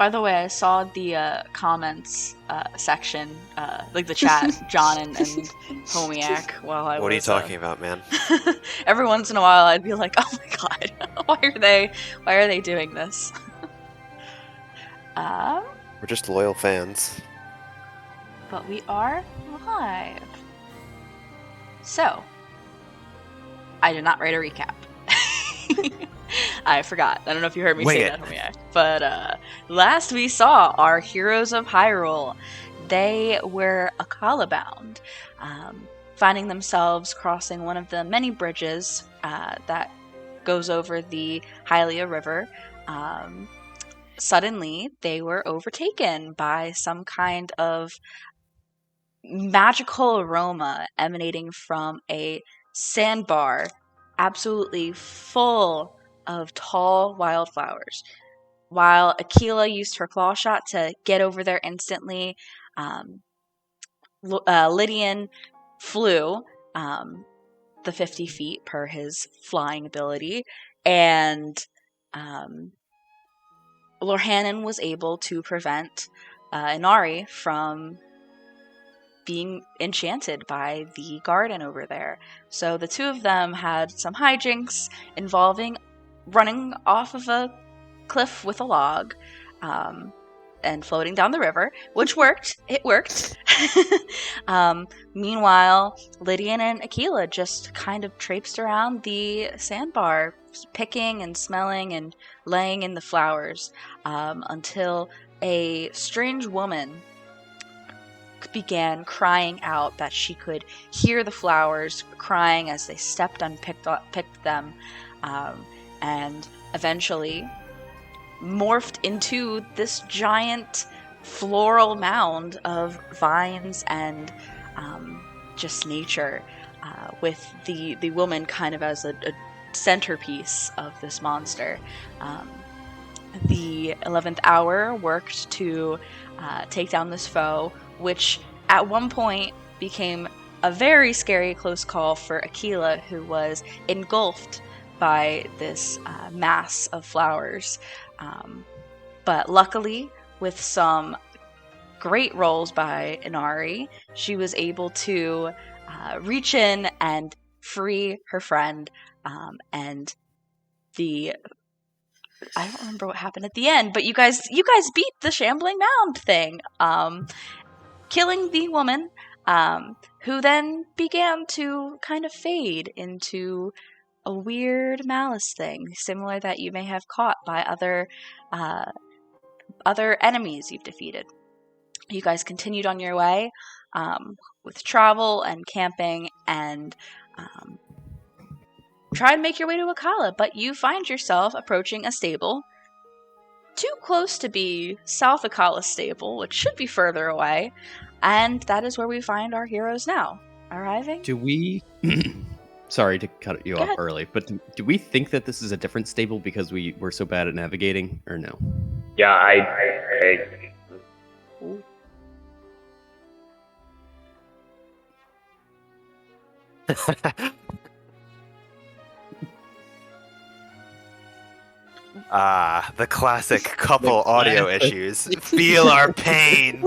By the way, I saw the comments section, like the chat, John and Homiak, while I was... What are you talking about, man? Every once in a while, I'd be like, "Oh my god, why are they doing this?" We're just loyal fans. But we are live. So, I did not write a recap. I forgot. I don't know if you heard me say that, Homiak. But last we saw our heroes of Hyrule. They were Akkala bound, finding themselves crossing one of the many bridges that goes over the Hylia River. Suddenly, they were overtaken by some kind of magical aroma emanating from a sandbar, absolutely full of tall wildflowers. While Akkala used her claw shot to get over there instantly, Lydian flew the 50 feet per his flying ability, and Lorhanan was able to prevent Inari from being enchanted by the garden over there. So the two of them had some hijinks involving running off of a cliff with a log and floating down the river, which worked. It worked. Meanwhile, Lydian and Akkala just kind of traipsed around the sandbar, picking and smelling and laying in the flowers until a strange woman began crying out that she could hear the flowers crying as they stepped and picked them, and eventually morphed into this giant floral mound of vines and just nature, with the woman kind of as a centerpiece of this monster. The 11th hour worked to take down this foe, which at one point became a very scary close call for Akkala, who was engulfed by this mass of flowers. But luckily, with some great rolls by Inari, she was able to reach in and free her friend, and I don't remember what happened at the end, but you guys beat the shambling mound thing, killing the woman, who then began to kind of fade into a weird malice thing, similar that you may have caught by other enemies you've defeated. You guys continued on your way with travel and camping, and try and make your way to Akkala, but you find yourself approaching a stable too close to be South Akkala stable, which should be further away, and that is where we find our heroes now, arriving. Do we... Sorry to cut you off early, but do we think that this is a different stable because we were so bad at navigating, or no? Yeah, I The classic couple audio issues. Feel our pain.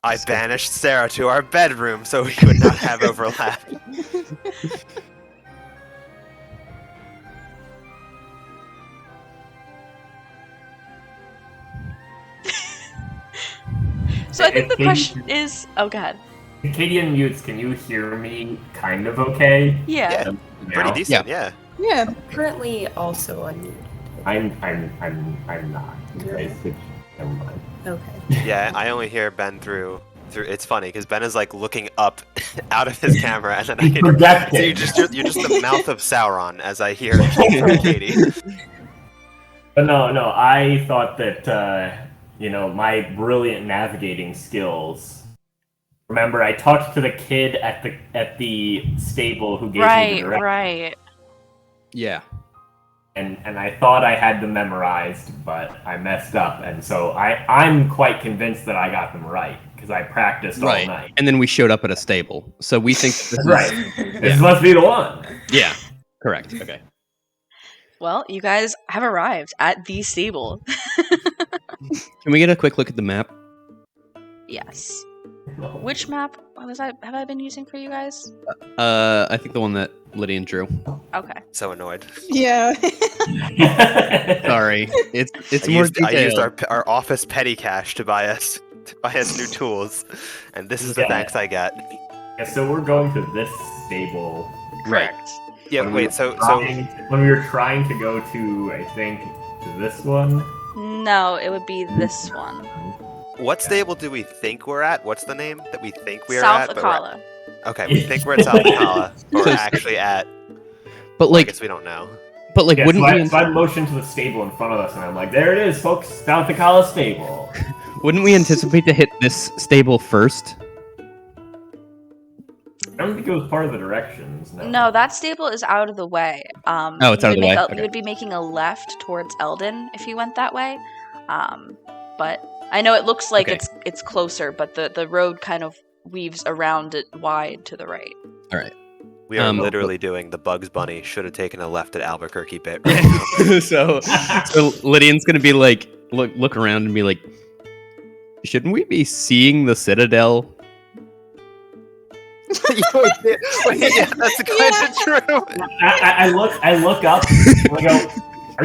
I banished Sarah to our bedroom so we would not have overlap. So I think the question is... Oh, go ahead. Acadian mutes, can you hear me kind of okay? Yeah. Pretty decent, yeah. Yeah. Currently also unmuted. I'm not. Never mind. Okay. Yeah, I only hear Ben through. It's funny because Ben is like looking up out of his camera, and then I can. So you're just the mouth of Sauron as I hear Katie. But no. I thought that my brilliant navigating skills. Remember, I talked to the kid at the stable who gave me the directions. Right. Yeah. And I thought I had them memorized, but I messed up, and so I'm quite convinced that I got them right because I practiced all night. And then we showed up at a stable, so we think this right. This must be the one. Yeah, correct. Okay. Well, you guys have arrived at the stable. Can we get a quick look at the map? Yes. Which map have I been using for you guys? I think the one that Lydian drew. Okay. So annoyed. Yeah. Sorry, it's I more used our office petty cash to buy us new tools, and this is the thanks I get. Yeah, so we're going to this stable. Correct. Yeah, wait. So when we were trying to go to, I think, this one. No, it would be this one. what stable do we think we're at? What's the name that we think we're South at? Akkala. Okay, we think we're at South Akkala, but we're actually at. But I like, guess we don't know. but like, Yeah, wouldn't we? so I motioned to the stable in front of us, and I'm like, "There it is, folks, South Akkala stable." Wouldn't we anticipate to hit this stable first? I don't think it was part of the directions. No, that stable is out of the way. It's out of the way. You would be making a left towards Eldon if you went that way. But I know it looks like it's closer, but the road kind of weaves around it wide to the right. All right. We are literally doing the Bugs Bunny should have taken a left at Albuquerque bit. so Lydian's gonna be like, look around and be like, shouldn't we be seeing the Citadel? Yeah, that's kind of true. I look up. And I go, Are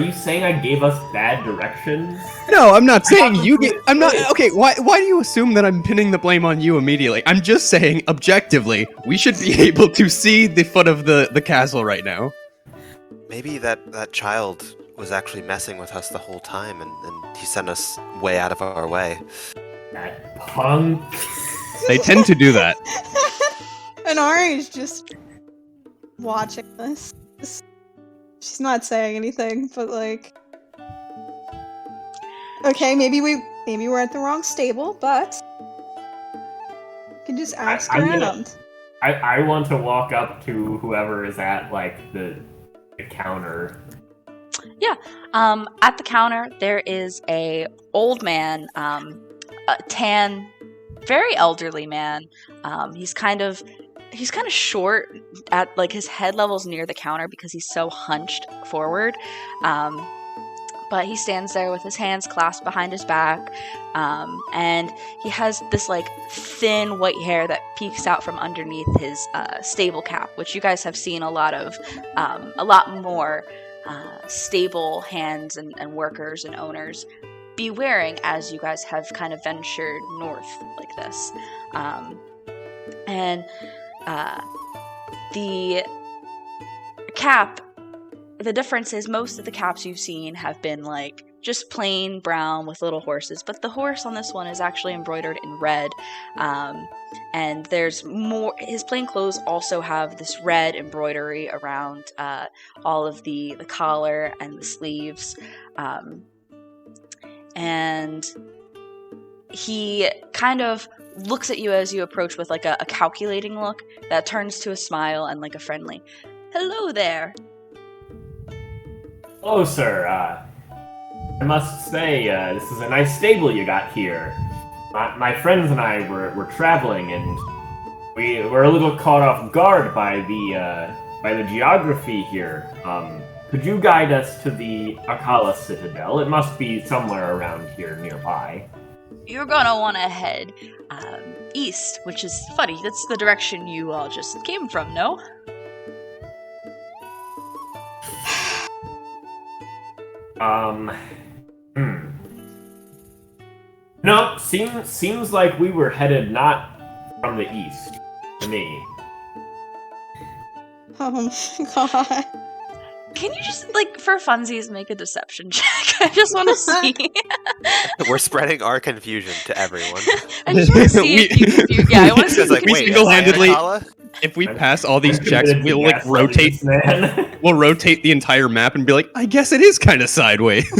you saying I gave us bad directions? No, I'm not saying you get. I'm not. Okay, why do you assume that I'm pinning the blame on you immediately? I'm just saying, objectively, we should be able to see the foot of the castle right now. Maybe that child was actually messing with us the whole time, and he sent us way out of our way. That punk. They tend to do that. And Ari's just watching this. She's not saying anything, but like, okay, maybe we're at the wrong stable, but you can just ask around. I want to walk up to whoever is at like the counter. Yeah. At the counter there is a old man, a tan, very elderly man. He's kind of short at like his head level's near the counter because he's so hunched forward. But he stands there with his hands clasped behind his back, and he has this like thin white hair that peeks out from underneath his stable cap, which you guys have seen a lot more stable hands and workers and owners be wearing as you guys have kind of ventured north like this. And the cap, the difference is most of the caps you've seen have been like just plain brown with little horses, but the horse on this one is actually embroidered in red. And there's more. His plain clothes also have this red embroidery around all of the collar and the sleeves. And he kind of looks at you as you approach with like a calculating look that turns to a smile and like a friendly, "Hello there." Hello, sir. I must say, this is a nice stable you got here. My friends and I were traveling, and we were a little caught off guard by the geography here. Could you guide us to the Akkala Citadel? It must be somewhere around here nearby. You're gonna want to head east, which is funny. That's the direction you all just came from, no? No, seems like we were headed not from the east, to me. Oh my god. Can you just, like, for funsies, make a deception check? I just want to see. We're spreading our confusion to everyone. I just want to see if you yeah, I want to see if you can single-handedly, if we pass all these checks, we'll like rotate. We'll rotate the entire map and be like, I guess it is kind of sideways.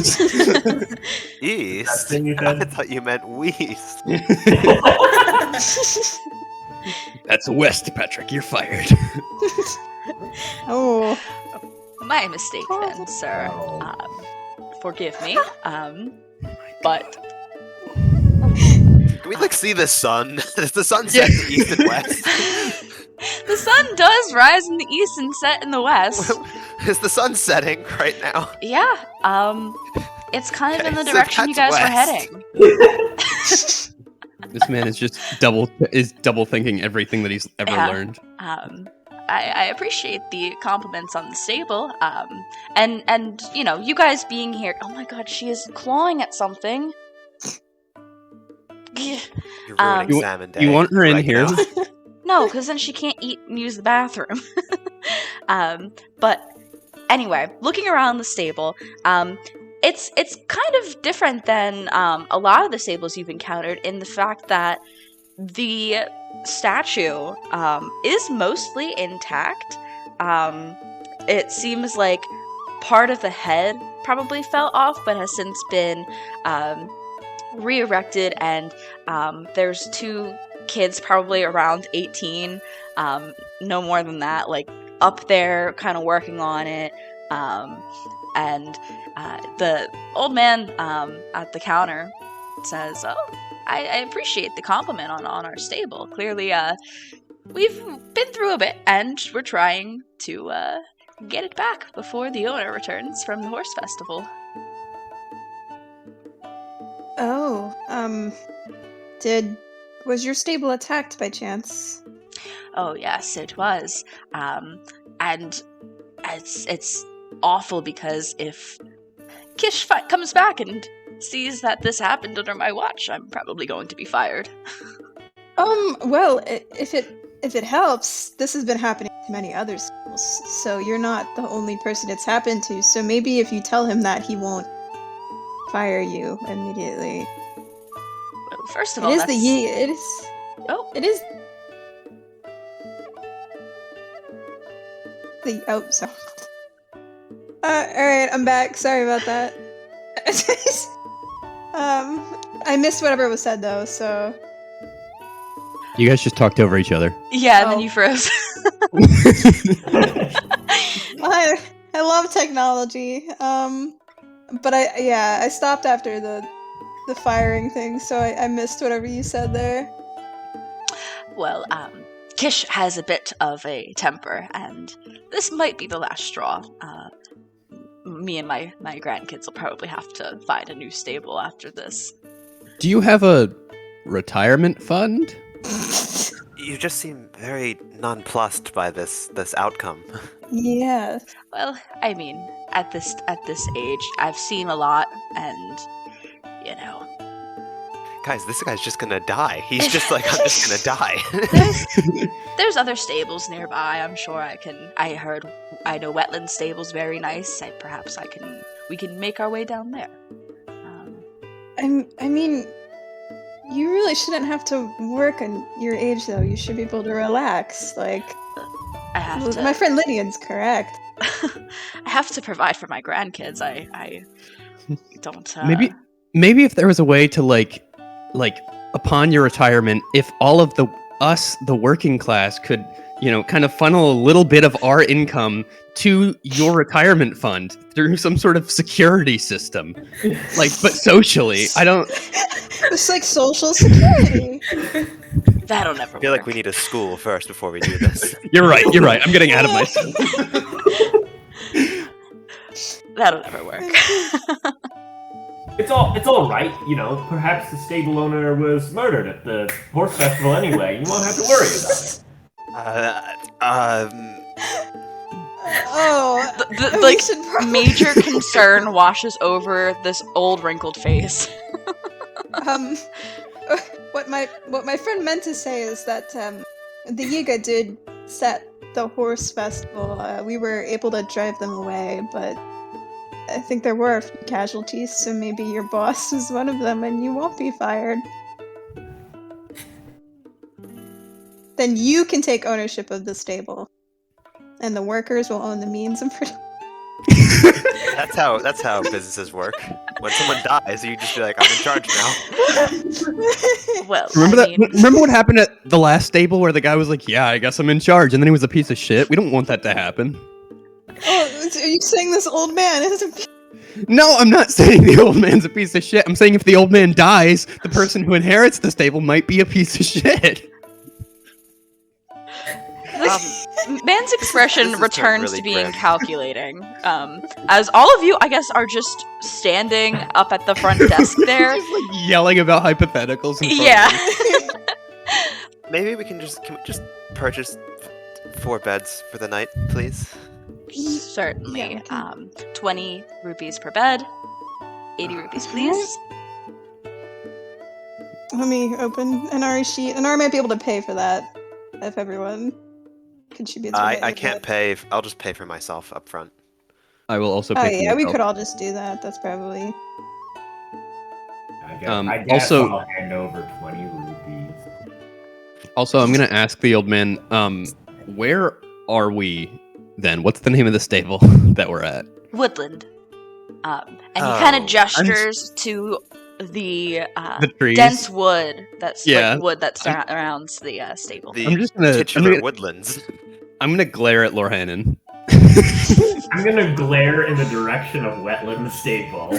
East? I thought you meant west. That's west, Patrick. You're fired. Oh. My mistake then, sir. Forgive me. But Can we like see the sun? Is the sun set to east and west? The sun does rise in the east and set in the west. Is the sun setting right now? Yeah, it's kind of in the so direction you guys that's were west. heading. This man is just double thinking everything that he's ever learned. I appreciate the compliments on the stable. And you know, you guys being here. Oh my God, she is clawing at something. You're ruining Salmon Day. You want her in here? No, because then she can't eat and use the bathroom. But anyway, looking around the stable, it's kind of different than a lot of the stables you've encountered in the fact that the statue is mostly intact. It seems like part of the head probably fell off, but has since been re-erected, and there's 2 kids probably around 18, no more than that, like up there kind of working on it, and the old man at the counter says, "Oh, I appreciate the compliment on our stable. Clearly, we've been through a bit, and we're trying to get it back before the owner returns from the horse festival." Oh, was your stable attacked by chance? Oh yes, it was. And it's awful because if Kish comes back and sees that this happened under my watch, I'm probably going to be fired. Well, if it helps, this has been happening to many other schools, so you're not the only person it's happened to, so maybe if you tell him that, he won't fire you immediately. Well, first of all, it is... sorry. Alright, I'm back. Sorry about that. I missed whatever was said, though, so... You guys just talked over each other. Yeah, and then you froze. I love technology, but I stopped after the firing thing, so I missed whatever you said there. Well, Kish has a bit of a temper, and this might be the last straw. Me and my grandkids will probably have to find a new stable after this. Do you have a retirement fund? You just seem very nonplussed by this outcome. Yeah. Well, I mean, at this age, I've seen a lot, and you know. Guys, this guy's just gonna die. He's just like, I'm just gonna die. There's other stables nearby. I'm sure I know Wetland Stable's very nice. We can make our way down there. I mean, you really shouldn't have to work on your age, though. You should be able to relax. Like, my friend Lydian's correct. I have to provide for my grandkids. I don't. Maybe if there was a way to like upon your retirement, if all of the working class could, kind of funnel a little bit of our income to your retirement fund through some sort of security system, but socially. It's like social security. That'll never work. I feel like we need a school first before we do this. You're right. I'm getting out of myself. That'll never work. It's all right, perhaps the stable owner was murdered at the horse festival anyway. You won't have to worry about it. The major concern washes over this old wrinkled face. What my friend meant to say is that the Yiga did set the horse festival. We were able to drive them away, but I think there were a few casualties, so maybe your boss was one of them and you won't be fired. Then you can take ownership of the stable, and the workers will own the means of production. That's how businesses work. When someone dies, you just be like, I'm in charge now. Well, remember what happened at the last stable where the guy was like, yeah, I guess I'm in charge, and then he was a piece of shit? We don't want that to happen. Oh, are you saying this old man is a... No, I'm not saying the old man's a piece of shit. I'm saying if the old man dies, the person who inherits the stable might be a piece of shit. Man's expression this is returns really to being grim. calculating. As all of you, I guess, are just standing up at the front desk there. Just like yelling about hypotheticals. In front Yeah. of them. Maybe we can just purchase 4 beds for the night, please. Certainly. Yeah, 20 rupees per bed. 80 rupees, please. Let me open an RE sheet. An RE might be able to pay for that if everyone contributes. I can't pay. I'll just pay for myself up front. I will also Oh pay for yeah, we myself. could all just do that. That's probably. I guess also- I'll hand over 20 rupees. Also, I'm gonna ask the old man. Where are we then? What's the name of the stable that we're at? Woodland. And he kind Oh, of gestures to the trees. dense wood that's Yeah. like wood that surrounds the stable. The I'm just gonna. titular woodlands. I'm gonna glare at Lorhannon. I'm gonna glare in the direction of Wetland Stable.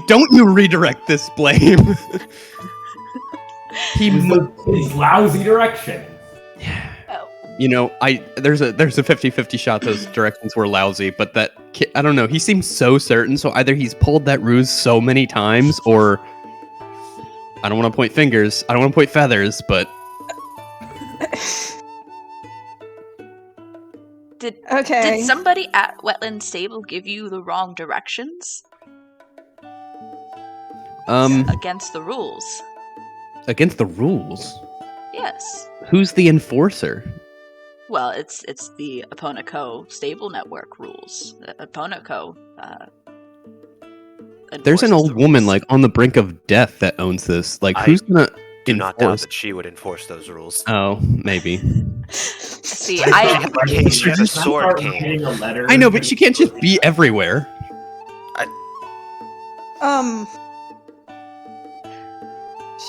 Don't you redirect this blame. He, His lousy direction. you know, there's a 50-50 shot those directions were lousy, but that I don't know. He seems so certain. So either he's pulled that ruse so many times, or I don't want to point fingers. I don't want to point feathers, but Okay. Did somebody at Wetland Stable give you the wrong directions against the rules? against the rules. Yes. Who's the enforcer? Well, it's the Aponaco Stable Network rules. Aponaco. There's an enforces old the woman rules. like on the brink of death that owns this. Like, I who's gonna Do not doubt enforce? that she would enforce those rules. Oh, maybe. See, She had a cane. She had a Can I sword start cane. writing a letter? I know, but she can't just be everywhere.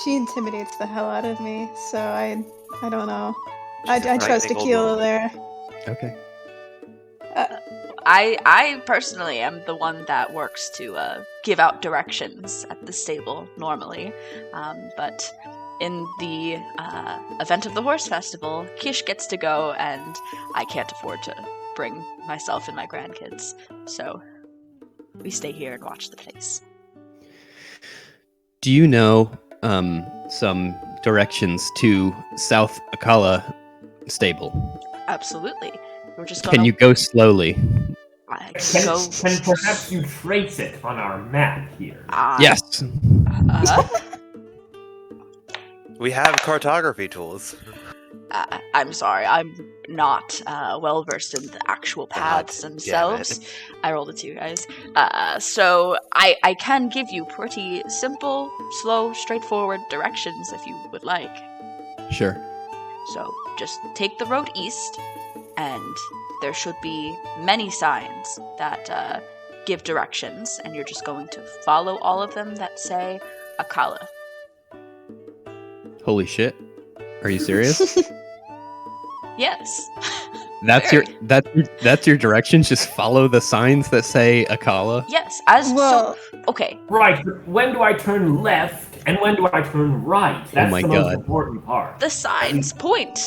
She intimidates the hell out of me, so I don't know. She's I a trust frightening old Aquila woman. there. Okay. I personally am the one that works to give out directions at the stable normally, but in the event of the horse festival, Kish gets to go, and I can't afford to bring myself and my grandkids, so we stay here and watch the place. Do you know some directions to South Akkala stable? Absolutely. We're just gonna Can you go slowly? I Can, go. can perhaps you trace it on our map here? Yes. We have cartography tools. I'm sorry, I'm not well versed in the actual paths damn it. themselves. I rolled a 2, guys. So I can give you pretty simple, slow, straightforward directions if you would like. Sure. So just take the road east, and there should be many signs that give directions, and you're just going to follow all of them that say Akkala. Holy shit. Are you serious? Yes. That's your directions. Just follow the signs that say Akkala. Yes. As Well, so, okay. Right, but when do I turn left and when do I turn right? That's my the God. most important part. The signs point.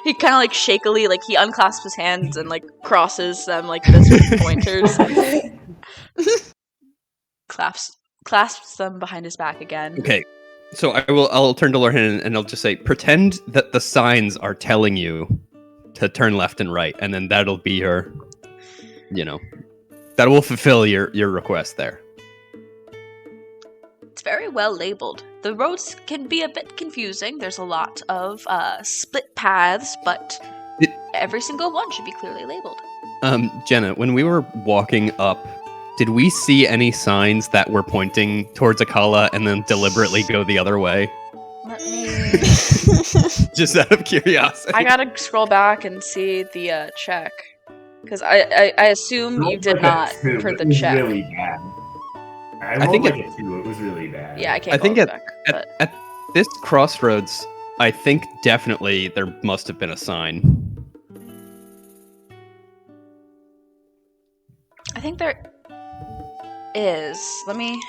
He kind of like shakily, like he unclasps his hands and like crosses them like this with pointers. Clasps them behind his back again. Okay. So I'll turn to Lorhan and I'll just say, pretend that the signs are telling you to turn left and right, and then that'll be your, that will fulfill your request there. It's very well labeled. The roads can be a bit confusing. There's a lot of split paths, but every single one should be clearly labeled. Jenna, when we were walking up, did we see any signs that were pointing towards Akkala and then deliberately go the other way? Let me. Just out of curiosity. I gotta scroll back and see the check, because I assume you did not It for the was check. really bad. I think rolled like it- a 2. It was really bad. Yeah, I can't. I think go at, back, at, but at this crossroads, I think definitely there must have been a sign. I think there is. Let me.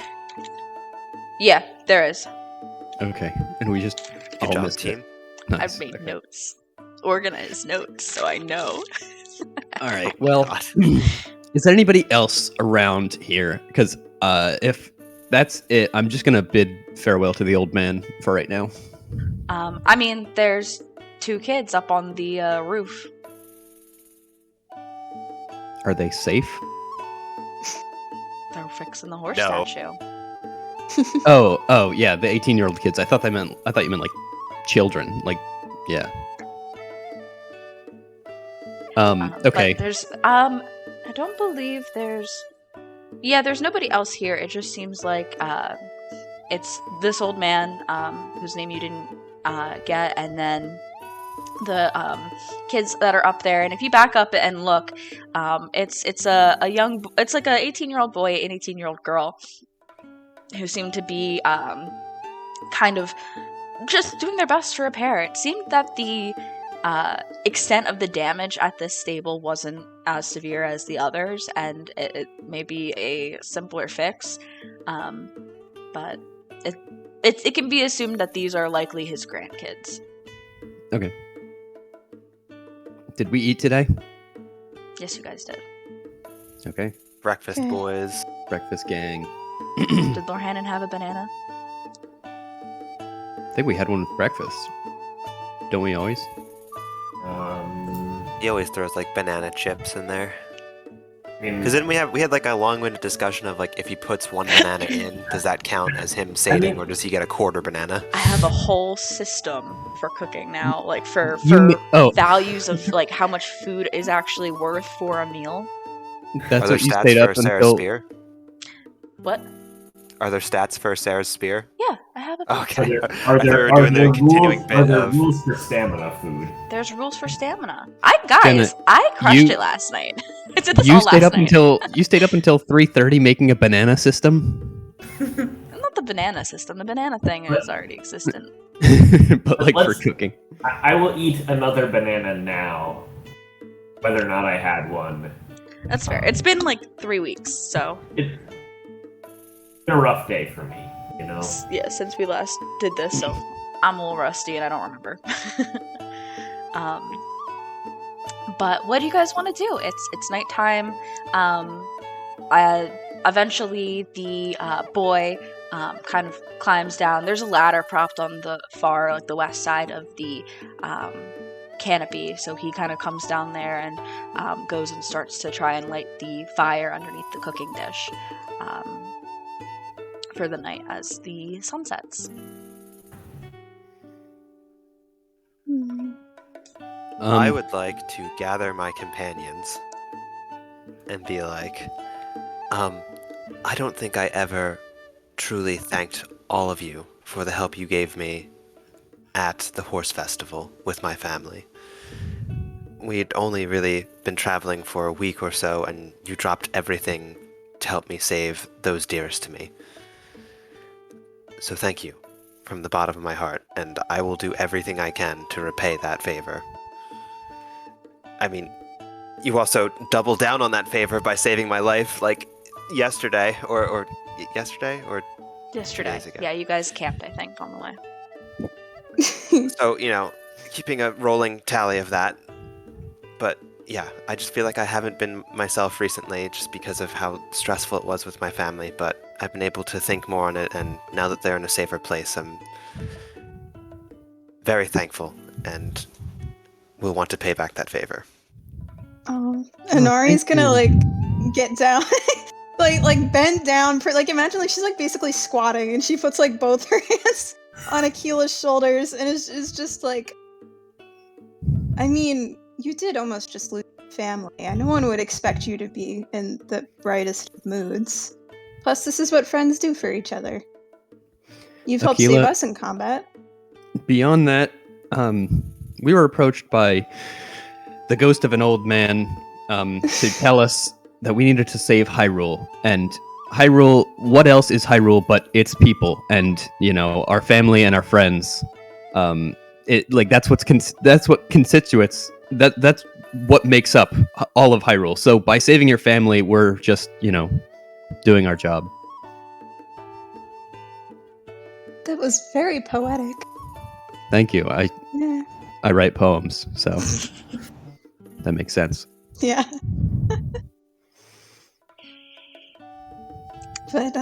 Yeah, there is. Okay, and we just Good all job, missed team. it. Nice. I've made Okay. notes, organized notes, so I know. All right. Well, is there anybody else around here? Because if that's it, I'm just gonna bid farewell to the old man for right now. I mean, there's 2 kids up on the roof. Are they safe? They're fixing the horse No. statue. Oh, yeah, the 18-year-old kids. I thought you meant like children. Like, yeah. Okay. But there's I don't believe there's nobody else here. It just seems like it's this old man whose name you didn't get, and then the kids that are up there. And if you back up and look, it's like a 18-year-old boy and 18-year-old girl who seem to be kind of just doing their best to repair. It seemed that the extent of the damage at this stable wasn't as severe as the others, and it may be a simpler fix, but it can be assumed that these are likely his grandkids. Okay. Did we eat today? Yes, you guys did. Okay. Breakfast boys. Breakfast gang. Did Lorhannon have a banana? I think we had one with breakfast. Don't we always? He always throws like banana chips in there. I mean, Because then we had like a long-winded discussion of like if he puts one banana in, does that count as him sating, or does he get a quarter banana? I have a whole system for cooking now, like for values of like how much food is actually worth for a meal. That's Are there what you stats stayed for up Sarah's until. spear? What? Are there stats for Sarah's spear? Yeah, I have a. Okay. Are I thought we there, were doing the continuing bit of. rules for stamina food? There's rules for stamina. Jenna, I crushed you- it last night. I did this You all stayed last up night. until 3:30 making a banana system. Not the banana system. The banana thing is already existent. But like for Let's- cooking. I will eat another banana now, whether or not I had one. That's fair. It's been like 3 weeks, so It's been a rough day for me, you know? yeah, since we last did this, so I'm a little rusty and I don't remember. But what do you guys want to do? It's nighttime. Eventually the boy kind of climbs down. There's a ladder propped on the far, like the west side of the canopy, so he kind of comes down there and goes and starts to try and light the fire underneath the cooking dish for the night as the sun sets. I would like to gather my companions and be like, I don't think I ever truly thanked all of you for the help you gave me at the horse festival with my family. We'd only really been traveling for a week or so, and you dropped everything to help me save those dearest to me. So thank you from the bottom of my heart, and I will do everything I can to repay that favor. I mean, you also doubled down on that favor by saving my life, like, yesterday, or yesterday, or 2 Yesterday. days ago. Yeah, you guys camped, I think, on the way. So, keeping a rolling tally of that. But, yeah, I just feel like I haven't been myself recently just because of how stressful it was with my family, but I've been able to think more on it, and now that they're in a safer place, I'm very thankful, and will want to pay back that favor. Oh, Inari's gonna like get down, like bend down. Imagine like she's like basically squatting, and she puts like both her hands on Akila's shoulders, and is just like, I mean, you did almost just lose family. No one would expect you to be in the brightest of moods. Plus, this is what friends do for each other. You've helped Akkala, save us in combat. Beyond that, we were approached by the ghost of an old man to tell us that we needed to save Hyrule. And Hyrule, what else is Hyrule but its people and, our family and our friends. That's what constitutes, that's what makes up all of Hyrule. So by saving your family, we're just, doing our job. That was very poetic. Thank you. Yeah. I write poems, so that makes sense. Yeah. But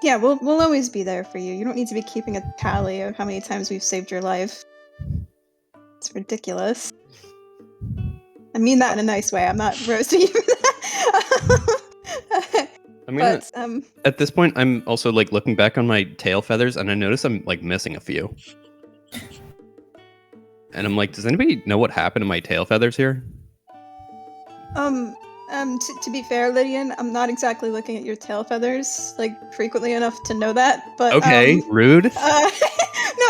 yeah, we'll always be there for you. You don't need to be keeping a tally of how many times we've saved your life. It's ridiculous. I mean that in a nice way. I'm not roasting you for that. I'm gonna. But At this point, I'm also like looking back on my tail feathers, and I notice I'm like missing a few. And I'm like, does anybody know what happened to my tail feathers here? to be fair, Lydian, I'm not exactly looking at your tail feathers like frequently enough to know that. But Okay, rude. no.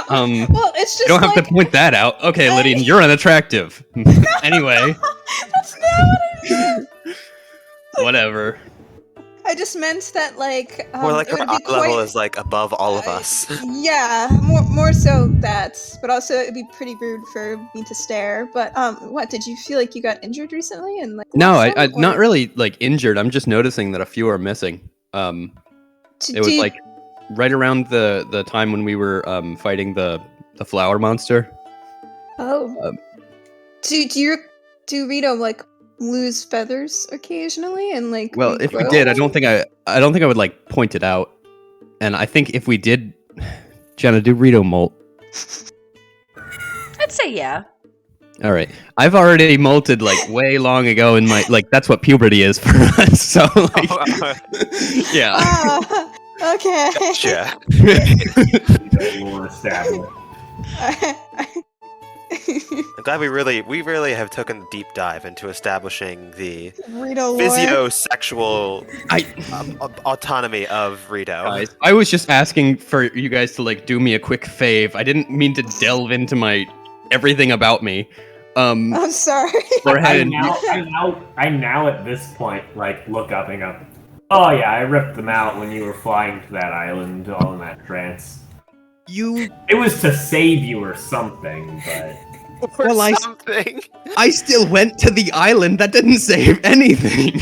Well, it's just You don't have like, to point that out. Okay, Lydian, you're unattractive. Anyway, That's not what I meant. whatever. I just meant that like More like it her would be eye level quite- is like above all of us. Yeah, more so that, but also it'd be pretty rude for me to stare. But what did you feel like you got injured recently? And like No, lost I some, not or- really like injured. I'm just noticing that a few are missing. It was like right around the time when we were fighting the flower monster. oh, do Rito like lose feathers occasionally and like? Well, if we regrow? did, I don't think I would like point it out. And I think if we did, Jenna, do Rito molt. I'd say yeah. All right, I've already molted like way long ago in my like that's what puberty is for us. So like, yeah. Ah, okay. Gotcha. More established. I'm glad we really have taken a deep dive into establishing the Rito lore. physio-sexual I autonomy of Rito. guys, I was just asking for you guys to like do me a quick fave. I didn't mean to delve into my everything about me. I'm sorry. Go ahead. I now at this point like look up and go, oh yeah, I ripped them out when you were flying to that island, all in that trance. You It was to save you or something, but Or Well, something. I still went to the island. That didn't save anything.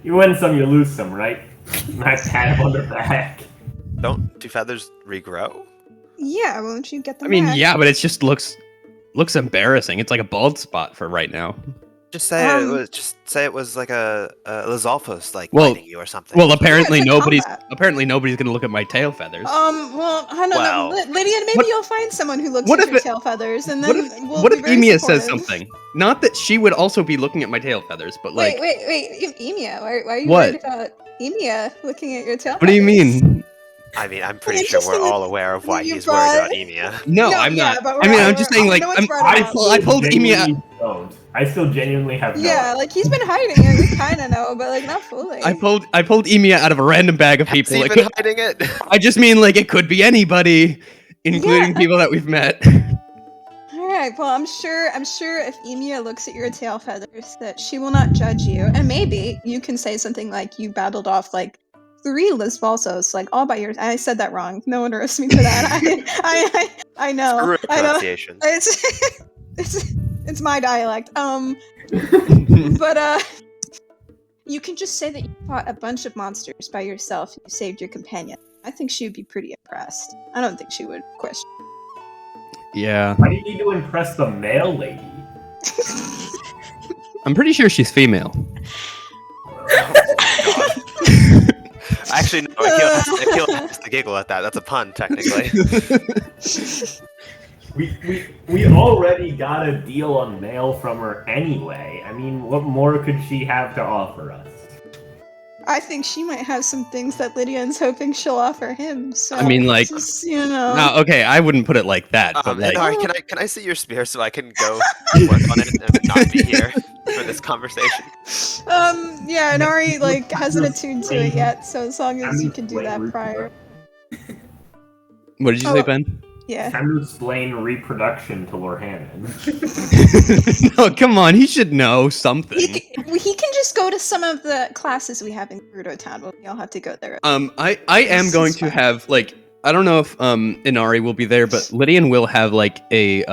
you win some, you lose some, right? Nice pat on the back. Do feathers regrow? Yeah, won't you get them I mean, back? yeah, but it just looks embarrassing. It's like a bald spot for right now. Just say it was like a Lizalfos like Well- biting you or something. Well, apparently it's a nobody's combat. gonna look at my tail feathers. Well, I don't Well- know. Lydia, maybe What- you'll find someone who looks what at if your it- tail feathers, and What then if we'll what be if very Emia says supportive. something? Not that she would also be looking at my tail feathers, but like, Wait, Emia, why are you What? worried about Emia looking at your tail what do you feathers? mean? I mean, I'm pretty sure we're Interesting all aware of why that you he's worried about brought- Emia. No, No, I'm yeah, not. but I mean, we're- I'm just saying, like, no one's brought it I up. pulled Emia. Genuinely don't. I still genuinely have no Yeah, like he's been hiding it. We kind of know, but like not fully. I pulled Emia out of a random bag of Has people. he Like, been hiding it? I just mean like it could be anybody, including Yeah. people that we've met. All right. Well, I'm sure if Emia looks at your tail feathers, that she will not judge you, and maybe you can say something like you battled off like 3 Lisvalsos, like all by yours. I said that wrong. No one roast me for that. I know. Screw I know. pronunciation. It's my dialect. But you can just say that you fought a bunch of monsters by yourself and you saved your companion. I think she would be pretty impressed. I don't think she would question. Yeah, Why do you need to impress the male lady? I'm pretty sure she's female. Actually, no, Akila has to giggle at that. That's a pun, technically. We already got a deal on mail from her anyway. I mean, what more could she have to offer us? I think she might have some things that Lydian's hoping she'll offer him. So I mean, like, just, you know. No, okay, I wouldn't put it like that, but like, Inari, can I see your spear so I can go work on it and not be here for this conversation? Yeah, and Ari like hasn't attuned to it yet, so as long as you can do that prior. what did you say, Ben? Yeah. Time to explain reproduction to Lorhanan. No, come on, he should know something. He can just go to some of the classes we have in Gerudo Town, but we all have to go there. I am This going is to fine. have like I don't know if Inari will be there, but Lydian will have like a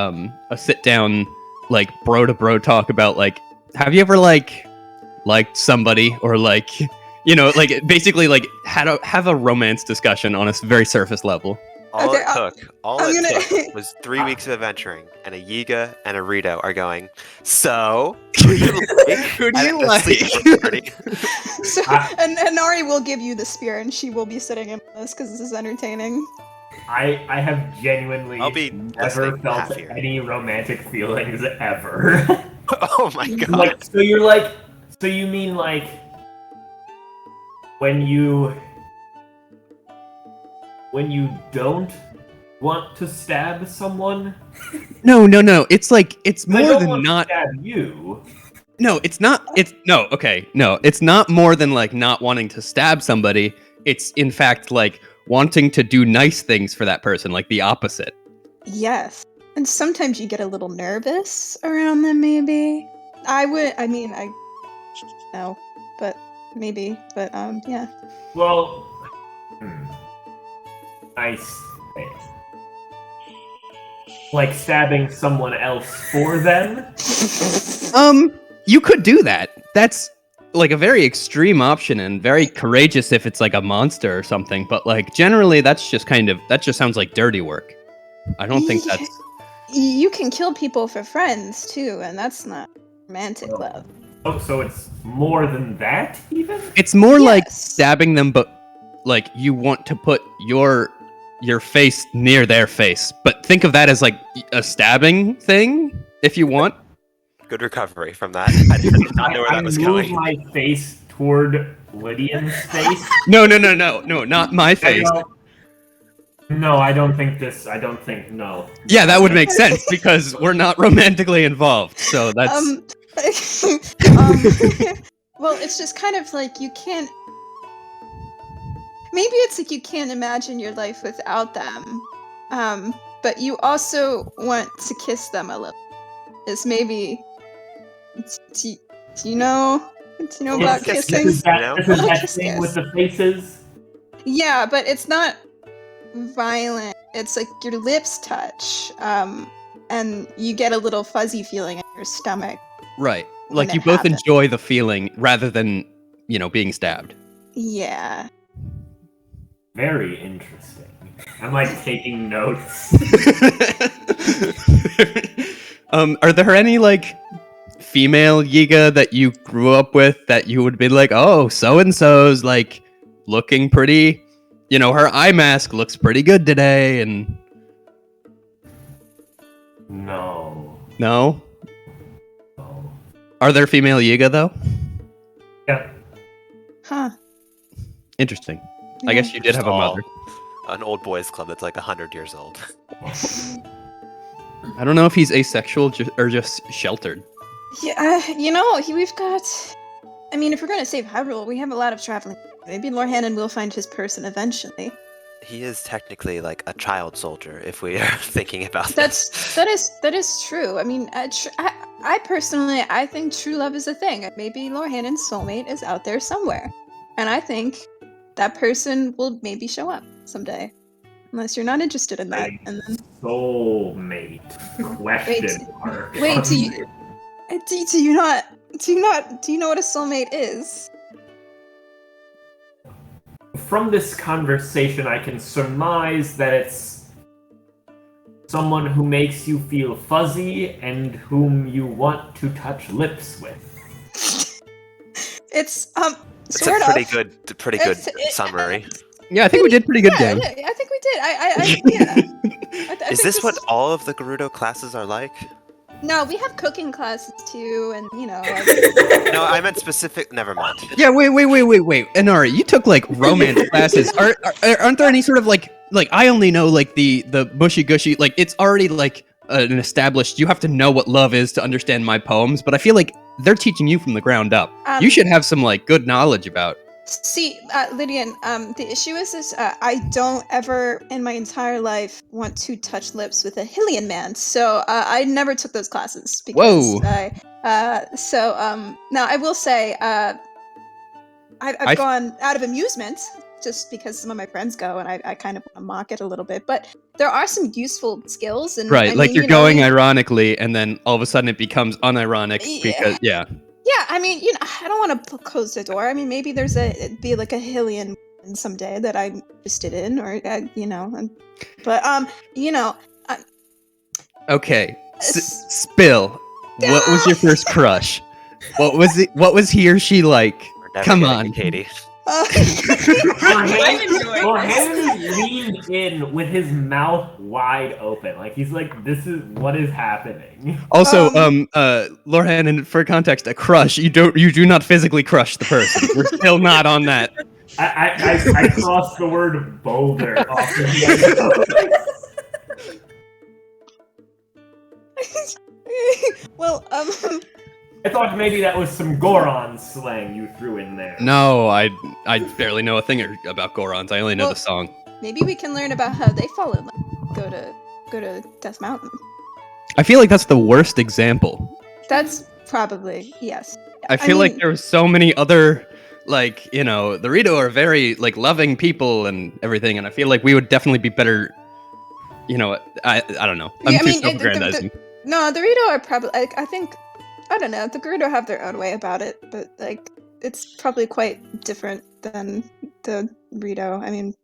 sit down like bro to bro talk about like have you ever like liked somebody or like you know like basically like have a romance discussion on a very surface level. All Okay, it took was 3 weeks of adventuring, and a Yiga and a Rito are going. So, who do you like? Who do you at the like? sleepover party?" So, and Nari will give you the spear, and she will be sitting in this because this is entertaining. I have genuinely I'll be never listening felt half here. any romantic feelings ever. Oh my god! Like, so you mean like when you don't want to stab someone? No. It's like it's I more don't than want not. to stab you. No, it's not. It's no. Okay, no. It's not more than like not wanting to stab somebody. It's in fact like wanting to do nice things for that person, like the opposite. Yes. And sometimes you get a little nervous around them, maybe. I no, but maybe. But, yeah. Well, I see. Like stabbing someone else for them? You could do that. That's like a very extreme option and very courageous if it's like a monster or something. But like generally, that just sounds like dirty work. I don't think Yeah. that's. You can kill people for friends, too, and that's not romantic love. Oh, so it's more than that, even? It's more like Yes. stabbing them, but like you want to put your face near their face. But think of that as like a stabbing thing, if you want. Good recovery from that. I did not know where that was move going. my face toward Lydian's face. No, not my face. No, I don't think. No. Yeah, that would make sense because we're not romantically involved. So that's. Well, it's just kind of like you can't. Maybe it's like you can't imagine your life without them, but you also want to kiss them a little. Is maybe. Do you know about kiss, kissing? kiss. This is that Kiss, thing kiss. with the faces. Yeah, but it's not violent. It's like your lips touch, and you get a little fuzzy feeling in your stomach. Right. when Like it you both happens. enjoy the feeling rather than, being stabbed. Yeah. Very interesting. I'm like taking notes. Are there any like female Yiga that you grew up with that you would be like, oh, so and so's like looking pretty, her eye mask looks pretty good today, and No. no? No. Are there female Yiga though? Yeah. Huh. Interesting. I guess you did have a mother. An old boys club that's like 100 years old. I don't know if he's asexual or just sheltered. Yeah, we've got. I mean, if we're gonna save Hyrule, we have a lot of traveling. Maybe Lord Hannon will find his person eventually. He is technically like a child soldier if we are thinking about this. That is true. I mean, I personally, I think true love is a thing. Maybe Lord Hannon's soulmate is out there somewhere, and I think that person will maybe show up someday, unless you're not interested in that. And then Soulmate. Question mark. wait, do you know what a soulmate is? From this conversation, I can surmise that it's someone who makes you feel fuzzy and whom you want to touch lips with. It's It's sort a of. pretty good summary. Yeah, I think we did pretty good, Yeah, gang. I think we did. I Is think this what all of the Gerudo classes are like? No, we have cooking classes too, and No, I meant specific. Never mind. Yeah, wait. Inari, you took like romance classes. Aren't there any sort of like I only know like the mushy gushy, like it's already like an established, you have to know what love is to understand my poems, but I feel like they're teaching you from the ground up. You should have some like good knowledge about. See, Lydian, the issue is this, I don't ever in my entire life want to touch lips with a Hylian man, so I never took those classes. Because, now I will say, I've gone out of amusement, just because some of my friends go, and I kind of want to mock it a little bit, but there are some useful skills. And Right, I like mean, you're going ironically, and then all of a sudden it becomes unironic because, yeah. Yeah, I mean, I don't want to close the door. I mean, maybe be like a Hylian someday that I'm interested in, or but Okay, Spill. What was your first crush? What was it? What was he or she like? We're never Come getting on. to Katie. I'm enjoying Lorhan leaned in with his mouth wide open, like he's like, "This is what is happening." Also, Lorhan, and for context, a crush. You do not physically crush the person. We're still not on that. I crossed the word boulder off of the Well, I thought maybe that was some Goron slang you threw in there. No, I barely know a thing about Gorons. I only know the song. maybe we can learn about how they fall in love. Go to Death Mountain. I feel like that's the worst example. That's probably yes. I feel like there were so many other, like, the Rito are very, like, loving people and everything, and I feel like we would definitely be better, I don't know. I'm too self-aggrandizing. No, the Rito are probably, I think, I don't know, the Gerudo have their own way about it, but, like, it's probably quite different than the Rito. I mean,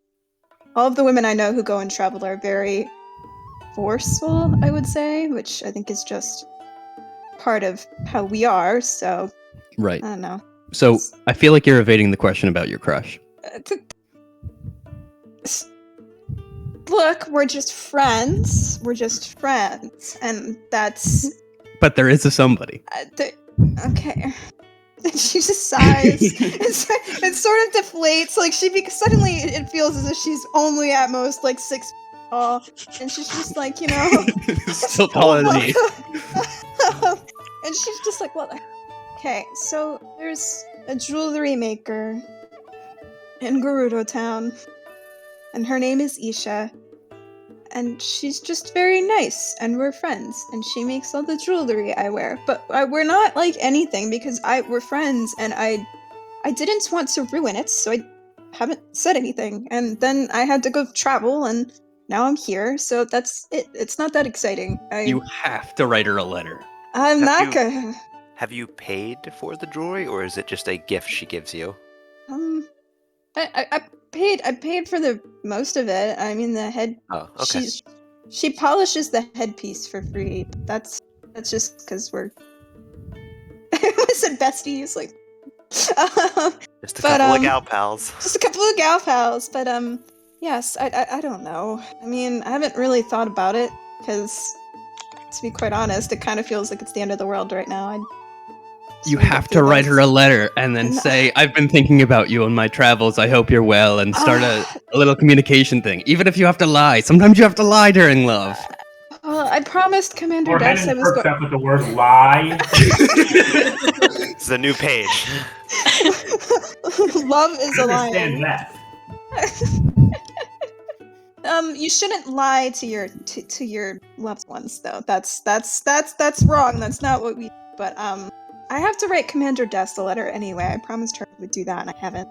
all of the women I know who go and travel are very forceful, I would say, which I think is just part of how we are, so Right. I don't know. So, I feel like you're evading the question about your crush. Look, we're just friends. And that's... But there is a somebody. Okay. She just sighs. It sort of deflates. Like, suddenly it feels as if she's only at most, like, 6 feet tall. And she's just like, Still taller than me. And she's just like, well, okay, so there's a jewelry maker in Gerudo Town. And her name is Isha. And she's just very nice, and we're friends. And she makes all the jewelry I wear. But we're not like anything because we're friends, and I didn't want to ruin it, so I haven't said anything. And then I had to go travel, and now I'm here. So that's it. It's not that exciting. You have to write her a letter. I'm not gonna. Have you paid for the jewelry, or is it just a gift she gives you? I paid for the most of it. I mean, the head. Oh, okay. She polishes the headpiece for free. That's just because we're. I said besties, like. Just a couple of gal pals. Just a couple of gal pals, but yes, I don't know. I mean, I haven't really thought about it because, to be quite honest, it kind of feels like it's the end of the world right now. You have to write her a letter and then say, I've been thinking about you on my travels. I hope you're well, and start a little communication thing. Even if you have to lie. Sometimes you have to lie during love. I promised Commander Des I was going up with the word lie. It's a new page. Love is a lion. That. You shouldn't lie to your loved ones, though. That's wrong. That's not what we. But I have to write Commander Des a letter anyway. I promised her I would do that, and I haven't.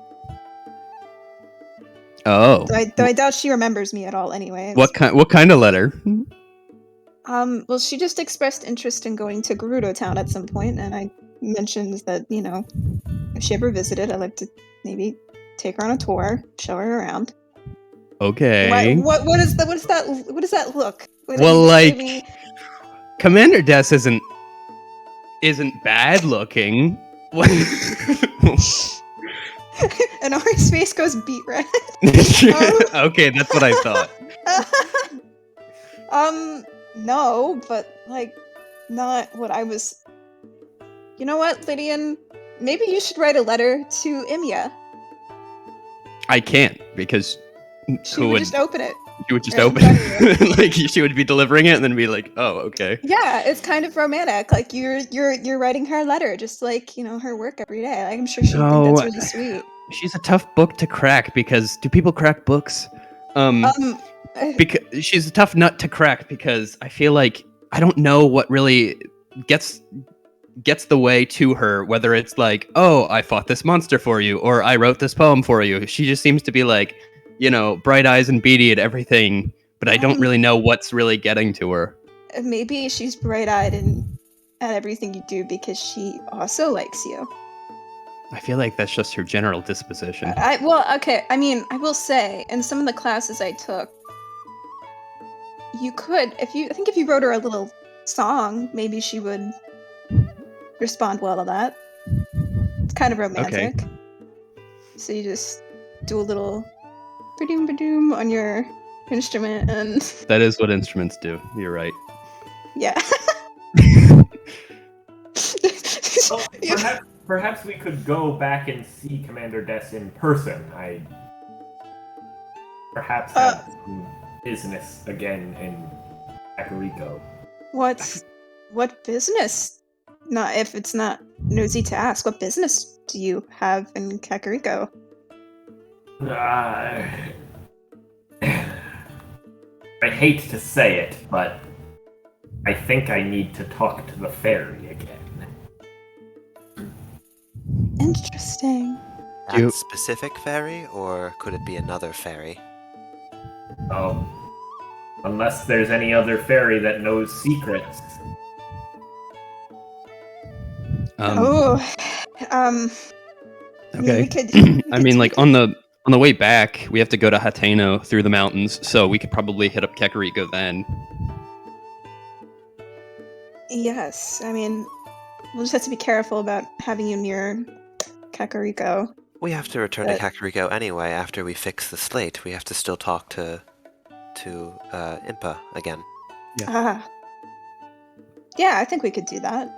Oh. Though I doubt she remembers me at all anyway. What kind of letter? Well, she just expressed interest in going to Gerudo Town at some point, and I mentioned that, if she ever visited, I'd like to maybe take her on a tour, show her around. Okay. What does that look? Well, like, Commander Des isn't bad looking. And Ari's face goes beet red. Okay, that's what I thought. No, but like, not what I was. You know what, Lydian? Maybe you should write a letter to Imya. I can't because she would just open it. She would just open it. Like she would be delivering it and then be like, "Oh, okay." Yeah, it's kind of romantic. Like you're writing her a letter, just like her work every day. Like, I'm sure she'd think that's really sweet. She's a tough book to crack because do people crack books? Because she's a tough nut to crack because I feel like I don't know what really gets the way to her, whether it's like, oh, I fought this monster for you, or I wrote this poem for you. She just seems to be like, bright eyes and beady at everything, but I don't really know what's really getting to her. Maybe she's bright-eyed and at everything you do because she also likes you. I feel like that's just her general disposition. Okay. I mean, I will say, in some of the classes I took, you could, I think if you wrote her a little song, maybe she would respond well to that. It's kind of romantic. Okay. So you just do a little ba-doom ba-doom on your instrument, and That is what instruments do. You're right. yeah. Well, perhaps we could go back and see Commander Des in person. I perhaps have some business again in Kakariko. What business? Not if it's not nosy to ask. What business do you have in Kakariko? I hate to say it, but I think I need to talk to the fairy again. Interesting. That specific fairy, or could it be another fairy? Unless there's any other fairy that knows secrets. Okay. We could I mean, like on the way back, we have to go to Hateno through the mountains, so we could probably hit up Kakariko then. Yes, I mean, we'll just have to be careful about having you near Kakariko. We have to return to Kakariko anyway after we fix the slate. We have to still talk to Impa again. Yeah. Yeah, I think we could do that.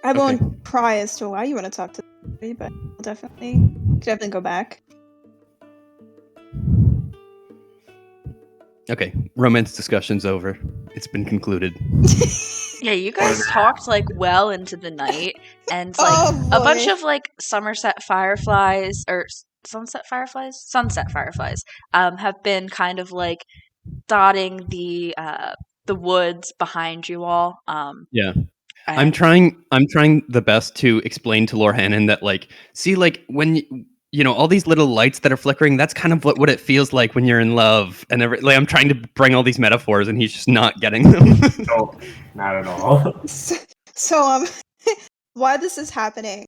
I won't pry as to why you want to talk to me, but we'll definitely go back. Okay, romance discussion's over. It's been concluded. Yeah, you guys talked like well into the night, and like a bunch of like sunset fireflies have been kind of like dotting the woods behind you all. Yeah. I'm trying the best to explain to Lorhannon that, like, see, like, when you know all these little lights that are flickering, that's kind of what it feels like when you're in love, and like, I'm trying to bring all these metaphors, and he's just not getting them. No, not at all. So why this is happening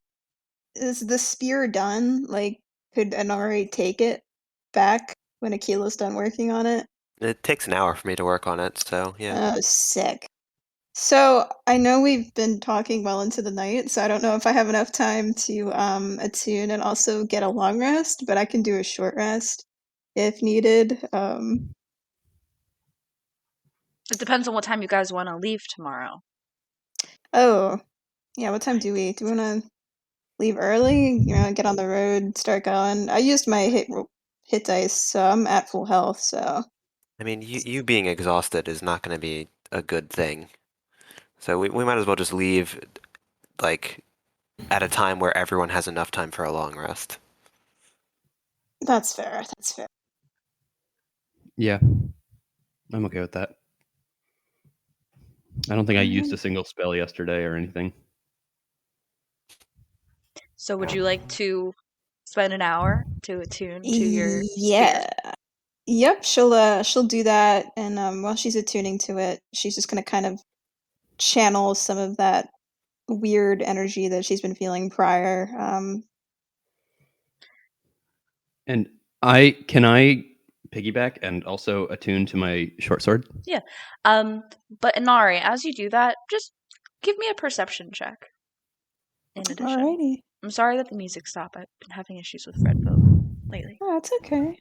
is the spear done? Like, could Anari take it back when Akila's done working on it? It takes an hour for me to work on it, so yeah. Oh, sick. So I know we've been talking well into the night, so I don't know if I have enough time to attune and also get a long rest, but I can do a short rest if needed. It depends on what time you guys want to leave tomorrow. Oh, yeah. What time do we want to leave early? You know, get on the road, start going. I used my hit dice, so I'm at full health. So I mean, you being exhausted is not going to be a good thing. So we might as well just leave, like, at a time where everyone has enough time for a long rest. that's fair. That's fair. Yeah, I'm okay with that. I don't think I used a single spell yesterday or anything. So would you like to spend an hour to attune to your Yeah. spear? Yep, she'll do that, and while she's attuning to it, she's just gonna kind of channel some of that weird energy that she's been feeling prior. And I piggyback and also attune to my short sword? Yeah. But Inari, as you do that, just give me a perception check. In addition. Alrighty. I'm sorry that the music stopped. I've been having issues with Fredbo lately. Oh, it's okay.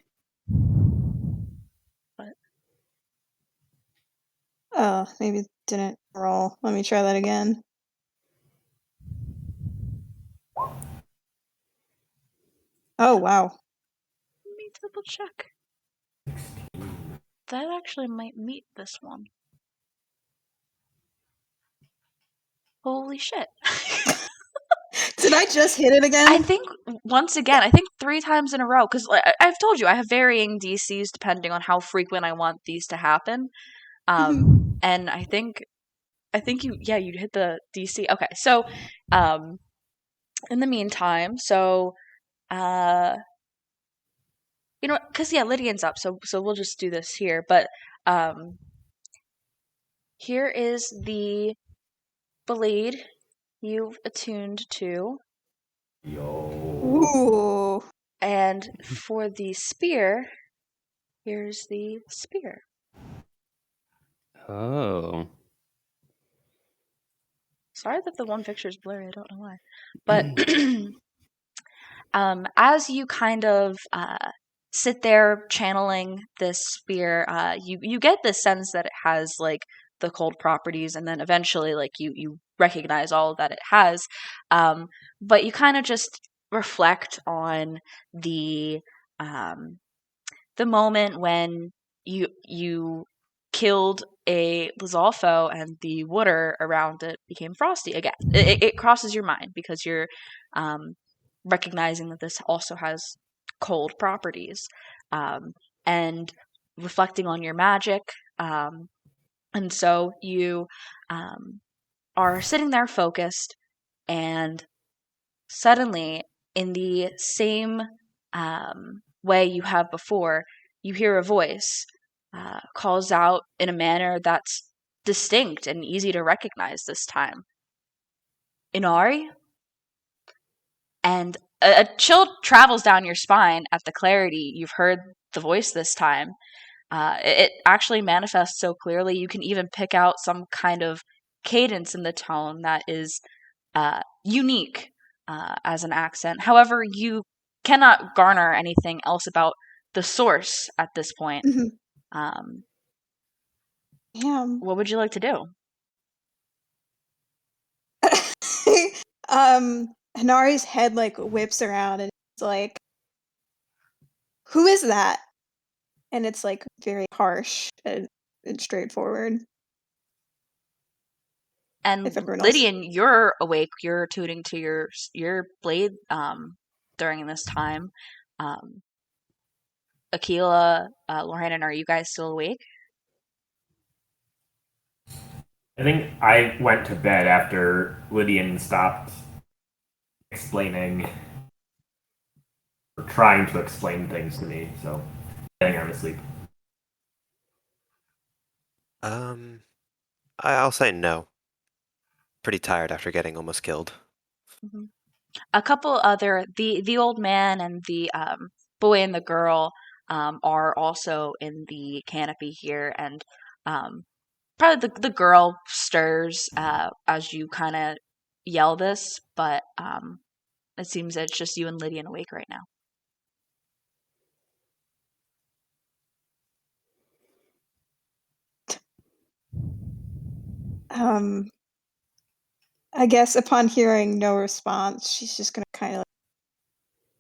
But Oh, maybe it didn't roll. Let me try that again. Oh, wow. let me double check. That actually might meet this one. Holy shit. Did I just hit it again? I think, once again, I think 3 times in a row, because I've told you, I have varying DCs depending on how frequent I want these to happen. And I think you hit the DC. Okay, so, in the meantime, so, you know, because, yeah, Lydian's up, so we'll just do this here, but, here is the blade you've attuned to. Yo. Ooh. And for the spear, here's the spear. Oh. Sorry that the one picture is blurry, I don't know why. But as you kind of sit there channeling this spear, you get the sense that it has like the cold properties, and then eventually like you recognize all that it has. But you kind of just reflect on the moment when you killed a Lizalfo and the water around it became frosty again. It crosses your mind because you're recognizing that this also has cold properties, and reflecting on your magic. And so you are sitting there focused, and suddenly, in the same way you have before, you hear a voice calls out in a manner that's distinct and easy to recognize this time. Inari? And a chill travels down your spine at the clarity. You've heard the voice this time. It actually manifests so clearly you can even pick out some kind of cadence in the tone that is unique as an accent. However, you cannot garner anything else about the source at this point. Mhm. What would you like to do? Hanari's head like whips around and it's like, who is that? And it's like very harsh and straightforward. And If everyone else, Lydian, you're awake. You're attuning to your blade during this time. Akkala, Lorraine, are you guys still awake? I think I went to bed after Lydian stopped explaining, or trying to explain things to me, so getting on to sleep. I'll say no. Pretty tired after getting almost killed. Mm-hmm. A couple other the old man and the boy and the girl are also in the canopy here, and probably the girl stirs as you kind of yell this, but it seems that it's just you and Lydian awake right now. I guess upon hearing no response, she's just gonna kind of like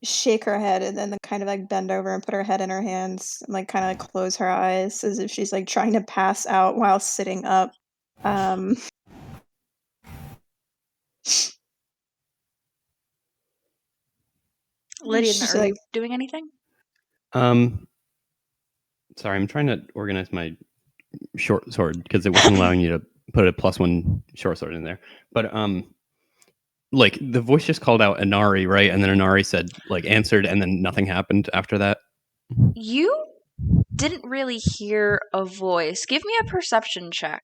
shake her head and then kind of like bend over and put her head in her hands and like kind of like close her eyes as if she's like trying to pass out while sitting up. Lydian, She's are like, you doing anything? Sorry, I'm trying to organize my short sword because it wasn't allowing you to put a +1 short sword in there. But like the voice just called out Inari, right? And then Inari said like answered, and then nothing happened after that. You didn't really hear a voice. Give me a perception check.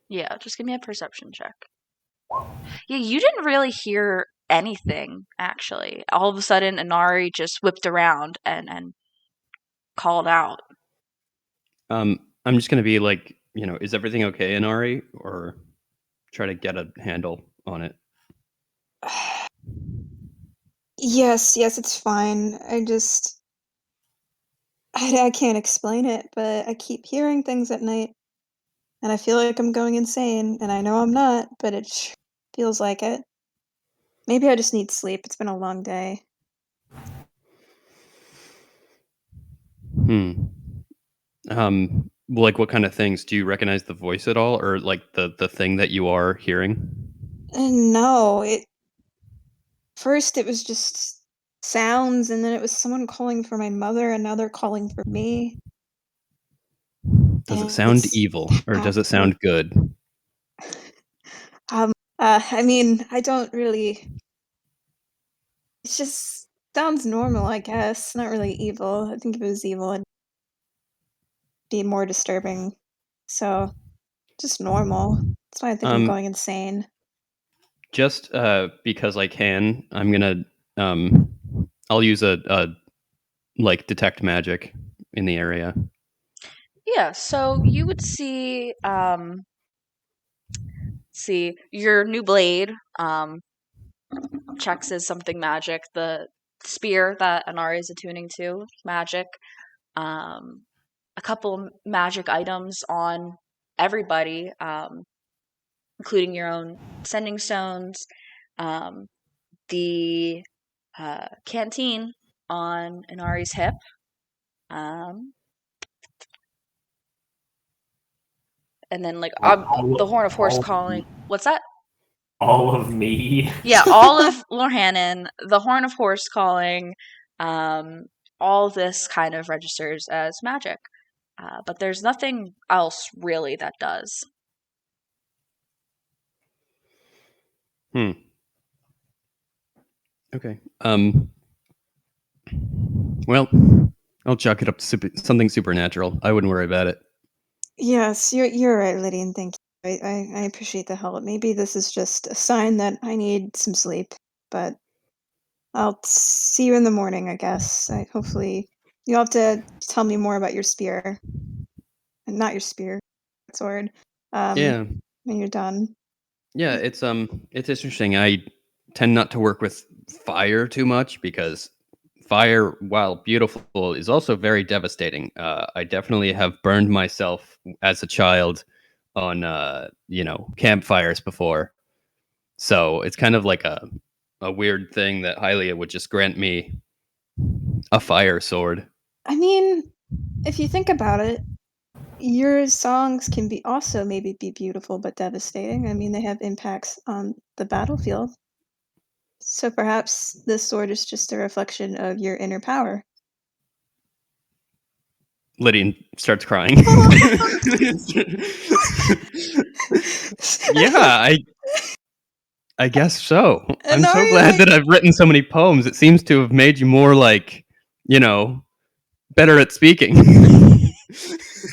Yeah, just give me a perception check. Yeah, you didn't really hear anything, actually. All of a sudden, Inari just whipped around and called out. I'm just gonna be like, is everything okay, Inari, or try to get a handle on it. yes, it's fine. I can't explain it, but I keep hearing things at night, and I feel like I'm going insane, and I know I'm not, but it feels like it. Maybe I just need sleep. It's been a long day. Like what kind of things? Do you recognize the voice at all, or like the thing that you are hearing? No, first it was just sounds, and then it was someone calling for my mother, and now they're calling for me. Does it And sound it's evil, or does it happening. sound good? I mean, I don't really. It just sounds normal, I guess. Not really evil. I think if it was evil, it'd be more disturbing. So, Just normal. That's why I think I'm going insane. Just because I can, I'm gonna I'll use a like detect magic in the area. Yeah, so you would see your new blade checks as something magic. The spear that Anari is attuning to, magic. A couple magic items on everybody, including your own sending stones, the canteen on Inari's hip, and then like the horn of horse calling. What's that? All of me. Yeah, all of Lorhannon, the horn of horse calling, all this kind of registers as magic. But there's nothing else really that does. Okay. Well, I'll chalk it up to something supernatural. I wouldn't worry about it. Yes, you're right, Lydian. Thank you. I appreciate the help. Maybe this is just a sign that I need some sleep, but I'll see you in the morning, I guess. Hopefully you'll have to tell me more about your spear. And not your spear, sword. Yeah. When you're done. Yeah, it's interesting. I tend not to work with fire too much because fire, while beautiful, is also very devastating. I definitely have burned myself as a child on campfires before. So it's kind of like a weird thing that Hylia would just grant me a fire sword. I mean, if you think about it, your songs can be also maybe be beautiful but devastating. I mean, they have impacts on the battlefield. So perhaps this sword is just a reflection of your inner power. Lydian starts crying. Yeah, I guess so. I'm so glad that I've written so many poems. It seems to have made you more better at speaking.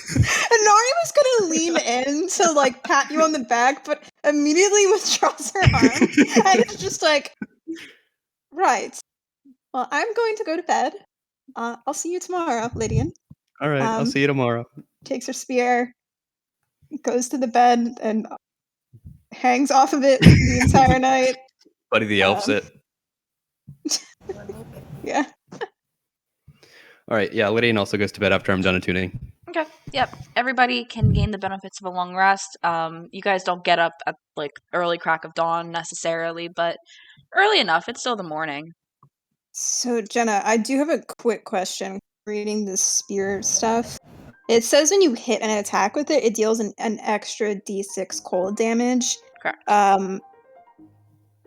Anari was gonna lean in to pat you on the back, but immediately withdraws her arm and it's just like, right. Well, I'm going to go to bed. I'll see you tomorrow, Lydian. All right, I'll see you tomorrow. Takes her spear, goes to the bed, and hangs off of it the entire night. Buddy the elf's it. Yeah. All right, yeah, Lydian also goes to bed after I'm done attuning. Okay. Yep. Everybody can gain the benefits of a long rest. You guys don't get up at early crack of dawn necessarily, but early enough. It's still the morning. So Jenna, I do have a quick question. Reading the spear stuff, it says when you hit an attack with it, it deals an extra d6 cold damage. Correct.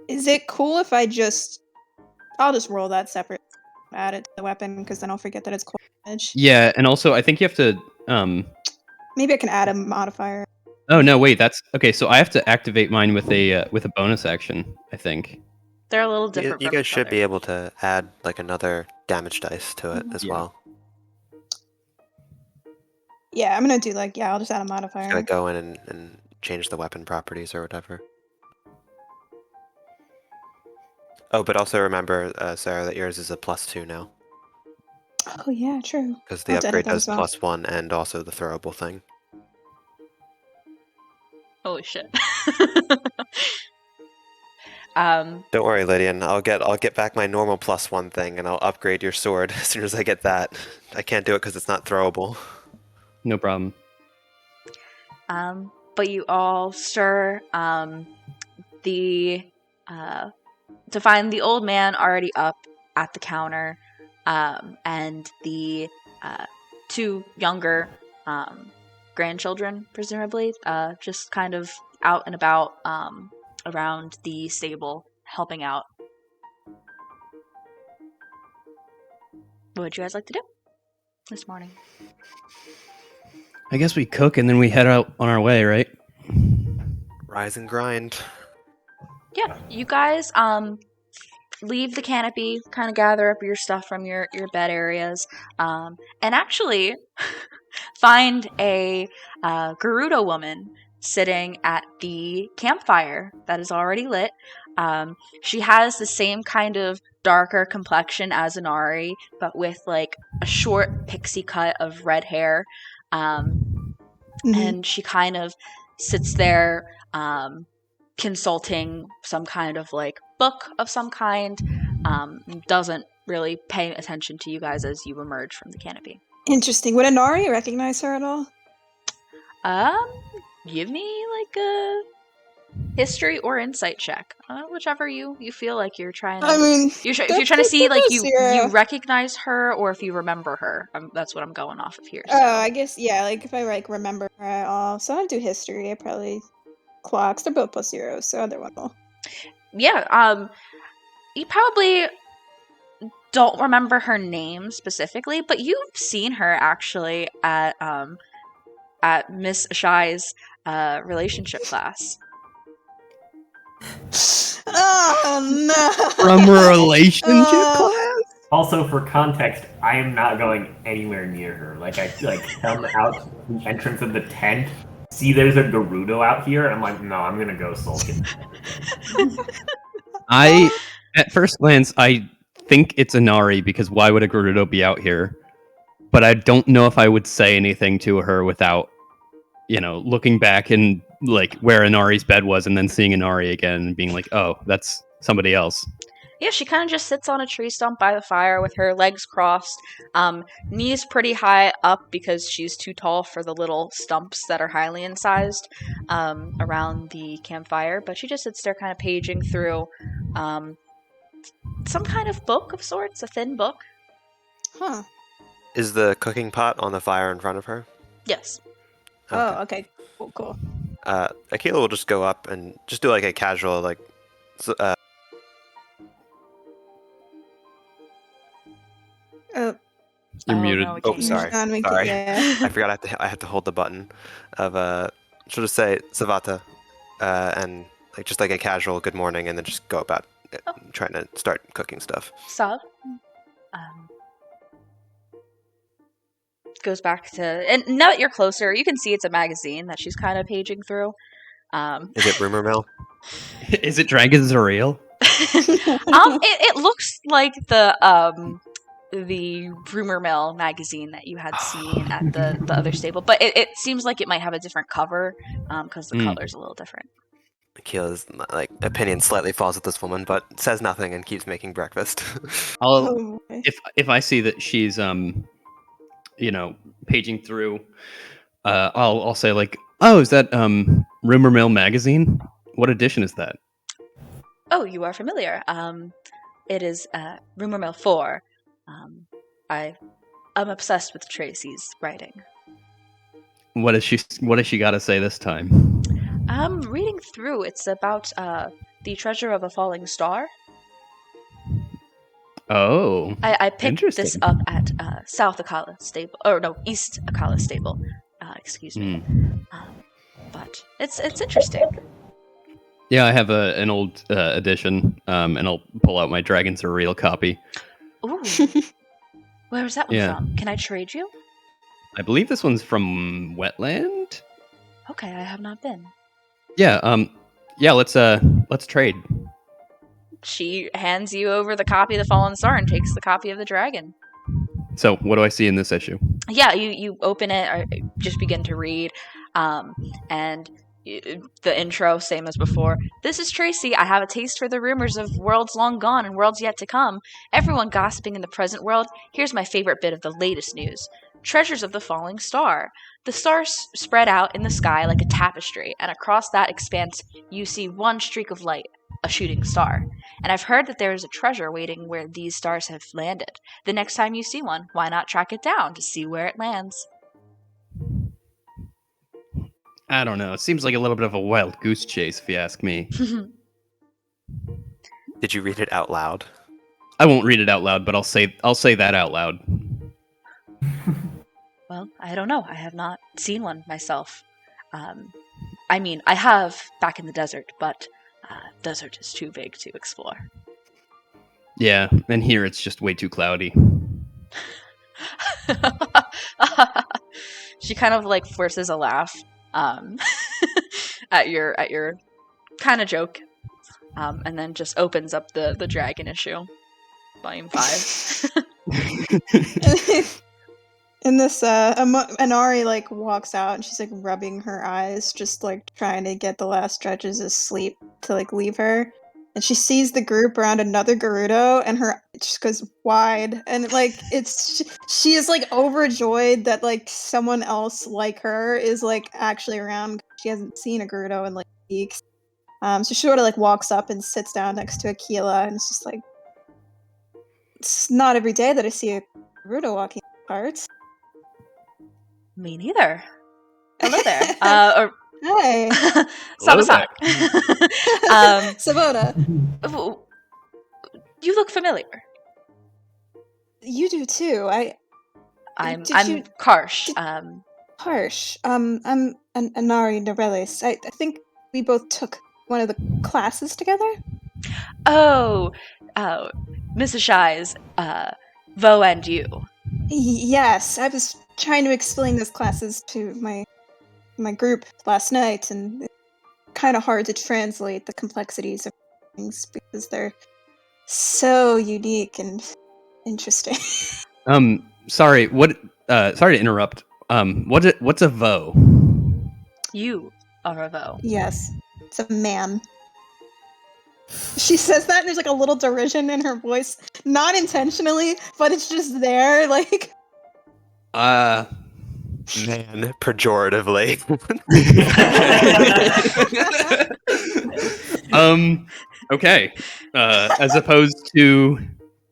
Is it cool if I'll just roll that separate, add it to the weapon, because then I'll forget that it's cold damage. Yeah, and also I think you have to maybe I can add a modifier. Oh no, wait, that's okay. So I have to activate mine with a bonus action, I think. They're a little different. You guys should be able to add another damage dice to it as well. Yeah, I'm gonna do I'll just add a modifier. Just gotta go in and change the weapon properties or whatever. Oh, but also remember, Sarah, that yours is a +2 now. Oh yeah, true. Because the upgrade does +1 and also the throwable thing. Holy shit. Don't worry, Lydian. I'll get back my normal +1 thing, and I'll upgrade your sword as soon as I get that. I can't do it because it's not throwable. No problem. But you all stir to find the old man already up at the counter, and the two younger grandchildren, presumably, just kind of out and about around the stable, helping out. What would you guys like to do this morning? I guess we cook and then we head out on our way, right? Rise and grind. Yeah, you guys leave the canopy, kind of gather up your stuff from your bed areas, and actually find a Gerudo woman sitting at the campfire that is already lit. She has the same kind of darker complexion as Inari, but with like a short pixie cut of red hair. And she kind of sits there consulting some kind of like book of some kind. Doesn't really pay attention to you guys as you emerge from the canopy. Interesting. Would Inari recognize her at all? Give me like a history or insight check, whichever you feel like you're trying to. I mean, if you're trying to see like you zero. recognize her or if you remember her. That's what I'm going off of here. So. Oh, I guess yeah. Like if I like remember her at all, so I don't do history. I probably clocks. They're both +0, so either one will. Yeah. You probably don't remember her name specifically, but you've seen her actually at Miss Shai's relationship class. Oh no! From relationship class? Also, for context, I am not going anywhere near her. Like, I come out the entrance of the tent, see there's a Gerudo out here, and I'm like, no, I'm gonna go sulking. At first glance, I think it's Inari, because why would a Gerudo be out here? But I don't know if I would say anything to her without, looking back and like where Inari's bed was and then seeing Inari again and being like, oh, that's somebody else. Yeah, she kind of just sits on a tree stump by the fire with her legs crossed, knees pretty high up because she's too tall for the little stumps that are highly incised around the campfire. But she just sits there kind of paging through some kind of book of sorts, a thin book. Huh. Is the cooking pot on the fire in front of her? Yes. Oh, okay. Cool. Akkala will just go up and just do like a casual You're muted. No, we Oh, can't sorry. Sorry. Yeah. I forgot I had to hold the button of she'll just say Savata and like just like a casual good morning and then just go about trying to start cooking stuff. Sav goes back to, and now that you're closer, you can see it's a magazine that she's kind of paging through. Is it rumor mill? Is it Dragons Are Real? It looks like the rumor mill magazine that you had seen at the other stable, but it seems like it might have a different cover because the color's a little different. Akkala's like opinion slightly falls with this woman, but says nothing and keeps making breakfast. Oh, boy. If I see that she's paging through, I'll say like, oh, is that Rumor Mill magazine? What edition is that? Oh, you are familiar. It is Rumor Mill 4. I'm obsessed with Tracy's writing. What has she got to say this time? Reading through, it's about the treasure of a falling star. Oh, I picked this interesting. up at South Akkala Stable, or no, East Akkala Stable. Excuse me. But it's interesting. Yeah, I have an old edition, and I'll pull out my Dragons Are Real copy. Ooh. Where is that one from? Can I trade you? I believe this one's from Wetland. Okay, I have not been. Yeah, let's trade. She hands you over the copy of the Fallen Star and takes the copy of the Dragon. So, what do I see in this issue? Yeah, you open it, or just begin to read, and the intro, same as before. This is Tracy. I have a taste for the rumors of worlds long gone and worlds yet to come. Everyone gossiping in the present world. Here's my favorite bit of the latest news. Treasures of the falling star. The stars spread out in the sky like a tapestry, and across that expanse you see one streak of light, a shooting star. And I've heard that there is a treasure waiting where these stars have landed. The next time you see one, why not track it down to see where it lands? I don't know. It seems like a little bit of a wild goose chase, if you ask me. Did you read it out loud? I won't read it out loud, but I'll say that out loud. Well, I don't know. I have not seen one myself. I mean, I have back in the desert, but desert is too big to explore. Yeah, and here it's just way too cloudy. She kind of like forces a laugh. at your kind of joke, and then just opens up the dragon issue, volume 5. And this Inari like walks out and she's like rubbing her eyes, just like trying to get the last stretches of sleep to like leave her. And she sees the group around another Gerudo, and her just goes wide, and like she is like overjoyed that like someone else like her is like actually around. She hasn't seen a Gerudo in like weeks. So she sort of like walks up and sits down next to Akkala, and it's just like, it's not every day that I see a Gerudo walking in the parts. Me neither. Hello there. Hi, Sabasak. Savona. You look familiar. You do too. I'm you- Karsh. Harsh. I'm Inari Norelis. I think we both took one of the classes together. Oh, Mrs. Shy's, Vo and you. Yes, I was trying to explain those classes to my group last night, and it's kind of hard to translate the complexities of things because they're so unique and interesting. Sorry. What? Sorry to interrupt. What's a Vo? You are a Vo. Yes, it's a man. She says that, and there's like a little derision in her voice, not intentionally, but it's just there, like. Man, pejoratively. Okay. As opposed to,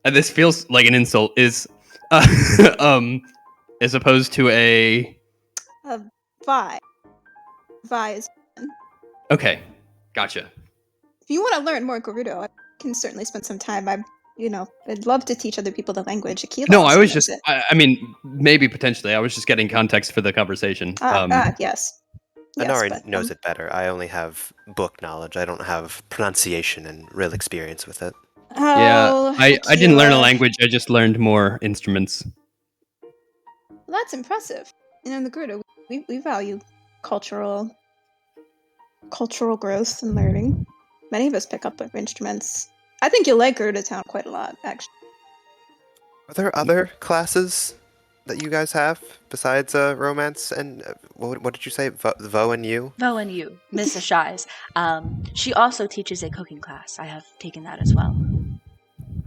this feels like an insult. Is, as opposed to a. Vi. Vi is. Okay, gotcha. If you want to learn more Gerudo, I can certainly spend some time. I'd love to teach other people the language. Akkala No, I also was knows just. it. I mean, maybe potentially. I was just getting context for the conversation. Yes. Inari Yes, but, knows it better. I only have book knowledge. I don't have pronunciation and real experience with it. Yeah, Oh, I didn't learn a Akkala. language. I just learned more instruments. Well, that's impressive. In the Gerudo, we value cultural growth and learning. Many of us pick up instruments. I think you'll like Gerudo Town quite a lot, actually. Are there other classes that you guys have besides romance and what did you say? Vo and you? Vo and you, Mrs. Shy's. She also teaches a cooking class. I have taken that as well.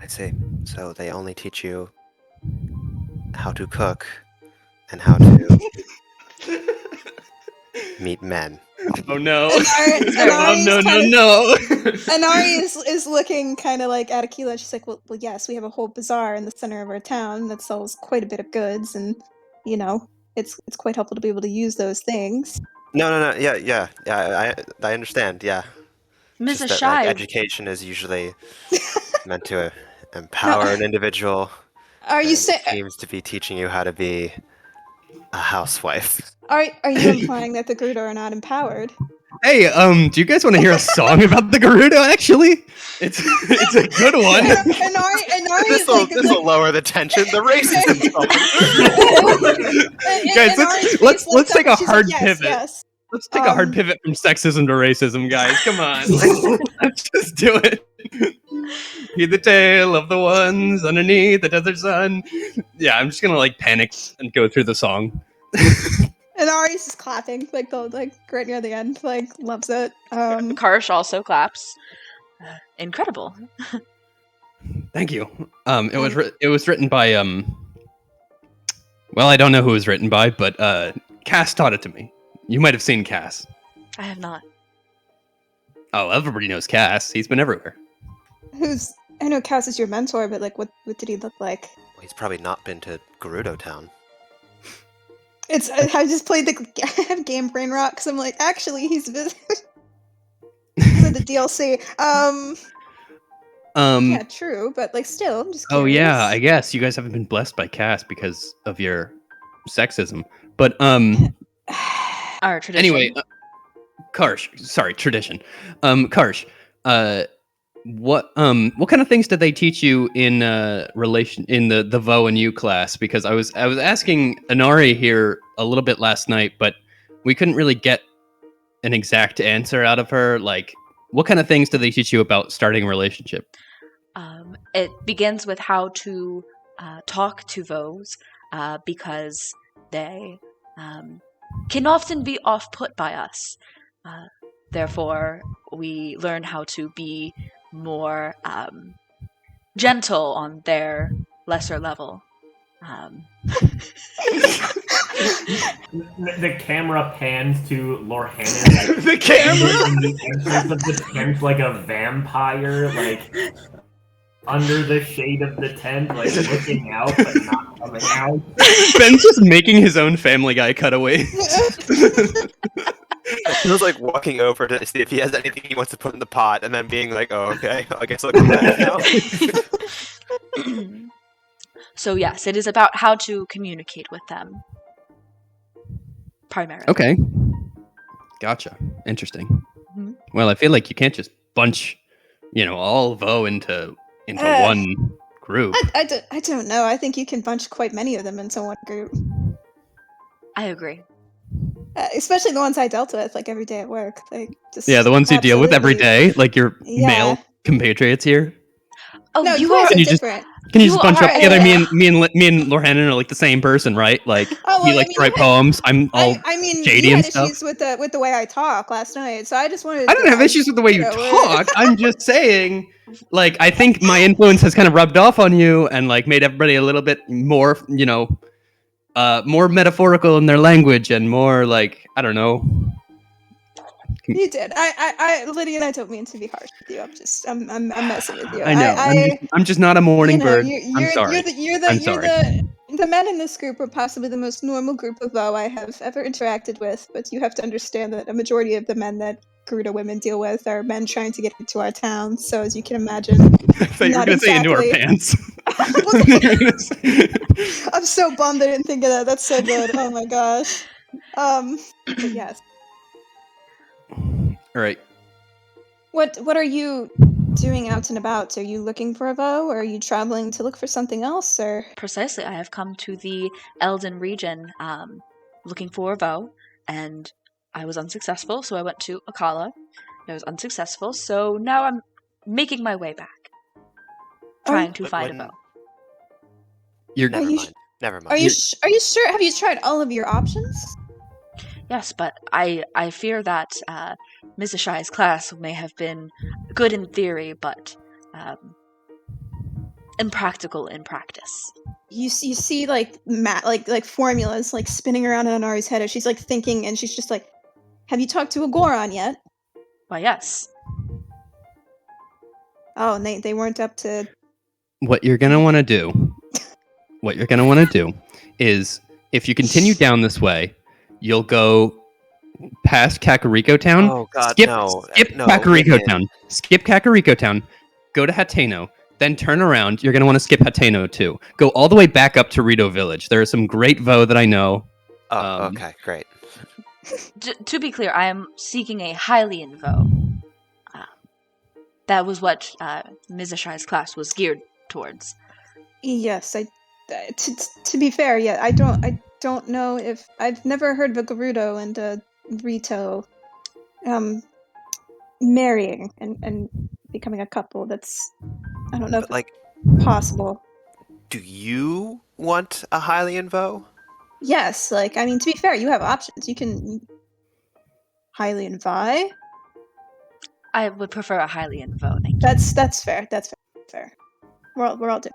I see. So they only teach you how to cook and how to meet men. Oh no! Inari's no! Inari is looking kind of like at Akkala. She's like, well, yes, we have a whole bazaar in the center of our town that sells quite a bit of goods, and it's quite helpful to be able to use those things. No. Yeah. I understand. Yeah. Mrs. Just that, Shy. education is usually meant to empower an individual. Are you and saying? seems to be teaching you how to be a housewife. Are you implying that the Gerudo are not empowered? Hey, do you guys want to hear a song about the Gerudo? Actually, it's a good one. Inari is like, This will lower the tension. The racism. Guys, let's take a hard yes, pivot. Yes. Let's take a hard pivot from sexism to racism, guys. Come on, let's just do it. Heed the tale of the ones underneath the desert sun. Yeah, I'm just gonna like panic and go through the song. And Ari's just clapping, like right near the end, like loves it. Karsh also claps. Incredible. Thank you. It was written by well, I don't know who it was written by, but Cass taught it to me. You might have seen Cass. I have not. Oh, everybody knows Cass. He's been everywhere. I know Cass is your mentor, but like, what did he look like? Well, he's probably not been to Gerudo Town. I just played I have game brain rot because I'm like, actually, he's visited for the DLC. Yeah, true, but like, still, I'm just curious. Oh yeah, I guess you guys haven't been blessed by Cass because of your sexism. But Our tradition. anyway, Karsh, sorry, tradition. Karsh, what kind of things did they teach you in relation in the Vo and you class? Because I was asking Inari here a little bit last night, but we couldn't really get an exact answer out of her? Like, what kind of things do they teach you about starting a relationship? It begins with how to talk to Vos, because they can often be off-put by us. Therefore, we learn how to be more gentle on their lesser level. The camera pans to Lorhannon, like The camera? in the entrance of the tent, like a vampire, like under the shade of the tent, like looking out but not coming out. Ben's just making his own Family Guy cutaways. He was like walking over to see if he has anything he wants to put in the pot, and then being like, "Oh, okay, I guess I'll come back now." So yes, it is about how to communicate with them. Primarily. Okay. Gotcha. Interesting. Mm-hmm. Well, I feel like you can't just bunch, all Vo into one group. I don't know. I think you can bunch quite many of them into one group. I agree. Especially the ones I dealt with, like, every day at work. Like, just Yeah, the ones you deal with every absolutely- day, like your Yeah. male compatriots here. Oh, No, you guys are. are Can you just- different. Can you You just bunch are up together? a- Me and Lorhannon are like the same person, right? Like Oh, well, he I likes mean, to write poems. I'm all. I mean, shady you and had stuff. issues with the way I talk last night, so I just wanted. I don't have issues with the way you talk. I'm just saying, like, I think my influence has kind of rubbed off on you and like made everybody a little bit more, more metaphorical in their language and more like, I don't know. You did. Lydia, and I don't mean to be harsh with you. I'm messing with you. I know. I'm just not a morning bird. I'm sorry. I'm sorry. The men in this group are possibly the most normal group of Vo I have ever interacted with, but you have to understand that a majority of the men that Garuda women deal with are men trying to get into our town. So as you can imagine, I thought you were not going to say into our exactly. pants. I'm so bummed I didn't think of that. That's so good. Oh my gosh. But yes. All right. What are you doing out and about? Are you looking for a Vo, or are you traveling to look for something else, or? Precisely. I have come to the Elden region looking for a Vo, and I was unsuccessful, so I went to Akkala. I was unsuccessful, so now I'm making my way back, trying to But find a when- Vo. Never Are you mind. Never mind. Are you sure? Have you tried all of your options? Yes, but I fear that Ms. Ashai's class may have been good in theory, but impractical in practice. You see like like formulas like spinning around in Anari's head as she's like thinking, and she's just like, "Have you talked to a Goron yet?" Why, yes. Oh, and they weren't up to. What you're gonna want to do is, if you continue down this way, you'll go past Kakariko Town. Oh God, skip no! No, Kakariko Lynn. Town. Skip Kakariko Town. Go to Hateno. Then turn around. You're gonna want to skip Hateno too. Go all the way back up to Rito Village. There are some great Vo that I know. Oh, okay, great. To be clear, I am seeking a Hylian Vo. That was what Ms. Ashai's class was geared towards. Yes, to be fair, yeah, I don't know if I've never heard of a Gerudo and a Rito marrying and becoming a couple. That's, I don't know if But, like, it's possible. do you want a Hylian Vo? Yes, like, I mean, to be fair, you have options. You can Hylian Vi. I would prefer a Hylian Vo, thank you. That's fair. That's fair. We're all doing.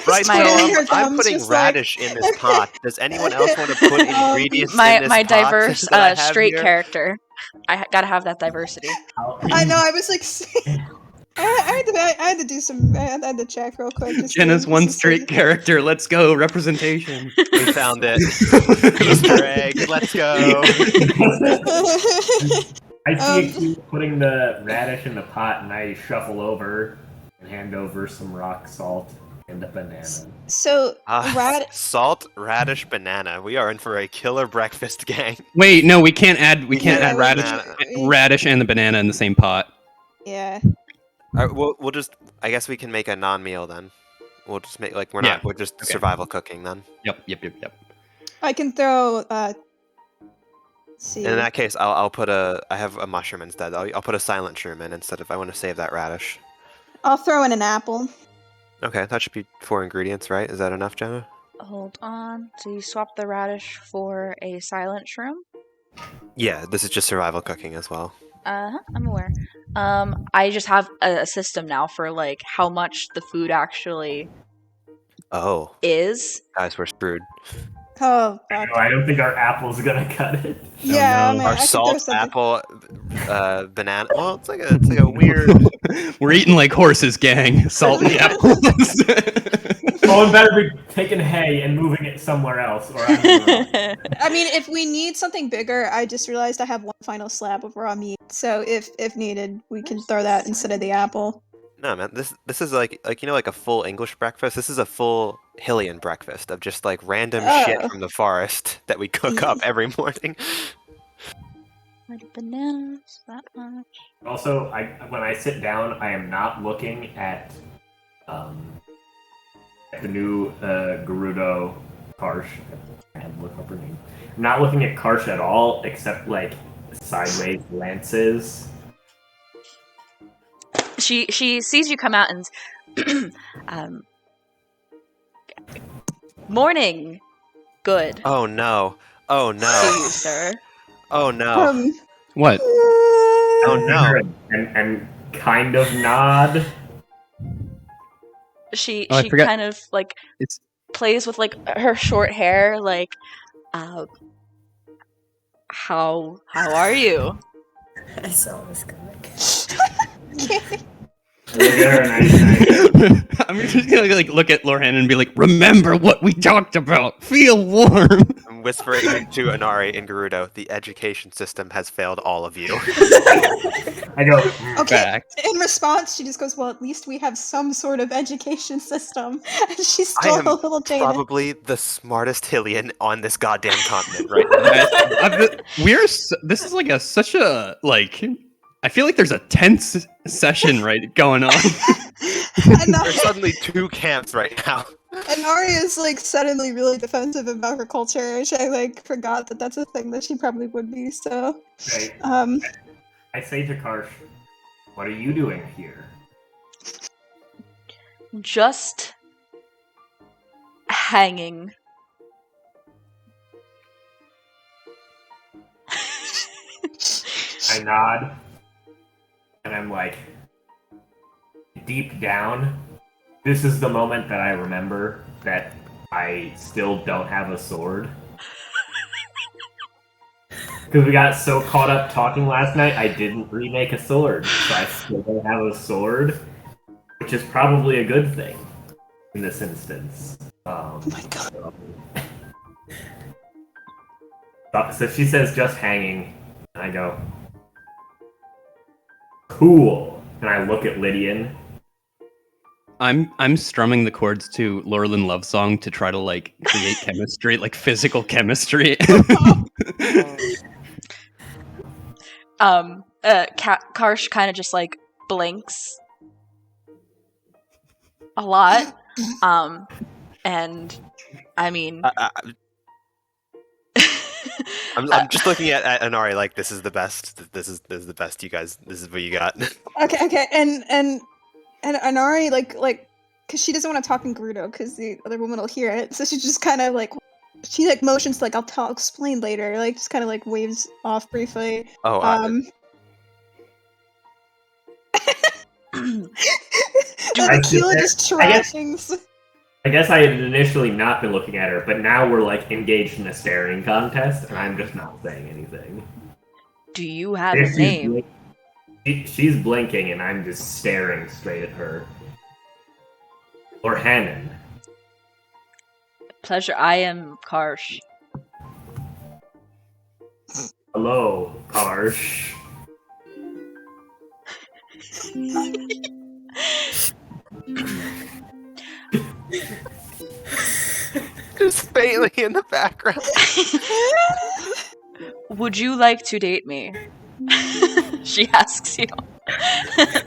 Right, My- so I'm putting radish in this pot. Does anyone else want to put ingredients in this My pot diverse that I have straight here? character. I gotta have that diversity. I know. I was like, I had to do some. I had to check real quick. just Jenna's to- one just to straight see. character. Let's go representation. We found it. Easter egg. Let's go. I see you putting the radish in the pot, and I shuffle over and hand over some rock salt and a banana. So Salt, radish, banana. We are in for a killer breakfast, gang. Wait, no, we can't add Yeah, radish and the banana in the same pot. yeah. All right, we'll just. I guess we can make a non-meal then. We'll just make like we're Yeah. not. We're just Okay. survival cooking then. Yep. I can throw see. In that case, I'll put I have a mushroom instead. I'll put a silent shroom in instead if I want to save that radish. I'll throw in an apple. Okay, that should be 4 ingredients, right? Is that enough, Jenna? Hold on. So you swap the radish for a silent shroom? Yeah, this is just survival cooking as well. I'm aware. I just have a system now for like how much the food actually Oh, is. guys, we're screwed. Oh, fuck. No, I don't think our apple's gonna cut it. Yeah, no. I mean, Our I could throw salt, something. apple, banana. Well, it's like a weird. We're eating like horses, gang. Salt and apples. Oh, it better be taking hay and moving it somewhere else, or I'm gonna I mean, if we need something bigger, I just realized I have one final slab of raw meat. So if needed, we can throw that instead of the apple. No, man, this is like like a full English breakfast. This is a full Hylian breakfast of just like random shit Oh. from the forest that we cook up every morning. Like bananas, that much. Also, when I sit down, I am not looking at the new Gerudo Karsh. I had to look up her name. I'm not looking at Karsh at all, except like sideways glances. She sees you come out and morning. Good. Oh no! Oh To no! you, sir. Oh no! What? Oh no! And kind of nod. She Oh, I she forgot- kind of like It's plays with like her short hair, like how are you? I saw this coming. Look at her and I I'm just gonna like look at Lorhan and be like, "Remember what we talked about. Feel warm." I'm whispering to Anari and Gerudo, the education system has failed all of you. I go, Okay. Fact. In response, she just goes, "Well, at least we have some sort of education system." And she's I still am a little jaded. probably the smartest Hylian on this goddamn continent right now. This is like such a like. I feel like there's a tense session going on. And There's suddenly 2 camps right now. And Arya's like suddenly really defensive about her culture, which I like forgot that that's a thing that she probably would be. So, okay. I say to Karsh, what are you doing here? Just hanging. I nod, and I'm like, deep down, this is the moment that I remember that I still don't have a sword. Because we got so caught up talking last night, I didn't remake a sword, so I still don't have a sword, which is probably a good thing in this instance. oh my god. So she says, just hanging, and I go, cool. And I look at Lydian. I'm strumming the chords to Laurelin Love Song to try to like create chemistry, like physical chemistry. Karsh kind of just like blinks a lot. And I mean, I'm just looking at Anari like this is the best. This is the best. You guys, this is what you got. Okay, and Anari like because she doesn't want to talk in Gerudo because the other woman will hear it, so she just kind of like she like motions like I'll explain later, like just kind of like waves off briefly. Oh, Aquila just trashing. I guess I had initially not been looking at her, but now we're like engaged in a staring contest, and I'm just not saying anything. do you have a She's name? She's blinking, and I'm just staring straight at her. Or Hannon. Pleasure. I am Karsh. Hello, Karsh. just faintly in the background. Would you like to date me? She asks you.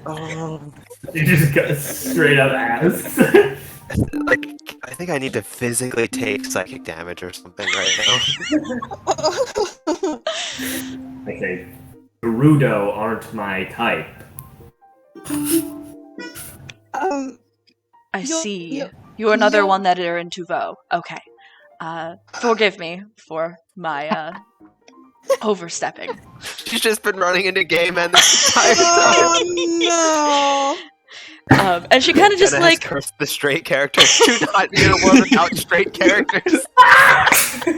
Oh, She just goes straight up ass. like I think I need to physically take psychic damage or something right now. Okay, Gerudo aren't my type. I You'll- see. you'll- You're another you'll- one that are into Vo. Okay. Forgive me for my overstepping. She's just been running into gay men this entire time. Oh And she kind of just Jenna has like cursed the straight characters. Do not be in a world without straight characters. she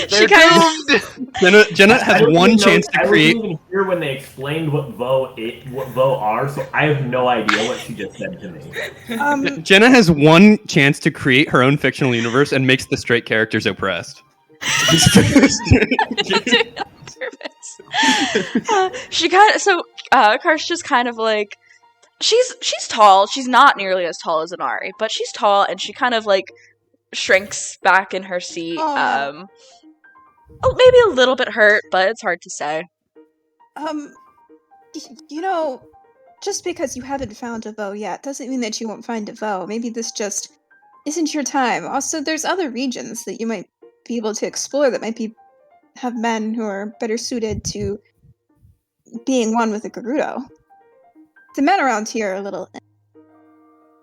They're kind of doomed. Jenna has one chance to I create. wasn't even here when they explained what Vo are, so I have no idea what she just said to me. no. Jenna has one chance to create her own fictional universe and makes the straight characters oppressed. she kind of Karsh just kind of like she's tall. She's not nearly as tall as Inari, but she's tall, and she kind of like shrinks back in her seat. Aw. Maybe a little bit hurt, but it's hard to say. You know, just because you haven't found a Vo yet doesn't mean that you won't find a Vo. Maybe this just isn't your time. Also, there's other regions that you might be able to explore that might have men who are better suited to being one with a Gerudo. The men around here are a little.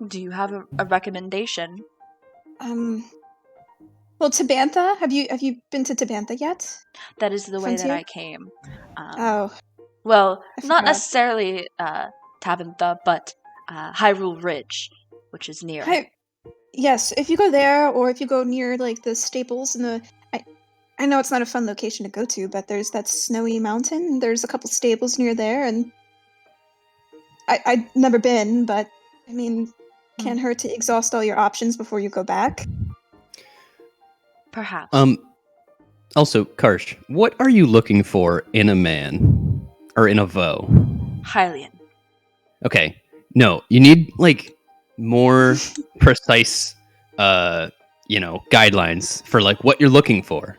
Do you have a recommendation? Well, Tabantha. Have you been to Tabantha yet? That is the way that Frontier? I came. Oh, Well, I not forgot. necessarily Tabantha, but Hyrule Ridge, which is near. Yes. If you go there, or if you go near like the stables in the. I know it's not a fun location to go to, but there's that snowy mountain. There's a couple stables near there, and I've never been, but I mean, can't hurt to exhaust all your options before you go back. Perhaps. Also, Karsh, what are you looking for in a man or in a Vo? Hylian. Okay, no, you need like more precise, guidelines for like what you're looking for.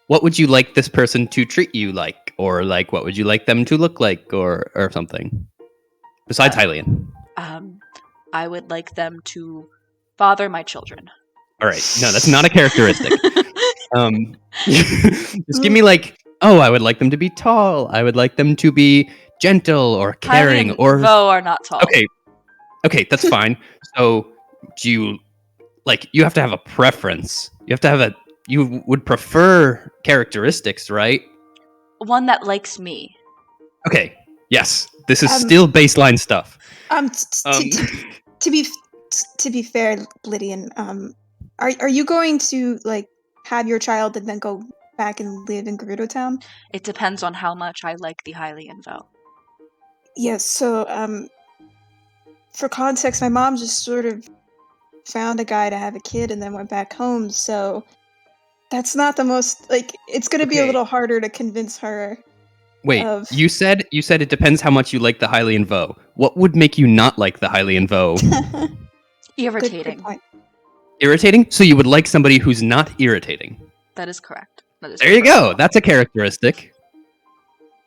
What would you like this person to treat you like, or like what would you like them to look like, or something? Besides Hylian. I would like them to father my children. All right, no, that's not a characteristic. Just give me like, I would like them to be tall. I would like them to be gentle or caring, Hylian or Vo are not tall. Okay, that's fine. So, do you you have to have a preference? You would prefer characteristics, right? One that likes me. Okay. Yes, this is Um, still baseline stuff. To be fair, Lydian, are you going to like have your child and then go back and live in Gerudo Town? It depends on how much I like the Hylian Vo. Yes. So, for context, my mom just sort of found a guy to have a kid and then went back home. So that's not the most it's going to be a Okay. little harder to convince her. Wait, of- you said it depends how much you like the Hylian Vo. What would make you not like the Hylian Vo? Irritating. Good point. Irritating? So you would like somebody who's not irritating. That is correct. That is There you correct. go. That's a characteristic.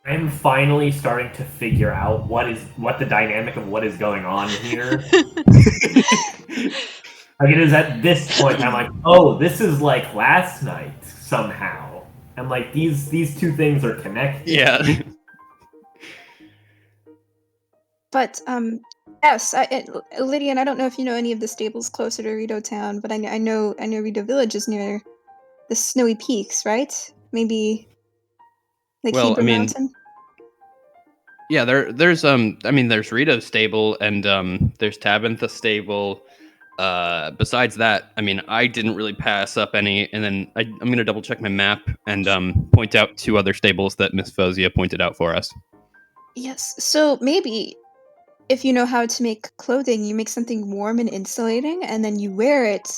I'm finally starting to figure out what the dynamic of what is going on here. Like, it is at this point I'm like, oh, this is like last night somehow. I'm like, these two things are connected. Yeah. But yes, Lydian, I don't know if you know any of the stables closer to Rito Town, but I know Rito Village is near the snowy peaks, right? Maybe like Well, Hebrew I mean, Mountain. Yeah, there's there's Rito's stable and there's Tabantha stable. Besides that, I mean, I didn't really pass up any, and then I'm gonna double check my map and point out 2 other stables that Miss Fosia pointed out for us. Yes, so maybe if you know how to make clothing, you make something warm and insulating, and then you wear it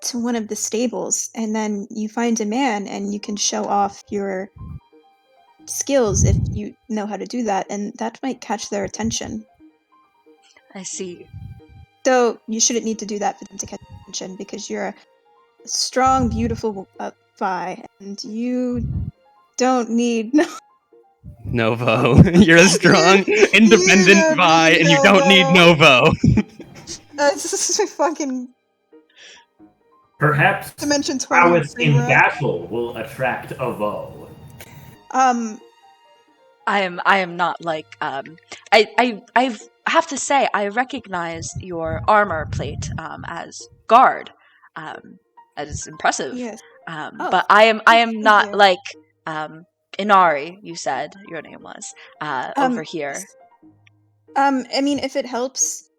to one of the stables, and then you find a man, and you can show off your skills if you know how to do that, and that might catch their attention. I see. Though you shouldn't need to do that for them to catch attention, because you're a strong, beautiful Vi, and you don't need Novo. You're a strong, independent Vi, and you don't need Novo. This is fucking Perhaps Dimension 20 prowess in brain rot. battle will attract a voe. I am not like I have to say I recognize your armor plate as guard. That is impressive. Yes. But I am not you. like Inari, you said your name was over here. I mean, if it helps,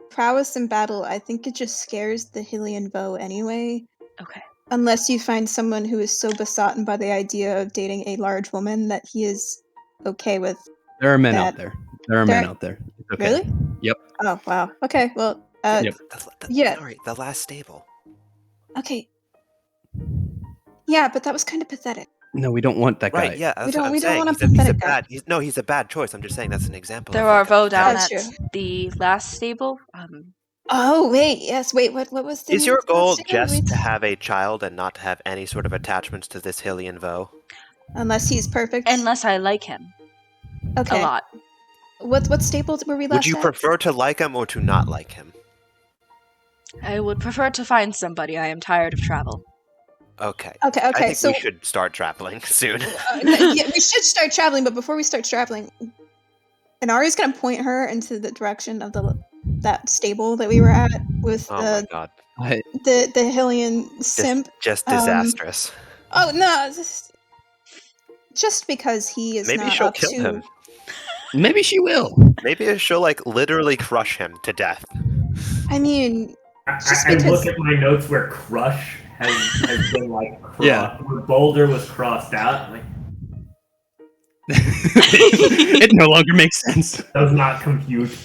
prowess in battle, I think it just scares the Hylian Voe anyway. Okay. Unless you find someone who is so besotten by the idea of dating a large woman that he is okay with. There are men that. out there. There are men out there. It's okay. Really? Yep. Oh, wow. Okay, well, Yep. yeah. Sorry, the last stable. Okay. Yeah, but that was kind of pathetic. No, we don't want that guy. Right, yeah, that's We what I'm don't saying. want a He's a pathetic guy. bad. He's a bad choice. I'm just saying that's an example. There of, are like, Vo down That's at true. the last stable. Oh, wait, yes, wait, what was the Is name your of the goal last just wait. to have a child and not to have any sort of attachments to this Hylian Voe? Unless he's perfect. Unless I like him Okay. a lot. What staples were we last Would you at? prefer to like him or to not like him? I would prefer to find somebody. I am tired of travel. Okay. Okay, I think so we should start traveling soon. yeah, we should start traveling, but before we start traveling, Inari's gonna point her into the direction of that stable that we were at with Oh my god. the Hylian simp. Just disastrous. Oh no, just because he is Maybe not she'll up kill to. him. Maybe she will. Maybe she'll like literally crush him to death. I mean, just I because. look at my notes where crush has been like Yeah. where boulder was crossed out. Like, It no longer makes sense. does not compute.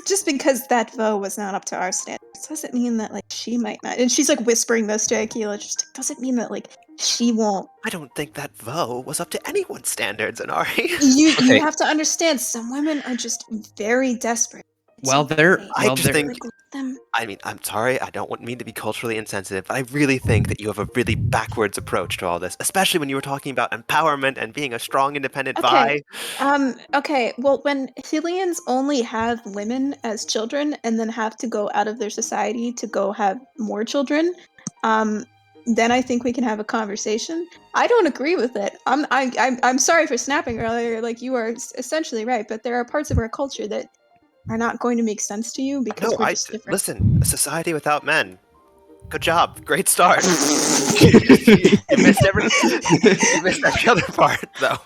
Just because that Vo was not up to our standards doesn't mean that like she might not. And she's like whispering this to Akkala. Just doesn't mean that like she won't. I don't think that Voe was up to anyone's standards, Inari. You Okay. have to understand. Some women are just very desperate. While they're, I while just they're, think- Like, let them. I mean, I'm sorry, I don't mean to be culturally insensitive, but I really think that you have a really backwards approach to all this, especially when you were talking about empowerment and being a strong, independent Okay. Vi. Okay. Well, when Hylians only have women as children and then have to go out of their society to go have more children, then I think we can have a conversation. I don't agree with it. I'm sorry for snapping earlier. Like you are essentially right, but there are parts of our culture that are not going to make sense to you because No, we're just different. listen, a society without men. Good job, great start. you missed you missed every other part, though.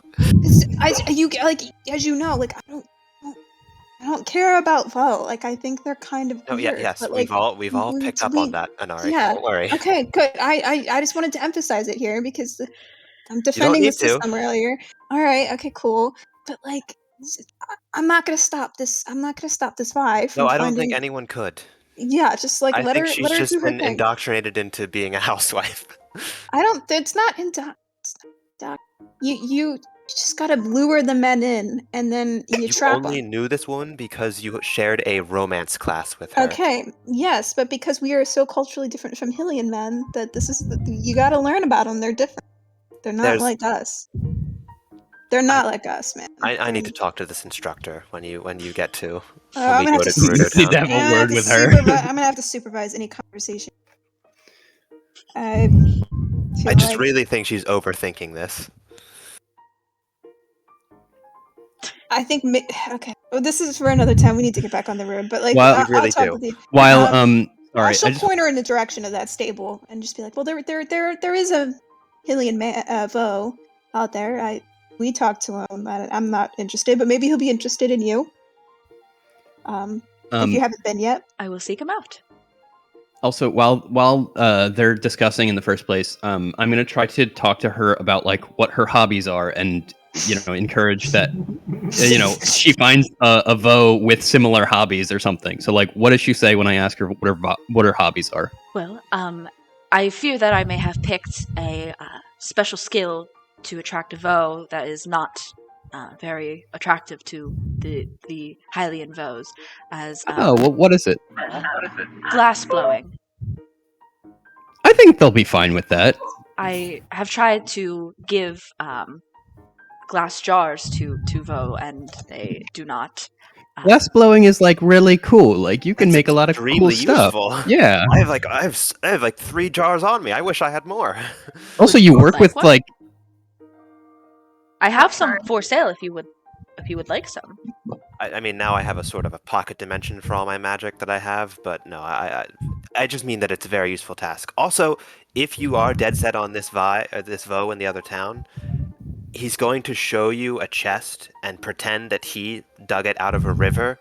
As you know, like I don't care about Vo. Like I think they're kind of No, weird. yes, but, we've like, all picked up on that, Inari. yeah. Don't worry. Okay, good. I just wanted to emphasize it here because I'm defending need the system earlier. All right, okay, cool. But like, I'm not gonna stop this. I'm not gonna stop this vibe. No, I don't think anyone could. Yeah, just like I let think her. she's Let her just do her been thing. indoctrinated into being a housewife. I don't. It's not You just gotta lure the men in, and then you trap only them. knew this woman because you shared a romance class with her. Okay, yes, but because we are so culturally different from Hylian men, that this is you gotta learn about them. They're different. They're not like us. They're not like us, man. I need to talk to this instructor when you get to. I'm when gonna we have go to, to Gerudo need to Town. have a word with her. I'm gonna have to supervise any conversation. I I just like- really think she's overthinking this. I think okay. Well, this is for another time. We need to get back on the road, but like, Well, I'll we really talk do. with you. while I sorry, shall I just, point her in the direction of that stable and just be like, "Well, there is a Hylian Vo out there. We talked to him. I'm not interested, but maybe he'll be interested in you. If you haven't been yet. I will seek him out. Also, while they're discussing in the first place, I'm gonna try to talk to her about like what her hobbies are, and encourage that she finds a Vo with similar hobbies or something. So like, what does she say when I ask her what her hobbies are? Well, I fear that I may have picked a special skill to attract a Vo that is not very attractive to the Hylian Vos, as Oh, well, what is it? glass blowing. I think they'll be fine with that. I have tried to give glass jars to Vo, and they do not Glass blowing is like really cool. Like you can It's make a lot of cool extremely stuff. useful. Yeah. I have like 3 jars on me. I wish I had more. Also, Would you you work like with one? like I have some for sale if you would like some. I mean, now I have a sort of a pocket dimension for all my magic that I have, but no, I just mean that it's a very useful task. Also, if you are dead set on this this Vo in the other town, he's going to show you a chest and pretend that he dug it out of a river.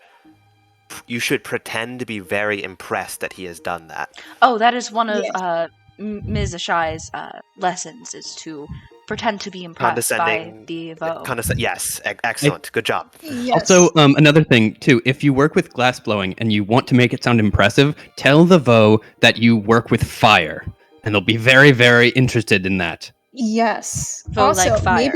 You should pretend to be very impressed that he has done that. Oh, that is one of Yes. Ms. Ashai's lessons, is to pretend to be impressed by the Vo. Yes, excellent. Good job. Yes. Also, another thing too, if you work with glass blowing and you want to make it sound impressive, tell the Vo that you work with fire, and they'll be very, very interested in that. Yes. Vo also, like fire.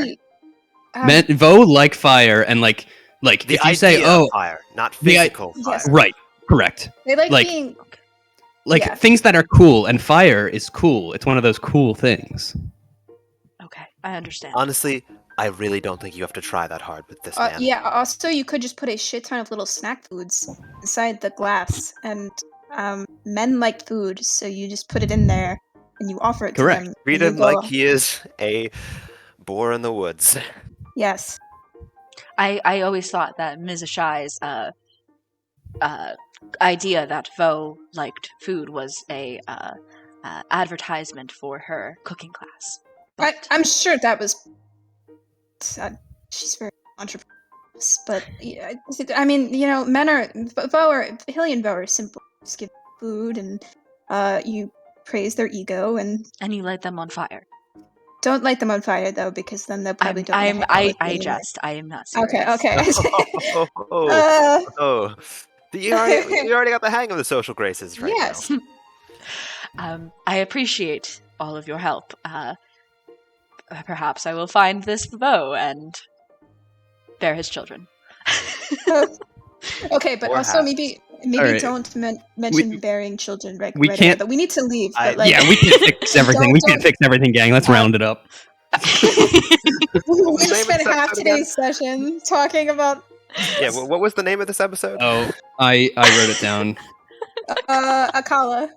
maybe. Vo like fire, and like The if you idea say, "Oh, of fire, not the i- physical Yes. fire. right, correct," they like like- being. like Yeah. things that are cool, and fire is cool. It's one of those cool things. Okay, I understand. Honestly, I really don't think you have to try that hard with this man. Yeah. Also, you could just put a shit ton of little snack foods inside the glass, and men like food, so you just put it in there and you offer it Correct. to them. Treat and you him like go, he is a boar in the woods. Yes. I always thought that Ms. Ashai's idea that Vo liked food was a advertisement for her cooking class. But I'm sure that was. She's very entrepreneurial, but yeah, I mean, men are Hylian Vo are simple. Just give food and you praise their ego and you light them on fire. don't light them on fire though, because then they'll probably don't. I jest. I am not serious. Okay. Oh. You already got the hang of the social graces right Yes. now. I appreciate all of your help. Perhaps I will find this Vo and bear his children. Okay, but Or also half. maybe Alright. don't mention bearing children right we away, can't- but we need to leave. I- But, like, Yeah, we can fix everything. We can fix everything, gang. Let's round it up. we What's the just name of spent this half episode again? today's session talking about Yeah, what was the name of this episode? Oh, I wrote it down. Akkala.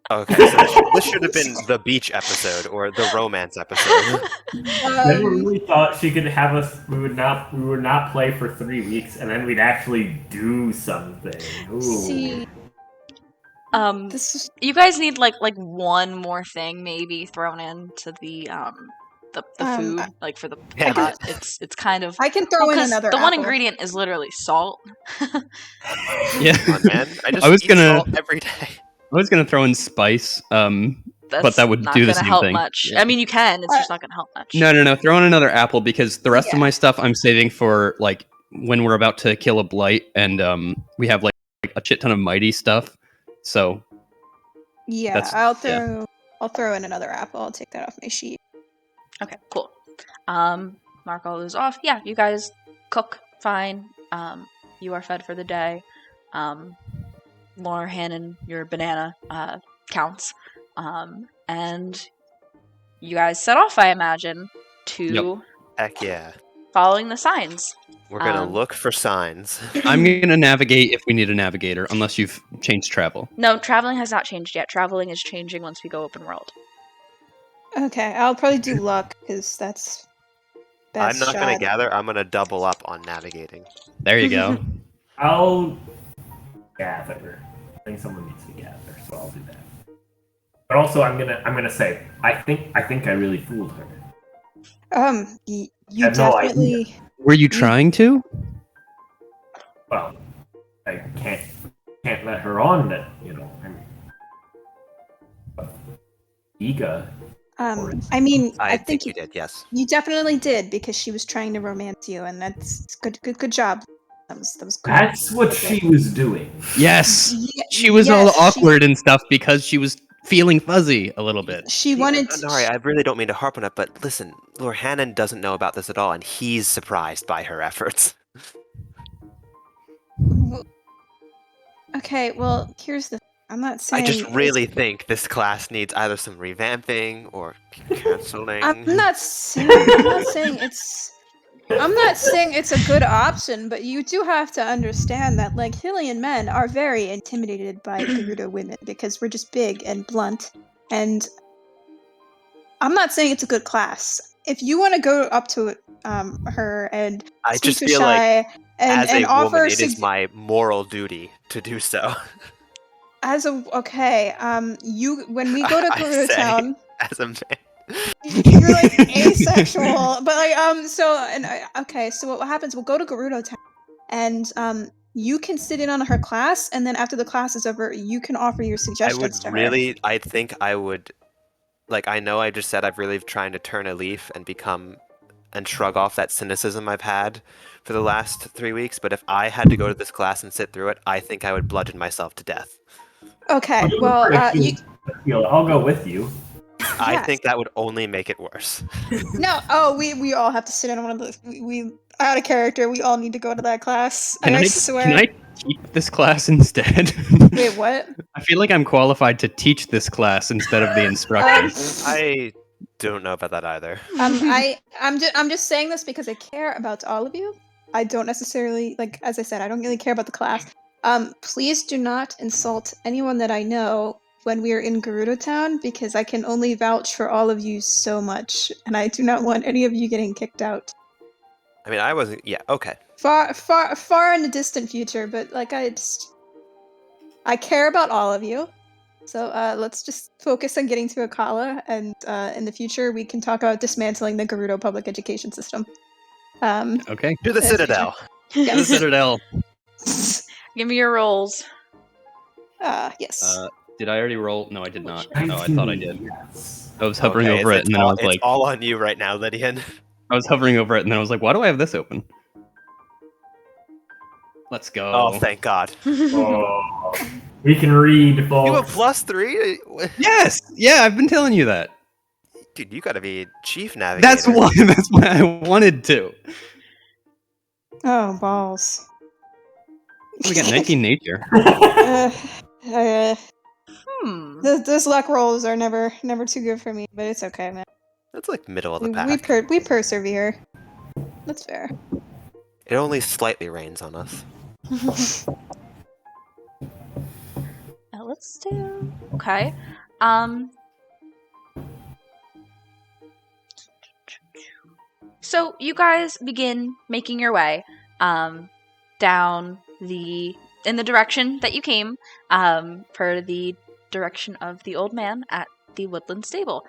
Okay, so this should have been the beach episode or the romance episode. Then we really thought she could have us. We would not play for 3 weeks, and then we'd actually do something. Ooh. See, this is You guys need like one more thing maybe thrown into the food, like for the Yeah. pot. It's kind of I can throw in 'cause another. the one apple. ingredient is literally salt. Yeah, Come on, man. I I was eat gonna- salt every day. I was gonna throw in spice. That's that would not do the gonna same help thing. much. Yeah. I mean, you can. It's just not gonna help much. No. Throw in another apple because the rest of Yeah. my stuff I'm saving for like when we're about to kill a blight and we have like a shit ton of mighty stuff. So Yeah, That's- I'll throw in another apple. I'll take that off my sheet. Okay, cool. Mark all those off. Yeah, you guys cook fine. You are fed for the day. More Hannon, your banana counts. And you guys set off, I imagine, to Heck yeah. following the signs. We're gonna look for signs. I'm gonna navigate if we need a navigator, unless you've changed travel. No, traveling has not changed yet. Traveling is changing once we go open world. Okay, I'll probably do luck because that's. I'm Best not gonna shot. gather. I'm gonna double up on navigating. There you go. I'll gather. I think someone needs to gather, so I'll do that. But also, I'm gonna say, I think I really fooled her. You had no definitely. Were you trying to? Well, I can't let her on that. Iga. I mean, I think think you did. Yes. you definitely did because she was trying to romance you, and that's good job. That was good. That's what she was doing. Yes. Ye- She was all yes, awkward and stuff because she was feeling fuzzy a little bit. She wanted. Sorry, I really don't mean to harp on it, but listen, Lord Hannon doesn't know about this at all, and he's surprised by her efforts. Okay, well, here's the. I'm not saying. I just really think this class needs either some revamping or canceling. I'm not saying it's. I'm not saying it's a good option, but you do have to understand that, like, Hylian men are very intimidated by Gerudo women because we're just big and blunt. And I'm not saying it's a good class. If you want to go up to her and I speak just to feel like, Shy as and a woman, offer it is my moral duty to do so. you when we go to I Gerudo say, Town, as a man. you're like asexual, but like so what happens? We'll go to Gerudo Town, and you can sit in on her class, and then after the class is over, you can offer your suggestions to her. I think I would, like, I know I just said I've really trying to turn a leaf and shrug off that cynicism I've had for the last 3 weeks, but if I had to go to this class and sit through it, I think I would bludgeon myself to death. Okay, well, I'll go with you. I Yes. think that would only make it worse. No, we all have to sit in one of those. We out of character. We all need to go to that class. I swear. Can I teach this class instead? Wait, what? I feel like I'm qualified to teach this class instead of the instructor. I don't know about that either. I'm just saying this because I care about all of you. I don't necessarily, like, as I said, I don't really care about the class. Please do not insult anyone that I know when we are in Gerudo Town, because I can only vouch for all of you so much, and I do not want any of you getting kicked out. I mean, I wasn't. Yeah, okay. Far in the distant future, but like I care about all of you. So let's just focus on getting to Akkala, and in the future we can talk about dismantling the Gerudo public education system. Okay. To the Citadel. To the Citadel. Give me your rolls. Yes. Did I already roll? No, I did not. 19, No, I thought I did. yes. I was hovering over it, and then I was like, it's all on you right now, Lydian. I was hovering over it, and then I was like, why do I have this open? Let's go. Oh, thank God. Oh, we can read, folks. You have +3? Yes! Yeah, I've been telling you that. Dude, you gotta be chief navigator. That's why I wanted to. Oh, balls. We got 19 nature. Those luck rolls are never too good for me, but it's okay, man. That's like middle of the pack. We persevere. That's fair. It only slightly rains on us. Let's do. Okay. So you guys begin making your way down in the direction that you came, per the direction of the old man at the woodland stable.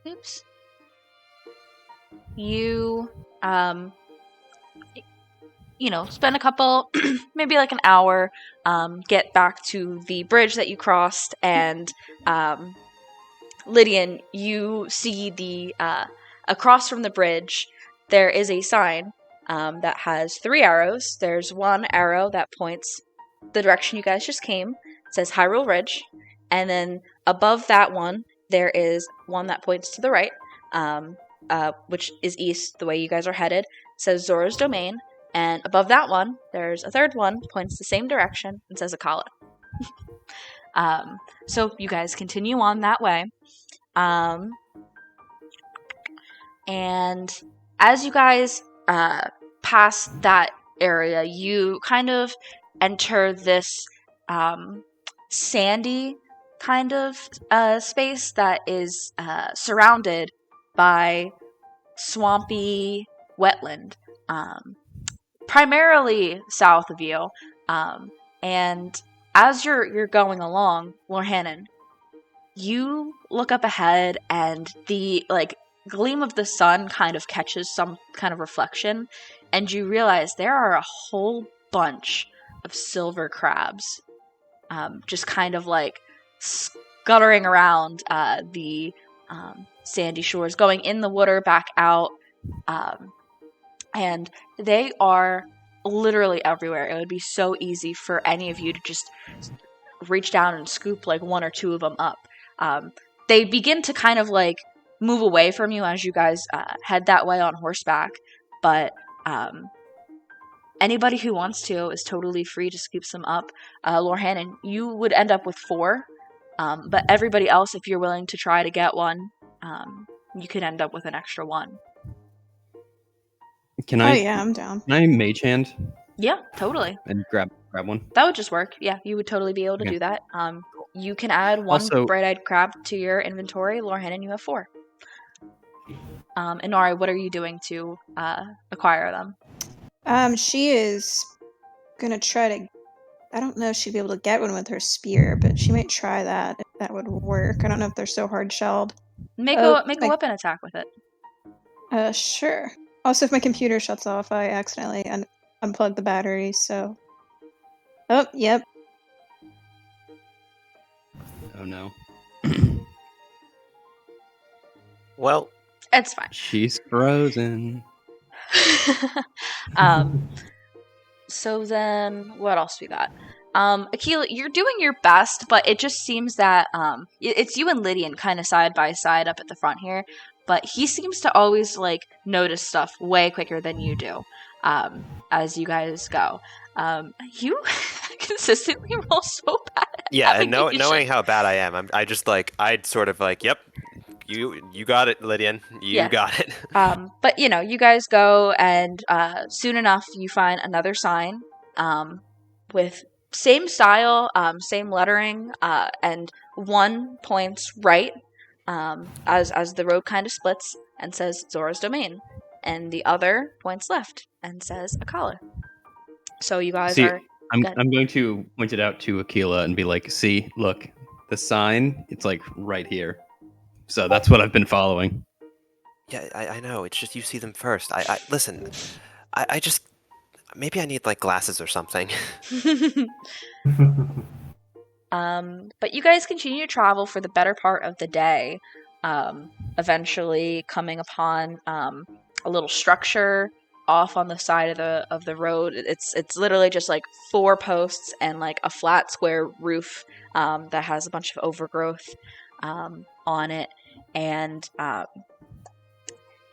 Oops. You spend a couple, maybe like an hour, get back to the bridge that you crossed, and Lydian, you see across from the bridge, there is a sign that has 3 arrows. There's one arrow that points the direction you guys just came. It says Hyrule Ridge. And then above that one, there is one that points to the right, which is east, the way you guys are headed. It says Zora's Domain. And above that one, there's a third one, points the same direction, and says Akkala. So you guys continue on that way. And as you guys pass that area, you kind of enter this sandy kind of space that is surrounded by swampy wetland, primarily south of you. And as you're going along, Lorhannon, you look up ahead, and the gleam of the sun kind of catches some kind of reflection, and you realize there are a whole bunch of silver crabs, just kind of scuttering around the sandy shores, going in the water, back out, and they are literally everywhere. It would be so easy for any of you to just reach down and scoop 1 or 2 of them up. They begin to kind of move away from you as you guys head that way on horseback, but anybody who wants to is totally free to scoop some up. Lorhannon, you would end up with 4, but everybody else, if you're willing to try to get one, you could end up with an extra 1. Can Oh I? yeah, I'm down. Can I mage hand Yeah, totally. and grab one? That would just work. Yeah, you would totally be able to Okay. do that. You can add one Also- bright-eyed crab to your inventory, Lorhan, and you have 4. Inari, what are you doing to acquire them? She is gonna try to. I don't know if she'd be able to get one with her spear, but she might try that if that would work. I don't know if they're so hard shelled. Make Oh, a weapon attack with it. Sure. Also, if my computer shuts off, I accidentally unplug the battery. So. Oh, yep. Oh no. Well, It's fine. She's frozen. So then, what else we got? Akkala, you're doing your best, but it just seems that it's you and Lydian kind of side by side up at the front here. But he seems to always like notice stuff way quicker than you do as you guys go. You consistently roll so bad. yeah, and knowing how bad I am, I'd sort of like, yep, you got it, Lydian, you got it. But you guys go, and soon enough you find another sign with same style, same lettering, and one points right as the road kind of splits and says Zora's Domain, and the other points left and says Akkala. So you guys are. I'm going to point it out to Akkala and be like, see, look, the sign, it's like right here. So that's what I've been following. Yeah, I know. It's just you see them first. Listen. I just maybe I need like glasses or something. But you guys continue to travel for the better part of the day, eventually coming upon a little structure off on the side of the road. It's literally just like 4 posts and like a flat square roof that has a bunch of overgrowth on it, and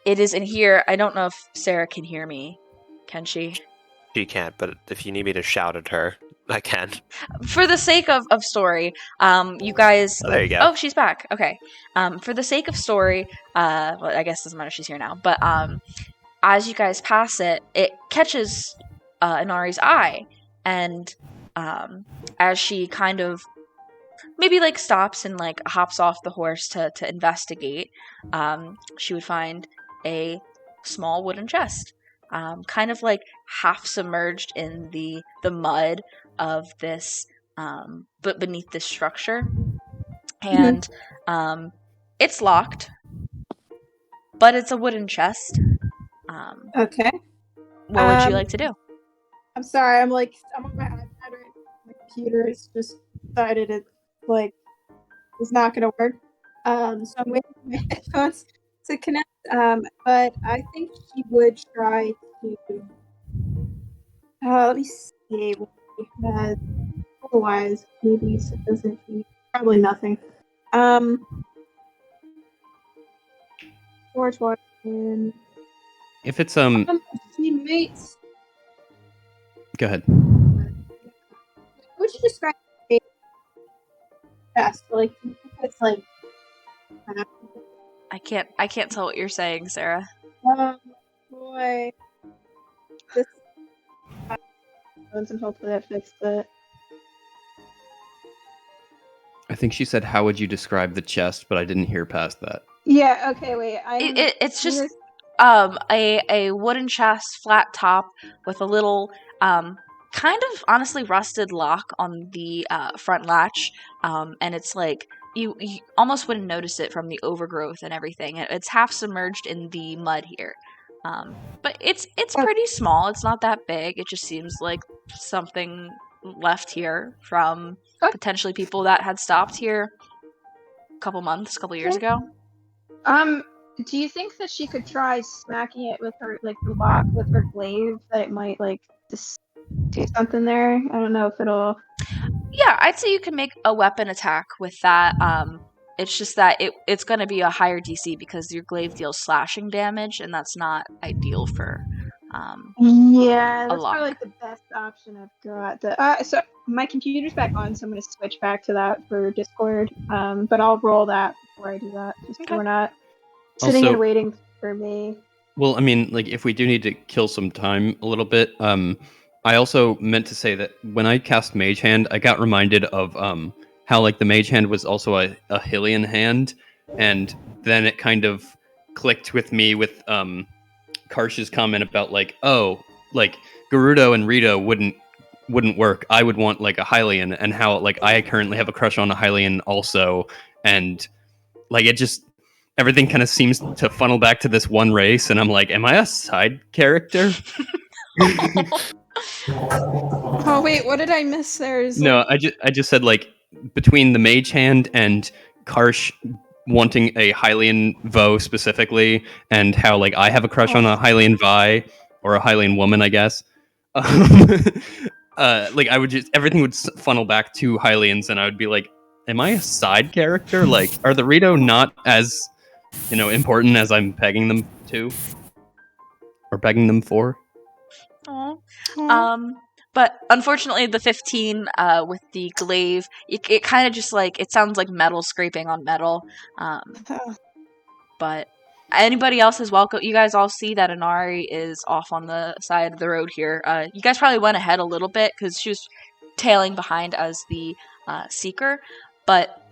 it is in here. I don't know if Sarah can hear me. Can she? She can't, but if you need me to shout at her, I can. For the sake of story, you guys. Oh, there you go. Oh, she's back. Okay. For the sake of story, well, I guess it doesn't matter. She's here now. But as you guys pass it, it catches Inari's eye, and as she kind of maybe like stops and like hops off the horse to investigate, she would find a small wooden chest, kind of like half submerged in the mud of this, but beneath this structure, and it's locked, but it's a wooden chest. Okay. What would you like to do? I'm sorry. I'm on my iPad right now. My computer has just decided it's not going to work. So I'm waiting for my headphones to connect. But I think she would try to. Let me see what she has. Otherwise, maybe it doesn't. Probably nothing. George Washington. If it's She might. go ahead. Would you describe the chest? Like it's like. I can't tell what you're saying, Sarah. Boy. This. And hopefully that fixed it. I think she said, "How would you describe the chest?" But I didn't hear past that. Yeah. Okay. Wait. It's just a wooden chest, flat top, with a little kind of honestly rusted lock on the front latch, and it's like you almost wouldn't notice it from the overgrowth and everything. It's half submerged in the mud here, but it's pretty small. It's not that big. It just seems like something left here from potentially people that had stopped here a couple years ago. Do you think that she could try smacking it with her the lock with her glaive? That it might just do something there. I don't know if it'll. Yeah, I'd say you can make a weapon attack with that. It's just that it's going to be a higher DC because your glaive deals slashing damage, and that's not ideal for. Yeah, that's lock. probably the best option I've got. So my computer's back on, so I'm going to switch back to that for Discord. But I'll roll that before I do that, just so we're not sitting Also- and waiting for me. Well, I mean, like, if we do need to kill some time a little bit, I also meant to say that when I cast Mage Hand, I got reminded of how, like, the Mage Hand was also a Hylian hand, and then it kind of clicked with me with Karsh's comment about, like, oh, like, Gerudo and Rito wouldn't work. I would want, like, a Hylian, and how, like, I currently have a crush on a Hylian also, and, like, it just everything kind of seems to funnel back to this one race, and I'm like, am I a side character? Oh wait, what did I miss? There's No, I just said, like, between the Mage Hand and Karsh wanting a Hylian Vo specifically, and how, like, I have a crush on a Hylian Vi, or a Hylian woman, I guess. Like, I would just everything would funnel back to Hylians, and I would be like, am I a side character? Like, are the Rito not as important as I'm pegging them to, or begging them for? Aw. But unfortunately, the 15 with the glaive, it kind of just like it sounds like metal scraping on metal. But anybody else is welcome. You guys all see that Inari is off on the side of the road here. You guys probably went ahead a little bit because she was tailing behind as the seeker, but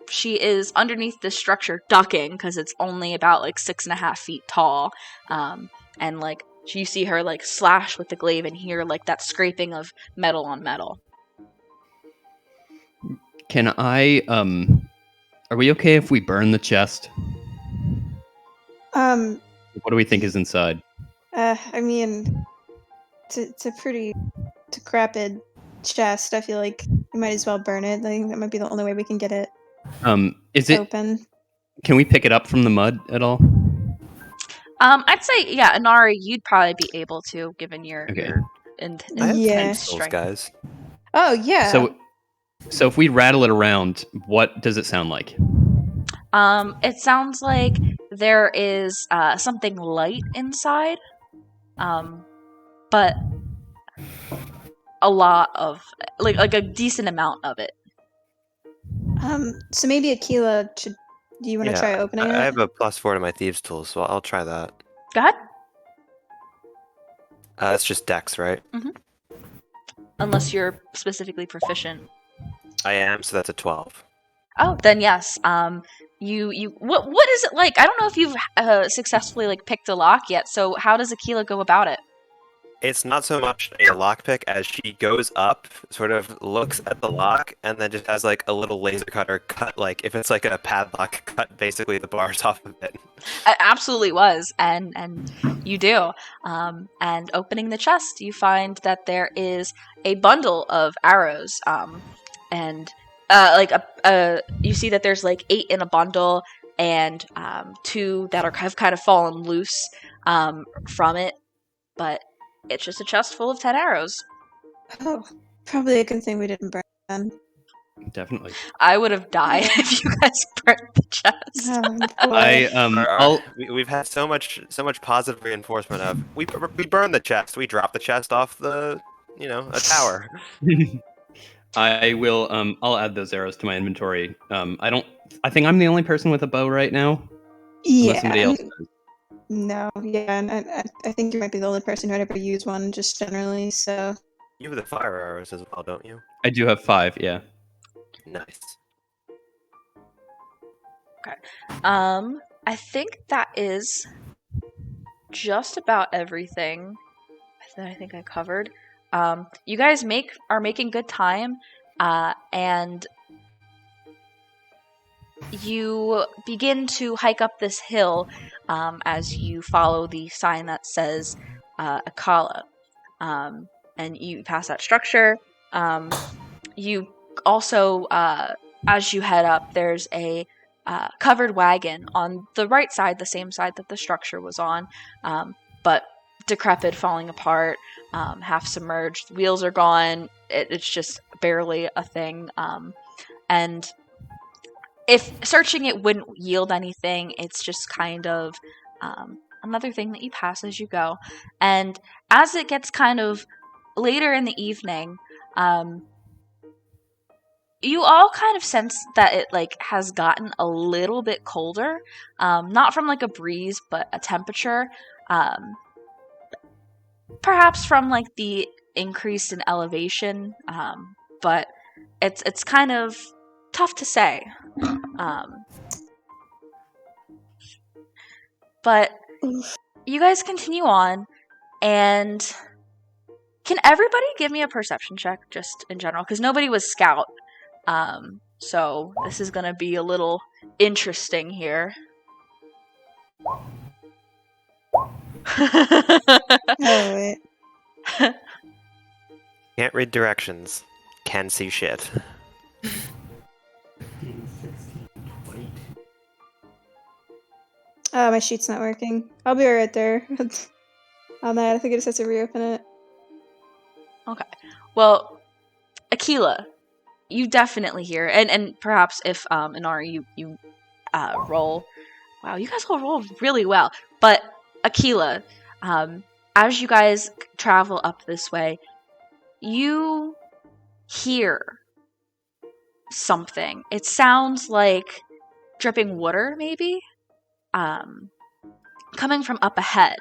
she is underneath this structure ducking because it's only about like 6.5 feet tall, and like you see her like slash with the glaive and hear like that scraping of metal on metal. Can I are we okay if we burn the chest? What do we think is inside? I mean, it's a pretty decrepit chest. I feel like we might as well burn it. I think that might be the only way we can get it Is it open. Can we pick it up from the mud at all? I'd say, yeah, Inari, you'd probably be able to, given your I have Yeah. pencils, strength. guys. Oh yeah. So if we rattle it around, what does it sound like? It sounds like there is something light inside, but a lot of like a decent amount of it. So maybe Akkala should. Do you want to try opening it? I have a +4 to my thieves' tools, so I'll try that. Go ahead. It's just Dex, right? Unless you're specifically proficient. I am, so that's a 12. Oh, then yes. You what is it like? I don't know if you've successfully like picked a lock yet. So how does Akkala go about it? It's not so much a lockpick as she goes up, sort of looks at the lock, and then just has like a little laser cutter cut, like if it's like a padlock, cut basically the bars off of it. It absolutely was, and you do. And opening the chest, you find that there is a bundle of arrows, and you see that there's like 8 in a bundle, and 2 that have kind of fallen loose from it, but it's just a chest full of 10 arrows. Oh, probably a good thing we didn't burn them. Definitely. I would have died if you guys burnt the chest. We've had so much positive reinforcement of we burned the chest, we dropped the chest off a tower. I will. I'll add those arrows to my inventory. I think I'm the only person with a bow right now. Unless somebody else does. No, yeah, and I think you might be the only person who'd ever use one, just generally. So You have the fire arrows as well, don't you? I do have 5. Yeah. Nice. Okay. I think that is just about everything that I think I covered. You guys are making good time, and you begin to hike up this hill as you follow the sign that says Akkala. And you pass that structure. You also, as you head up, there's a covered wagon on the right side, the same side that the structure was on, but decrepit, falling apart, half submerged. Wheels are gone. It's just barely a thing. And if searching it wouldn't yield anything, it's just kind of another thing that you pass as you go. And as it gets kind of later in the evening, you all kind of sense that it like has gotten a little bit colder, not from like a breeze, but a temperature, perhaps from like the increase in elevation, but it's kind of tough to say. But you guys continue on, and can everybody give me a perception check just in general? Because nobody was scout. So this is gonna be a little interesting here. Oh wait. Can't read directions. Can see shit. 15, 16, 22. Oh, my sheet's not working. I'll be right there. On that, I think I just have to reopen it. Okay. Well, Akkala, you definitely hear, and perhaps if Inari you roll. Wow, you guys all rolled really well. But Akkala, as you guys travel up this way, you hear something. It sounds like dripping water, maybe, coming from up ahead,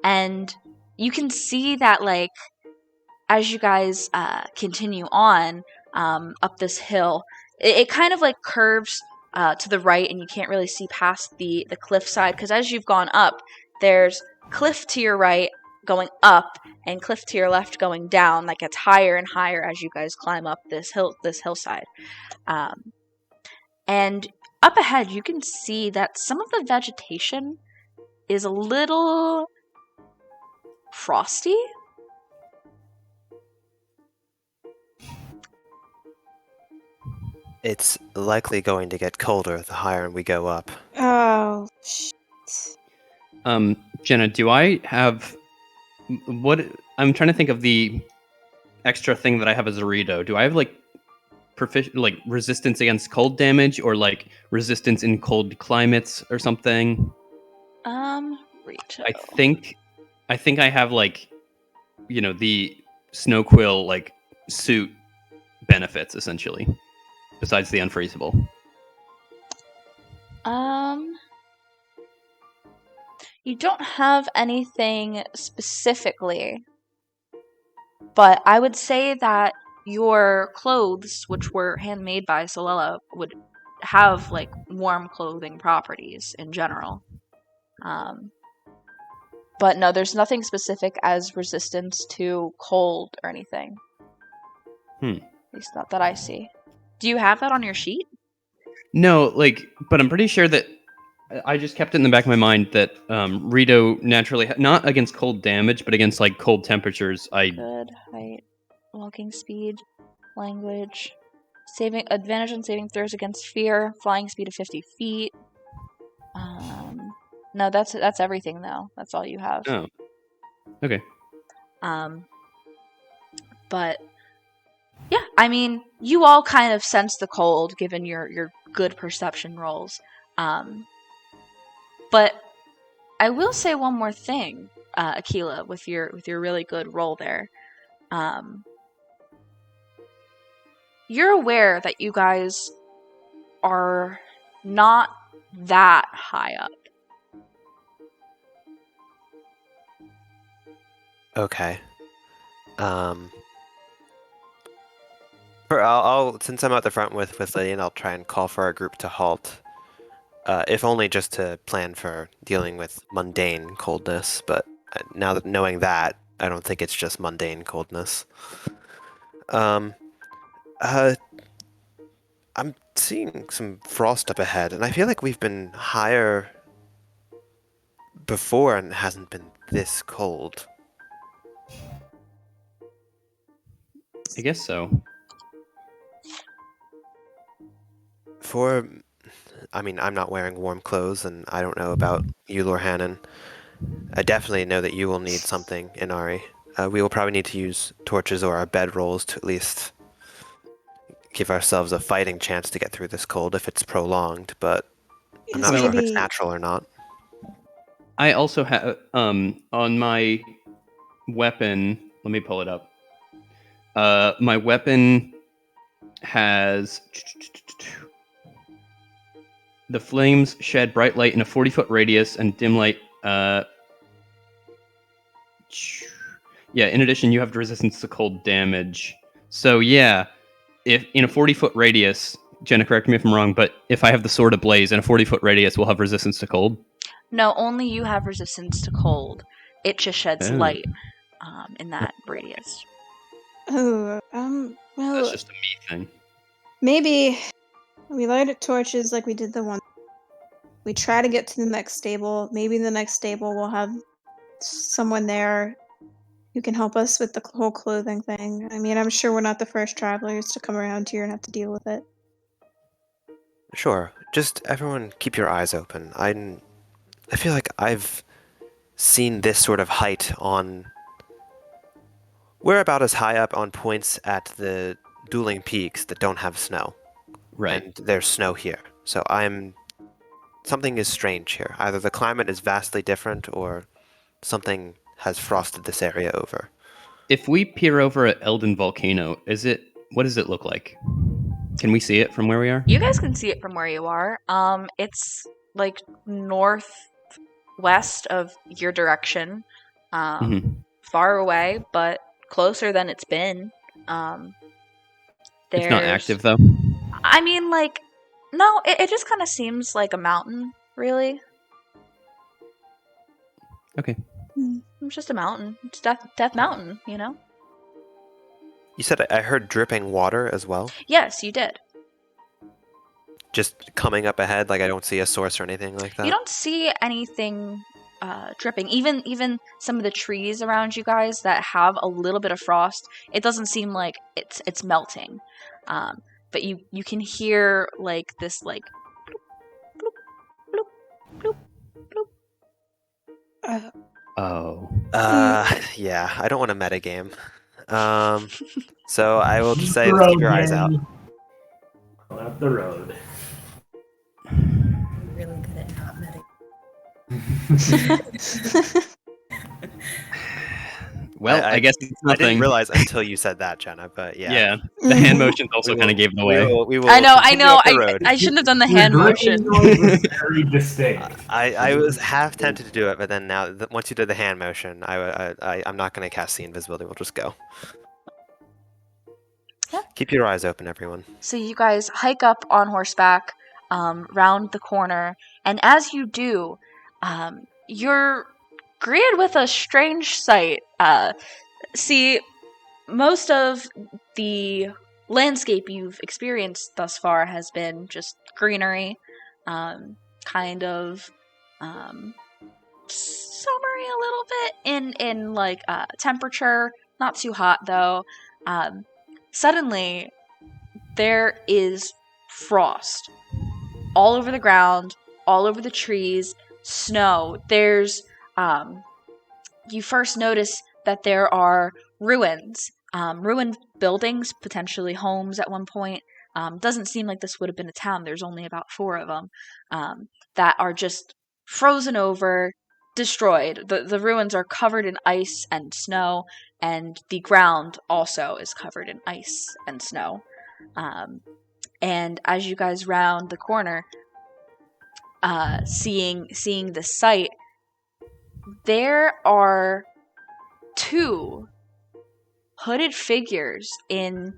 and you can see that like as you guys continue on up this hill, it kind of like curves to the right, and you can't really see past the cliff side, because as you've gone up, there's cliff to your right going up and cliff to your left going down. Like it's higher and higher as you guys climb up this hillside. And up ahead, you can see that some of the vegetation is a little frosty. It's likely going to get colder the higher we go up. Oh, shit. Jenna, do I have what? I'm trying to think of the extra thing that I have as a Rito. Do I have like like resistance against cold damage, or like resistance in cold climates or something? Rito. I think I have like, the snow quill like suit benefits essentially, besides the unfreezable. You don't have anything specifically, but I would say that your clothes, which were handmade by Solella, would have like warm clothing properties in general. But no, there's nothing specific as resistance to cold or anything. At least not that I see. Do you have that on your sheet? No, but I'm pretty sure that I just kept it in the back of my mind that Rito naturally, not against cold damage, but against like cold temperatures. Good height, walking speed, language, saving advantage on saving throws against fear, flying speed of 50 feet. No, that's everything though. That's all you have. Oh, okay. But yeah, I mean, you all kind of sense the cold given your good perception rolls. But I will say one more thing, Akkala, with your really good roll there. You're aware that you guys are not that high up. Okay. I'll since I'm at the front with Lydian, I'll try and call for our group to halt. If only just to plan for dealing with mundane coldness, but now that knowing that, I don't think it's just mundane coldness. I'm seeing some frost up ahead, and I feel like we've been higher before and it hasn't been this cold. I guess so. I mean, I'm not wearing warm clothes, and I don't know about you, Lorhannon. I definitely know that you will need something, Inari. We will probably need to use torches or our bedrolls to at least give ourselves a fighting chance to get through this cold if it's prolonged, but I'm not sure if it's natural or not. I also have, on my weapon, let me pull it up. My weapon has the flames shed bright light in a 40-foot radius and dim light. Yeah. In addition, you have resistance to cold damage. So yeah, if in a 40-foot radius, Jenna, correct me if I'm wrong, but if I have the Sword Ablaze in a 40-foot radius, we'll have resistance to cold. No, only you have resistance to cold. It just sheds Oh. light in that radius. Oh, well, That's just a me thing. maybe we light torches like we did the one. We try to get to the next stable. Maybe the next stable will have someone there who can help us with the whole clothing thing. I mean, I'm sure we're not the first travelers to come around here and have to deal with it. Sure. Just everyone keep your eyes open. I feel like I've seen this sort of height on... We're about as high up on points at the dueling peaks that don't have snow. Right. And there's snow here. So something is strange here. Either the climate is vastly different or something has frosted this area over. If we peer over at Elden Volcano, what does it look like? Can we see it from where we are? You guys can see it from where you are. It's like northwest of your direction. Far away, but closer than it's been. It's not active though. I mean, like, no, it just kind of seems like a mountain, really. Okay. It's just a mountain. It's Death Mountain, you know? You said I heard dripping water as well? Yes, you did. Just coming up ahead, like I don't see a source or anything like that? You don't see anything dripping. Even some of the trees around you guys that have a little bit of frost, it doesn't seem like it's melting. But you can hear like this like bloop, bloop, bloop, bloop, bloop. Oh. Yeah, I don't want to metagame. So I will just say keep your eyes out. Up the road. I'm really good at not medic. Well, I guess it's I nothing. didn't realize until you said that, Jenna, but yeah. Yeah, the hand motions also kind of gave it away. We will I know. continue up the road. I shouldn't have done the hand Your motion. dripping noise was very distinct. I was half tempted to do it, but then now, once you did the hand motion, I'm not going to cast the invisibility. We'll just go. Yeah. Keep your eyes open, everyone. So you guys hike up on horseback, round the corner, and as you do, you're greeted with a strange sight. See, most of the landscape you've experienced thus far has been just greenery, kind of summery a little bit in like temperature, not too hot though. Suddenly, there is frost all over the ground, all over the trees, snow. There's you first notice that there are ruins, ruined buildings, potentially homes at one point. Doesn't seem like this would have been a town. There's only about 4 of them that are just frozen over, destroyed. The ruins are covered in ice and snow, and the ground also is covered in ice and snow. And as you guys round the corner, seeing the sight, there are 2 hooded figures in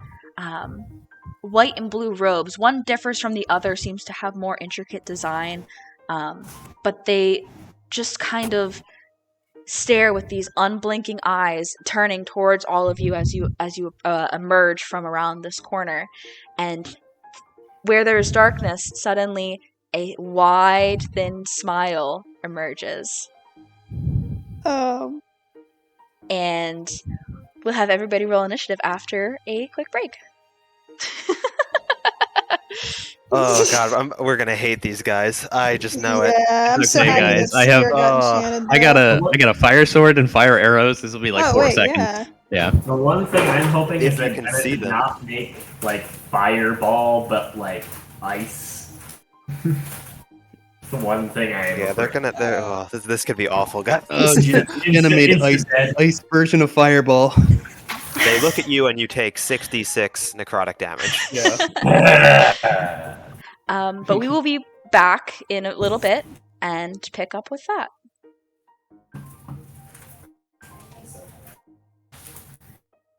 white and blue robes. One differs from the other, seems to have more intricate design, but they just kind of stare with these unblinking eyes, turning towards all of you as you emerge from around this corner. And where there's darkness, suddenly a wide, thin smile emerges. Oh. And we'll have everybody roll initiative after a quick break. Oh god, we're gonna hate these guys. I just know it. Yeah, I'm so Okay, happy guys, that I have- Sierra got enchanted, I though. got a fire sword and fire arrows. This will be like Oh, 4 wait, seconds. yeah. Yeah. The one thing I'm hoping If is you that can Jenna see did them. not make like fireball, but like ice. It's the one thing I am. Yeah, they're gonna. This could be awful, guys. Oh, Jenna made It's ice dead. version of fireball. They look at you and you take 66 necrotic damage. Yeah. But we will be back in a little bit and pick up with that.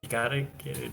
You gotta get it.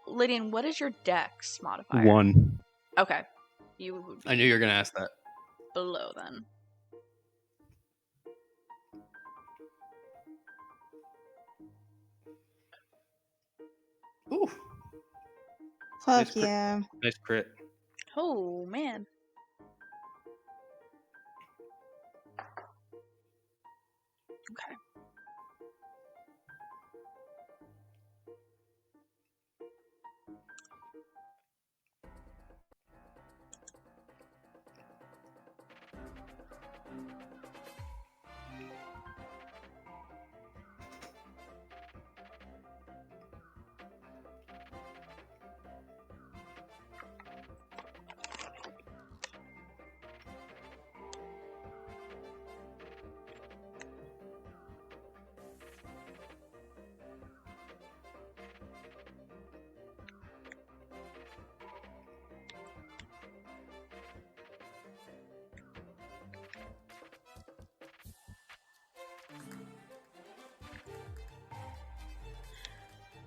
Lydian, what is your dex modifier? 1. Okay. You would be I knew you were gonna ask that. below then. Ooh, Fuck Nice crit. yeah. nice crit. Oh, man. Okay.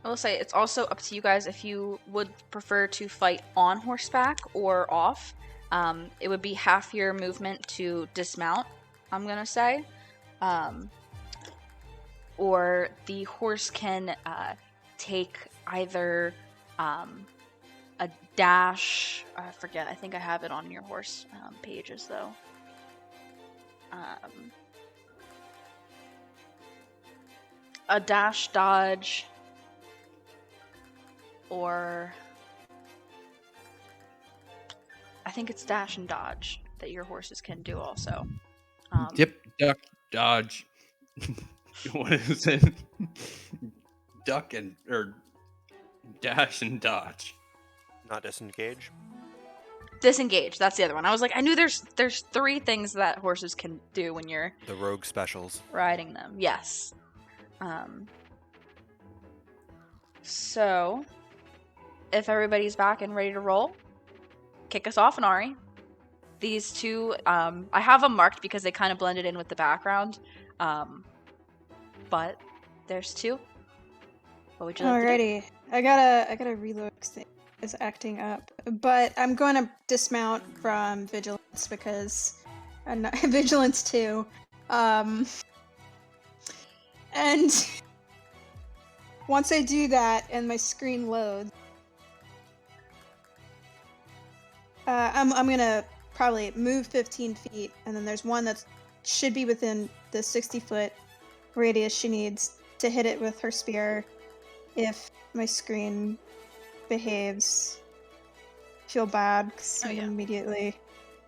I will say it's also up to you guys if you would prefer to fight on horseback or off. It would be half your movement to dismount, I'm gonna say. Or the horse can take either a dash. I forget. I think I have it on your horse pages though. A dash, dodge, or I think it's dash and dodge that your horses can do also. Dip, duck, dodge. What is it? Duck or dash and dodge. Not disengage. Disengage. That's the other one. I was like, I knew there's 3 things that horses can do when you're The rogue specials. riding them. Yes. So, if everybody's back and ready to roll, kick us off, Nari. These 2, I have them marked because they kind of blended in with the background. But there's 2. What would you like to do? Alrighty, I gotta reload 'cause it is acting up, but I'm going to dismount from vigilance because I'm not vigilance 2, and once I do that and my screen loads, I'm gonna probably move 15 feet, and then there's one that should be within the 60-foot radius she needs to hit it with her spear. If my screen behaves, feel bad because I'm immediately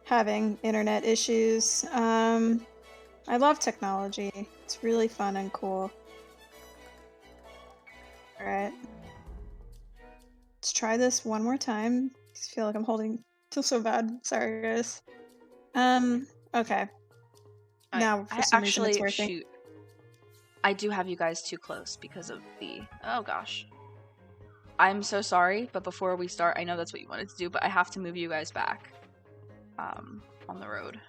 having internet issues. I love technology. It's really fun and cool. Alright. Let's try this one more time. I feel like feel so bad. Sorry, guys. Okay. Now, for some reason, it's working. Shoot. I do have you guys too close because of the... Oh, gosh. I'm so sorry, but before we start, I know that's what you wanted to do, but I have to move you guys back. On the road.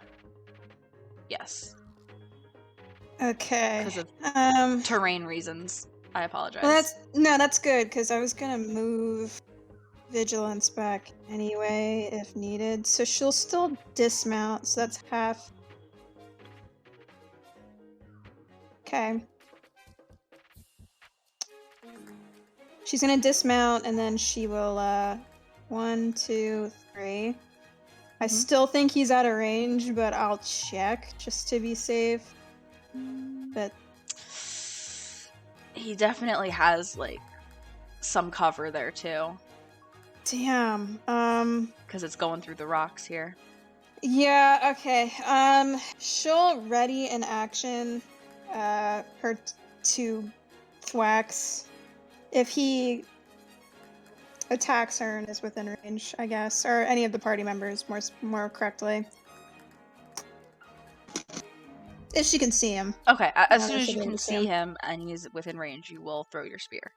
Yes. Okay. Because of terrain reasons. I apologize. Well, that's good, because I was gonna move vigilance back anyway, if needed. So she'll still dismount, so that's half. Okay. She's gonna dismount, and then she will, 1, 2, 3. I still think he's out of range, but I'll check, just to be safe. But... he definitely has, like, some cover there, too. Damn, Because it's going through the rocks here. Yeah, okay. She'll ready in action, her 2 thwacks. If he attacks her and is within range, I guess, or any of the party members, more correctly. If she can see him. Okay, as soon as you can see him and he's within range, you will throw your spear.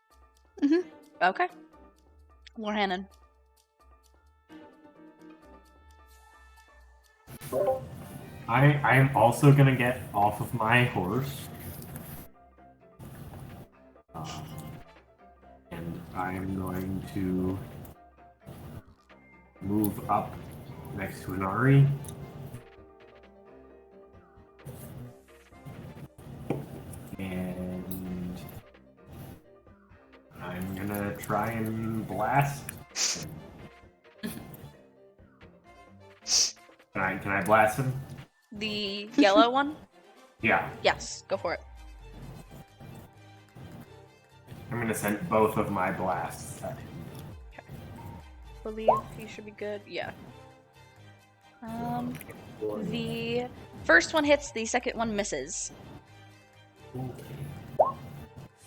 Mm-hmm. Okay. Warhannon. I am also gonna get off of my horse. And I'm going to move up next to Inari. And I'm gonna try and blast. Can I blast him? The yellow one? Yeah. Yes, go for it. I'm gonna send both of my blasts at him. Believe you should be good. Yeah. The first one hits, the second one misses.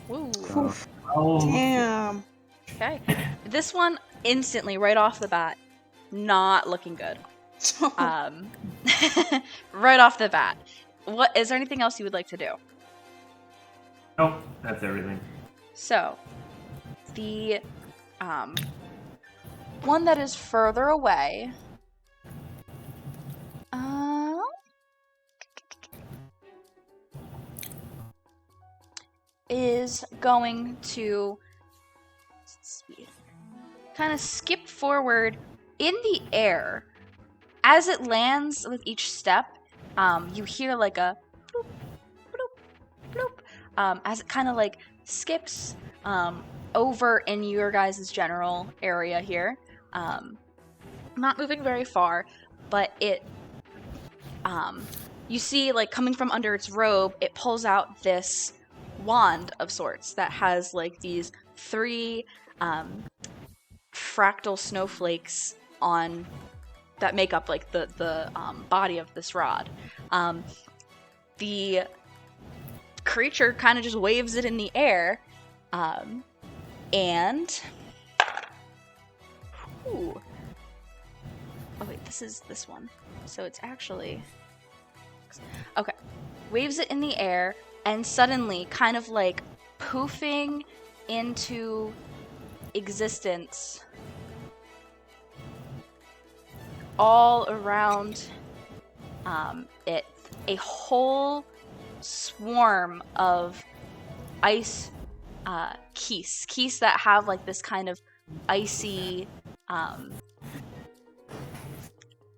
Woo. Damn. Okay. This one instantly, right off the bat, not looking good. Right off the bat. What is there anything else you would like to do? Nope, that's everything. So, the one that is further away is going to kind of skip forward in the air. As it lands with each step, you hear like a bloop, bloop, bloop, as it kind of like skips over in your guys' general area here. Not moving very far, but it, you see like coming from under its robe, it pulls out this wand of sorts that has like these 3 fractal snowflakes on that make up like the body of this rod. The creature kind of just waves it in the air, and ooh. Oh wait, this is this one. So it's actually okay. Waves it in the air, and suddenly, kind of like poofing into existence, all around it, a whole swarm of ice keese that have like this kind of icy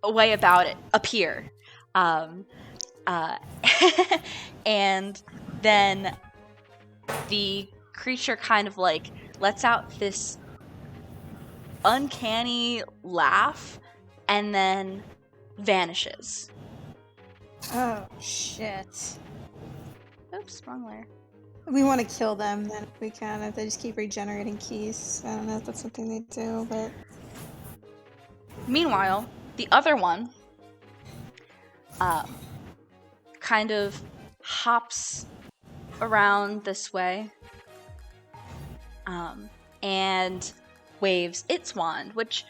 way about it appear. And then the creature kind of like lets out this uncanny laugh and then vanishes. Oh, shit. Oops, wrong layer. We want to kill them then if we can. If they just keep regenerating keys. I don't know if that's something they do, but... Meanwhile, the other one kind of hops around this way and waves its wand, which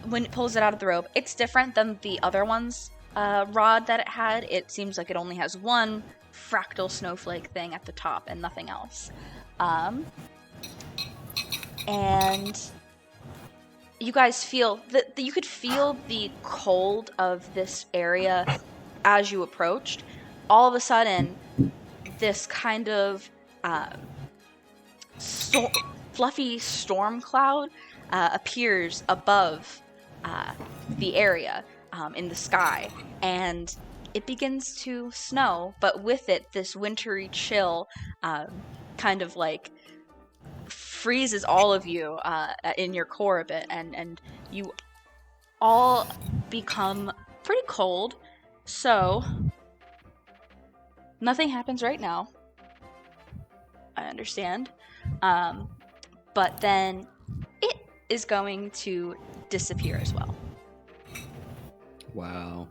when it pulls it out of the robe, it's different than the other one's rod that it had. It seems like it only has one fractal snowflake thing at the top and nothing else. And you guys feel that you could feel the cold of this area as you approached. All of a sudden, this kind of fluffy storm cloud appears above the area in the sky, and it begins to snow, but with it, this wintry chill kind of like freezes all of you in your core a bit, and you all become pretty cold. So nothing happens right now, I understand, but then it is going to disappear as well. Wow.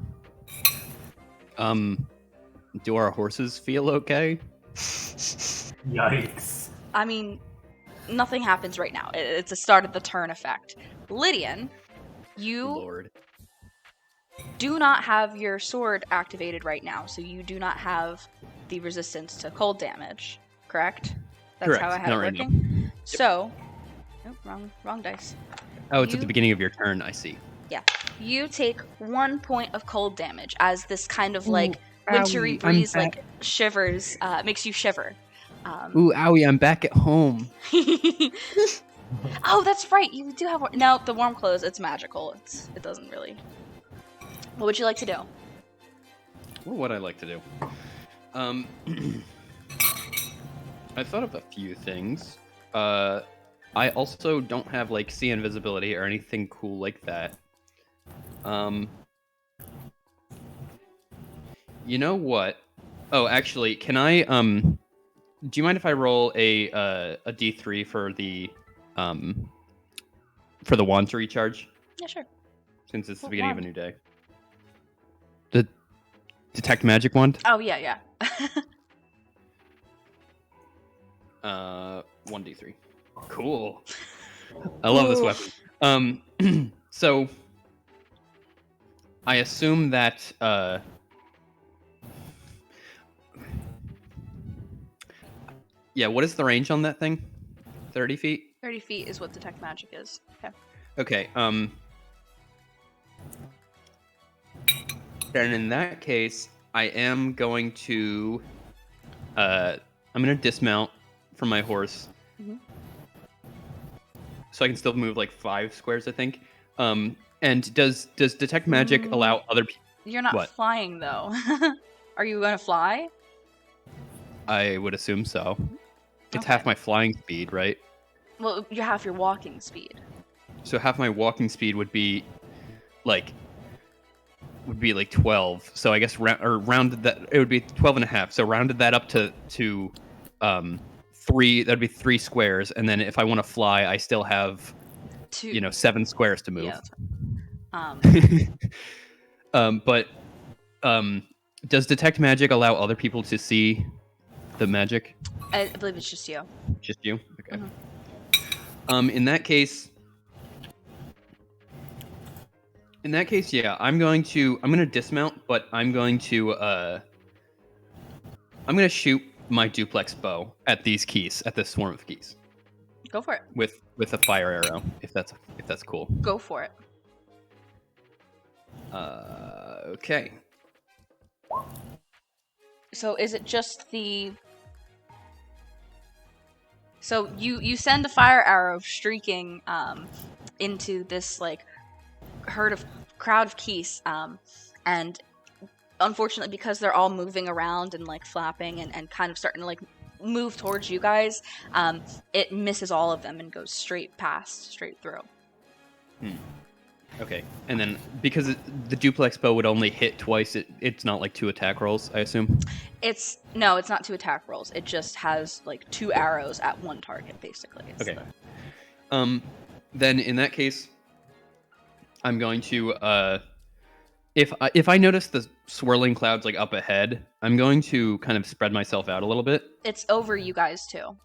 Do our horses feel okay? Yikes. I mean, nothing happens right now. It's a start of the turn effect. Lydian, you Lord. do not have your sword activated right now, so you do not have the resistance to cold damage, correct? That's Correct. how I had Not it right now. working. So, wrong dice. Oh, it's at the beginning of your turn, I see. Yeah. You take 1 point of cold damage as this kind of like wintry owie, breeze I'm like shivers, makes you shiver. Ooh, owie, I'm back at home. Oh, that's right. You do have no. The warm clothes. It's magical. It doesn't really. What would you like to do? What would I like to do? I thought of a few things. I also don't have like sea invisibility or anything cool like that. You know what? Oh, actually, can I do you mind if I roll a D3 for the wand to recharge? Yeah, sure. Since it's the What beginning wand? of a new day. The detect magic wand? Oh yeah. 1d3. Cool. I love this weapon. So I assume that yeah, what is the range on that thing? 30 feet? 30 feet is what detect magic is. Okay. Okay, then in that case, I am going to I'm gonna dismount from my horse. Mhm. So I can still move like 5 squares, I think. And does detect magic allow other people? You're not What? flying though. Are you gonna fly? I would assume so. It's Okay. half my flying speed, right? Well, you have your walking speed. So half my walking speed would be like 12. So I guess rounded that, it would be 12 and a half. So rounded that up to 3. That'd be 3 squares. And then if I want to fly, I still have Two. 7 squares to move. Yeah. That's right. But does detect magic allow other people to see the magic? I believe it's just you. Just you? Okay. Mhm. In that case, yeah, I'm going to dismount, but I'm going to shoot my duplex bow at these keys, at this swarm of keys, Go for it. with a fire arrow, if that's cool. Go for it. Okay. So is it just the... So you send a fire arrow streaking into this like crowd of keys, and unfortunately, because they're all moving around and like flapping and kind of starting to like move towards you guys, it misses all of them and goes straight through. Okay. And then because the duplex bow would only hit twice, it's not like 2 attack rolls, I assume. It's not 2 attack rolls. It just has like 2 arrows at 1 target, basically. Okay. Then in that case, I'm going to if I notice the swirling clouds like up ahead, I'm going to kind of spread myself out a little bit. It's over you guys too.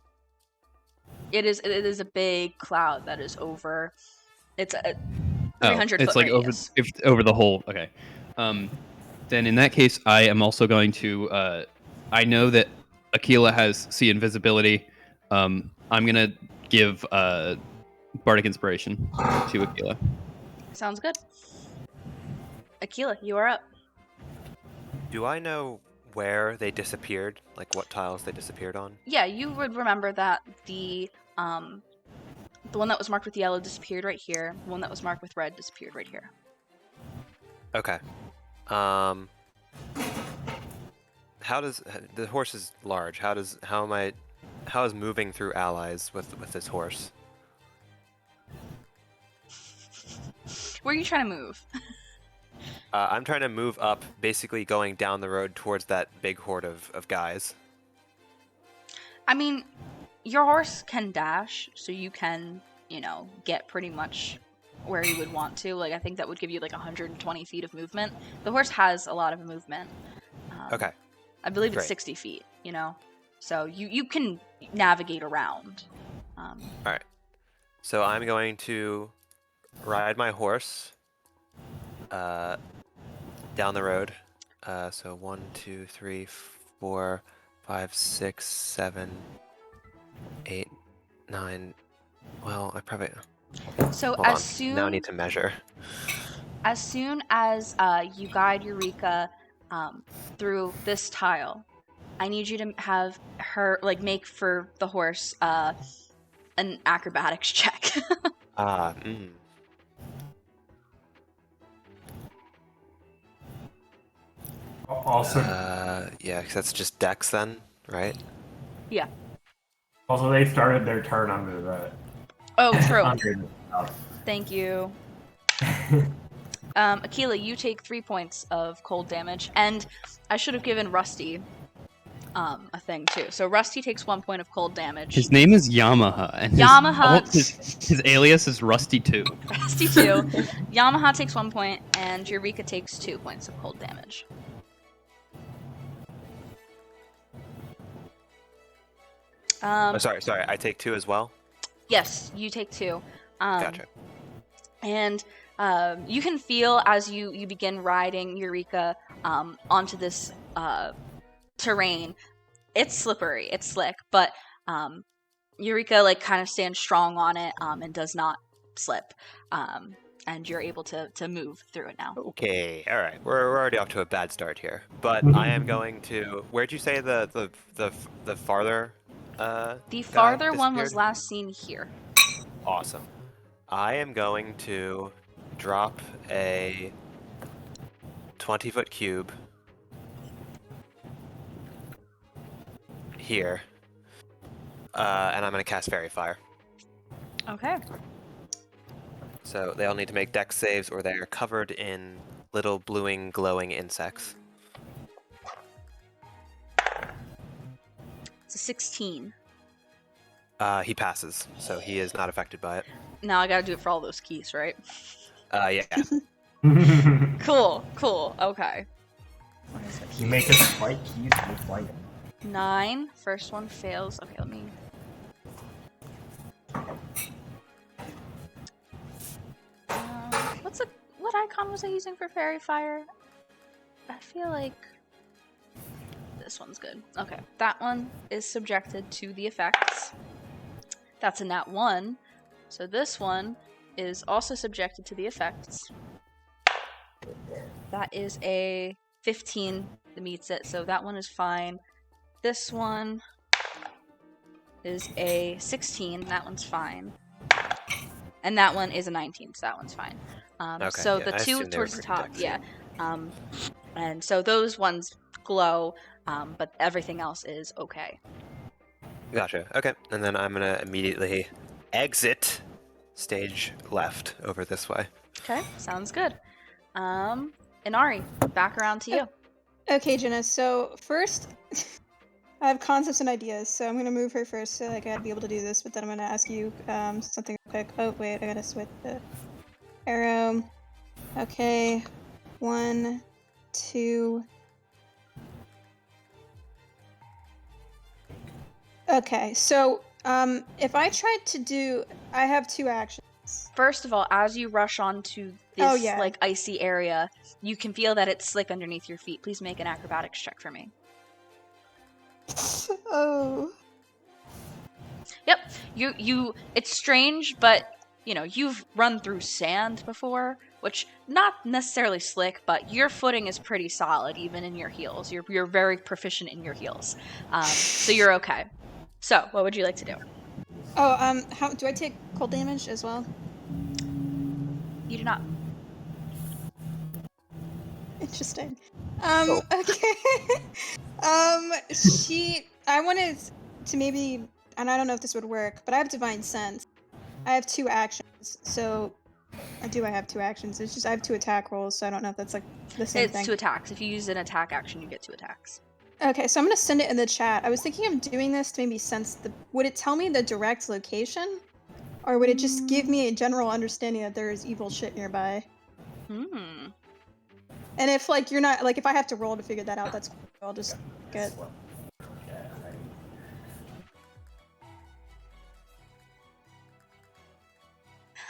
It is a big cloud that is over. It's a 300 it's foot like radius. over the whole. Okay. Then in that case, I am also going to. I know that Akkala has see invisibility. I'm gonna give bardic inspiration to Akkala. Sounds good. Akkala, you are up. Do I know where they disappeared? Like what tiles they disappeared on? Yeah, you would remember that the one that was marked with yellow disappeared right here. The one that was marked with red disappeared right here. Okay. How does the horse is large? How is moving through allies with this horse? Where are you trying to move? I'm trying to move up, basically going down the road towards that big horde of guys. I mean, your horse can dash, so you can, get pretty much where you would want to. Like, I think that would give you like 120 feet of movement. The horse has a lot of movement. Okay. I believe it's Great. 60 feet, So you can navigate around. All right. So I'm going to ride my horse down the road. So 1, 2, 3, 4, 5, 6, 7, 8, 9. Well, I probably. So Hold on. Now I need to measure. As soon as you guide Eureka through this tile, I need you to have her make for the horse an acrobatics check. Also, yeah, because that's just dex then, right? Yeah. Also, they started their turn under the. Oh, true. Under the stuff. Thank you. Akkala, you take 3 points of cold damage, and I should have given Rusty a thing too. So Rusty takes 1 point of cold damage. His name is Yamaha, and his alias is Rusty 2. Rusty 2. Yamaha takes 1 point, and Eureka takes 2 points of cold damage. Sorry, I take 2 as well? Yes, you take 2. Gotcha. And you can feel as you begin riding Eureka onto this terrain. It's slippery, it's slick, but Eureka kind of stands strong on it and does not slip. And you're able to move through it now. Okay, all right. We're already off to a bad start here, but I am going to. Where'd you say the farther? The farther one was disappeared? last seen here. Awesome. I am going to drop a 20-foot cube here, and I'm going to cast Fairy Fire. Okay. So they all need to make dex saves, or they are covered in little bluing, glowing insects. It's a 16. He passes, so he is not affected by it. Now I gotta do it for all those keys, right? Yeah. Cool. Okay. You make us fight keys with light. 9. First one fails. Okay, let me. What icon was I using for Fairy Fire? I feel like this one's good. Okay, that one is subjected to the effects. That's a nat 1. So this one is also subjected to the effects. That is a 15 that meets it, so that one is fine. This one is a 16. That one's fine. And that one is a 19, so that one's fine. Okay, so yeah, the I two assumed they were towards the pretty top, dexy. yeah. And so those ones glow, but everything else is okay. Gotcha. Okay, and then I'm gonna immediately exit stage left over this way. Okay, sounds good. Inari, back around to you. Okay, Jenna. So first, I have concepts and ideas, so I'm gonna move her first. So like I gotta be able to do this, but then I'm gonna ask you something quick. Oh wait, I gotta switch the arrow. Okay, 1, 2. Okay, so if I tried to do, I have 2 actions. First of all, as you rush onto this Oh, yeah. like icy area, you can feel that it's slick underneath your feet. Please make an acrobatics check for me. Oh. Yep. You it's strange, but you know, you've run through sand before, which not necessarily slick, but your footing is pretty solid even in your heels. You're very proficient in your heels. So you're okay. So, what would you like to do? Oh, how do I take cold damage as well? You do not. Interesting. Oh. Okay. I wanted to maybe, and I don't know if this would work, but I have Divine Sense. I have 2 actions, so I have 2 actions. It's just I have 2 attack rolls, so I don't know if that's like the same It's thing. 2 attacks. If you use an attack action, you get 2 attacks. Okay, so I'm gonna send it in the chat. I was thinking of doing this to maybe sense the. Would it tell me the direct location, or would it just give me a general understanding that there is evil shit nearby? Hmm. And if like you're not like if I have to roll to figure that out, that's cool. I'll just get.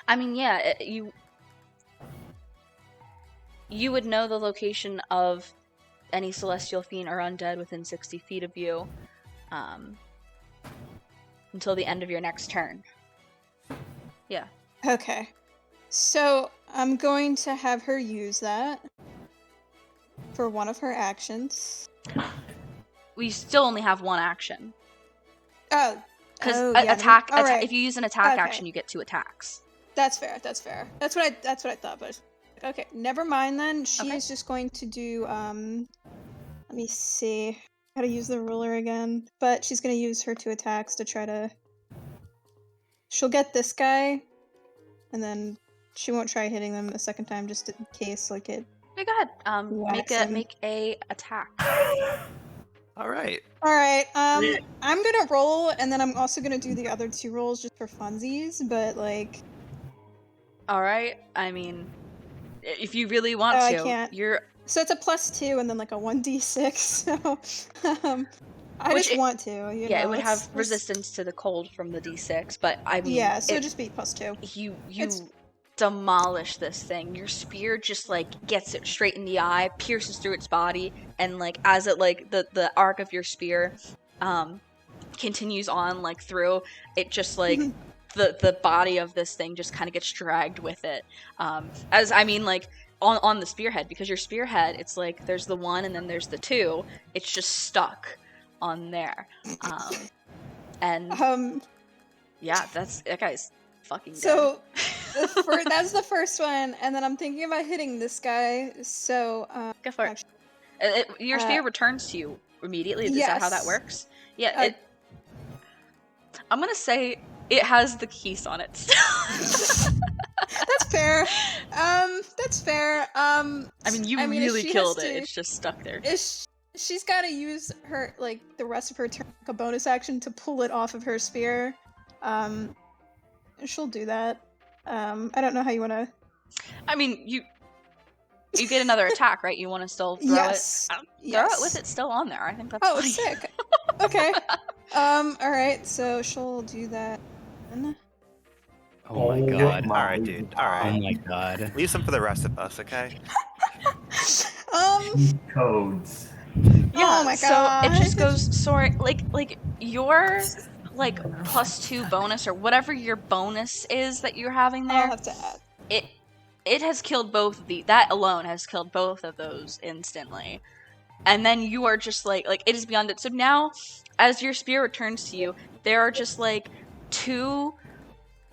I mean, yeah, you would know the location of any celestial fiend or undead within 60 feet of you until the end of your next turn. Yeah. Okay. So I'm going to have her use that for one of her actions. We still only have 1 action. Oh. Because yeah, all right. if you use an attack Okay. action, you get 2 attacks. That's fair. That's what I thought, but okay, never mind then. She Okay. is just going to do let me see how to use the ruler again. But she's gonna use her 2 attacks to try to. She'll get this guy, and then she won't try hitting them a second time just in case like it. Okay, go ahead. Make a attack. All right. All right. I'm gonna roll, and then I'm also gonna do the other 2 rolls just for funsies. But like. All right. I mean, if you really want to, I can't. you're. So it's a +2 and then like a 1d6. So I just want to. You know, It would have resistance to the cold from the d6, but I mean, yeah. So just be +2. You demolish this thing. Your spear just like gets it straight in the eye, pierces through its body, and like as it like the arc of your spear continues on like through, it just like the body of this thing just kind of gets dragged with it. As I mean like on the spearhead, because your spearhead, it's like there's the 1 and then there's the 2. It's just stuck on there. Yeah, that guy's fucking dead. So that's the first one, and then I'm thinking about hitting this guy. So go for it. Your spear returns to you immediately. Is that how that works? Yeah. I'm gonna say it has the keys on it still. That's fair. That's fair. I mean, you really killed it. To, it's just stuck there. She's got to use her like the rest of her turn, like a bonus action to pull it off of her spear. She'll do that. I don't know how you want to. I mean, you get another attack, right? You want to still throw Yes. it? Throw Yes. it with it still on there. I think that's Oh, funny. sick. Okay. All right. So she'll do that. Oh my god. All right, dude. All right. Oh my god. Leave some for the rest of us, okay? Codes. Yeah, Oh my so it just God. goes soaring like your like +2 bonus or whatever your bonus is that you're having I'll there. have to add. It has killed both of that alone has killed both of those instantly. And then you are just like it is beyond it. So now as your spear returns to you, there are just like 2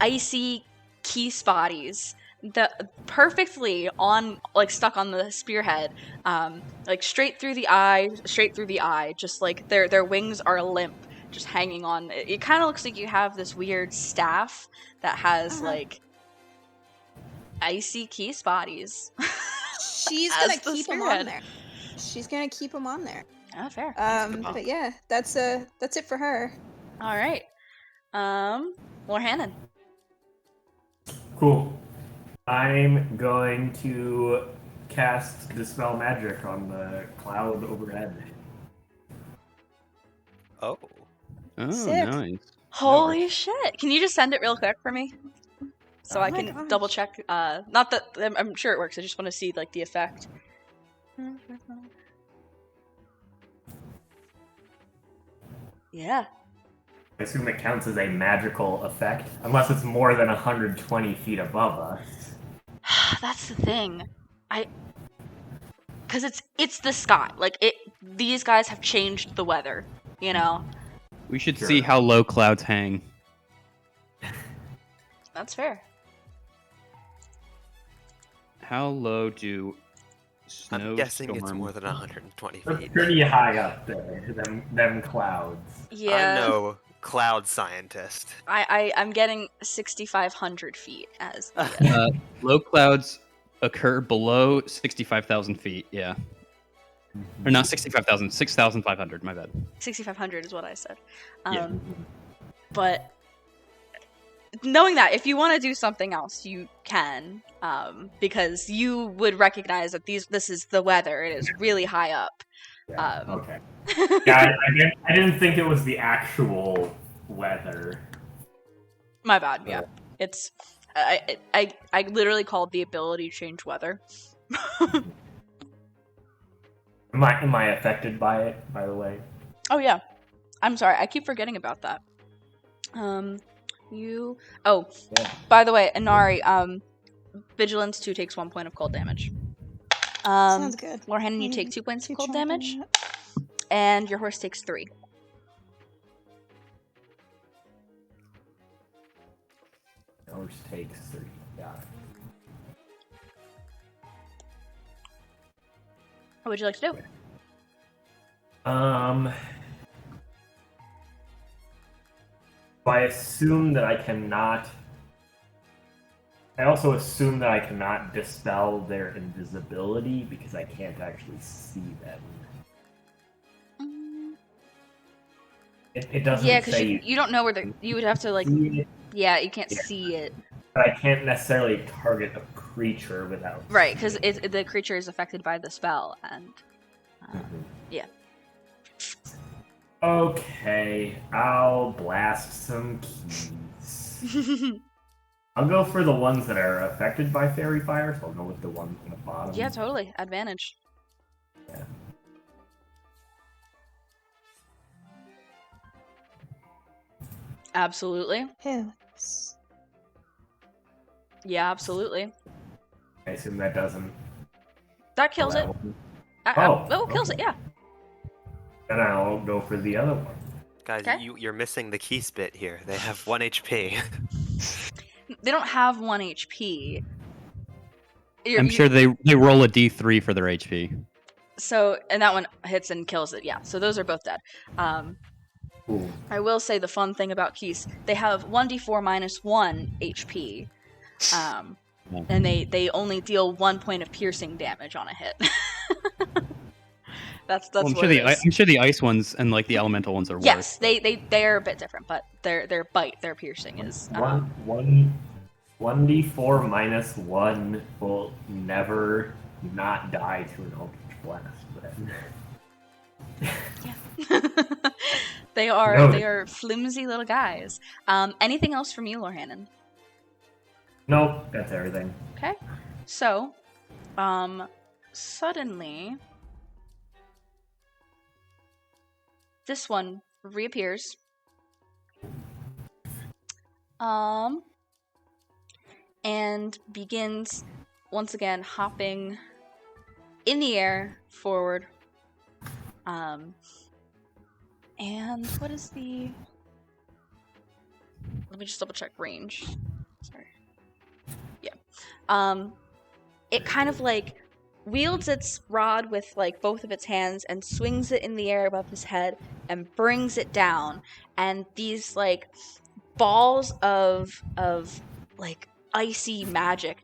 icy key spotties that perfectly on stuck on the spearhead, like straight through the eye, just like their wings are limp, just hanging on. It kind of looks like you have this weird staff that has like icy key spotties. She's As gonna the keep him spearhead. on there. She's gonna keep him on there. Oh, fair. But yeah, that's it for her. All right. Lord Hannon. Cool. I'm going to cast Dispel Magic on the cloud overhead. Oh. Oh, Sick. nice. Holy shit! Can you just send it real quick for me, so Oh I my can gosh. double check? Not that I'm sure it works. I just want to see like the effect. Yeah. I assume it counts as a magical effect, unless it's more than 120 feet above us. That's the thing. Because it's the sky. These guys have changed the weather. You know. We should Sure. see how low clouds hang. That's fair. How low do I'm guessing it's snowstorm- more than 120 That's feet. pretty high up there, them clouds. Yeah. I'm no cloud scientist. I'm getting 6,500 feet as the, Low clouds occur below 65,000 feet. Yeah. Or not 65,000, 6,500. My bad. 6,500 is what I said. Yeah. But knowing that, if you want to do something else, you can, because you would recognize that this is the weather. It is really high up. Yeah, okay. Yeah, I didn't think it was the actual weather. My bad. Yeah, it's I literally called the ability to change weather. Am I affected by it, by the way? Oh yeah, I'm sorry. I keep forgetting about that. Oh, by the way, Inari, Vigilance 2 takes 1 point of cold damage. Sounds good. Lord Hannon, you take 2 points of Keep cold track of damage, that. and your horse takes 3. Yours takes 3. Got it. What would you like to do? I assume that I cannot. I also assume that I cannot dispel their invisibility because I can't actually see them. It doesn't Yeah, because say you don't know where you would have to see it, Yeah, you can't Yeah. see it. but I can't necessarily target a creature without. Right, because seeing the creature is affected by the spell, and Mhm. yeah. Okay, I'll blast some keys. I'll go for the ones that are affected by fairy fire, so I'll go with the ones on the bottom. Yeah, totally. Advantage. Yeah. Absolutely. Helix. Yeah, absolutely. I assume that doesn't. That kills it. Oh, Kills it, okay. yeah. Then I'll go for the other one. Guys, Okay. you're missing the key spit here. They have 1 HP. They don't have 1 HP. I'm sure they roll a d3 for their HP. So, and that one hits and kills it, yeah. So those are both dead. Ooh. I will say the fun thing about keys, they have 1d4 minus 1 HP. And they only deal 1 point of piercing damage on a hit. That's Well, I'm what it is. sure the ice ones and like the elemental ones are worse. Yes, they're a bit different, but their bite, their piercing is One 1d4 minus 1 will never not die to an Eldritch Blast. Then. They are Noted. flimsy little guys. Anything else from you, Lorhannon? Nope, that's everything. Okay. So, suddenly this one reappears. And begins once again hopping in the air forward. And what is the... Let me just double check range. Sorry. Yeah. It kind of like wields its rod with like both of its hands and swings it in the air above his head and brings it down. And these like balls of like icy magic.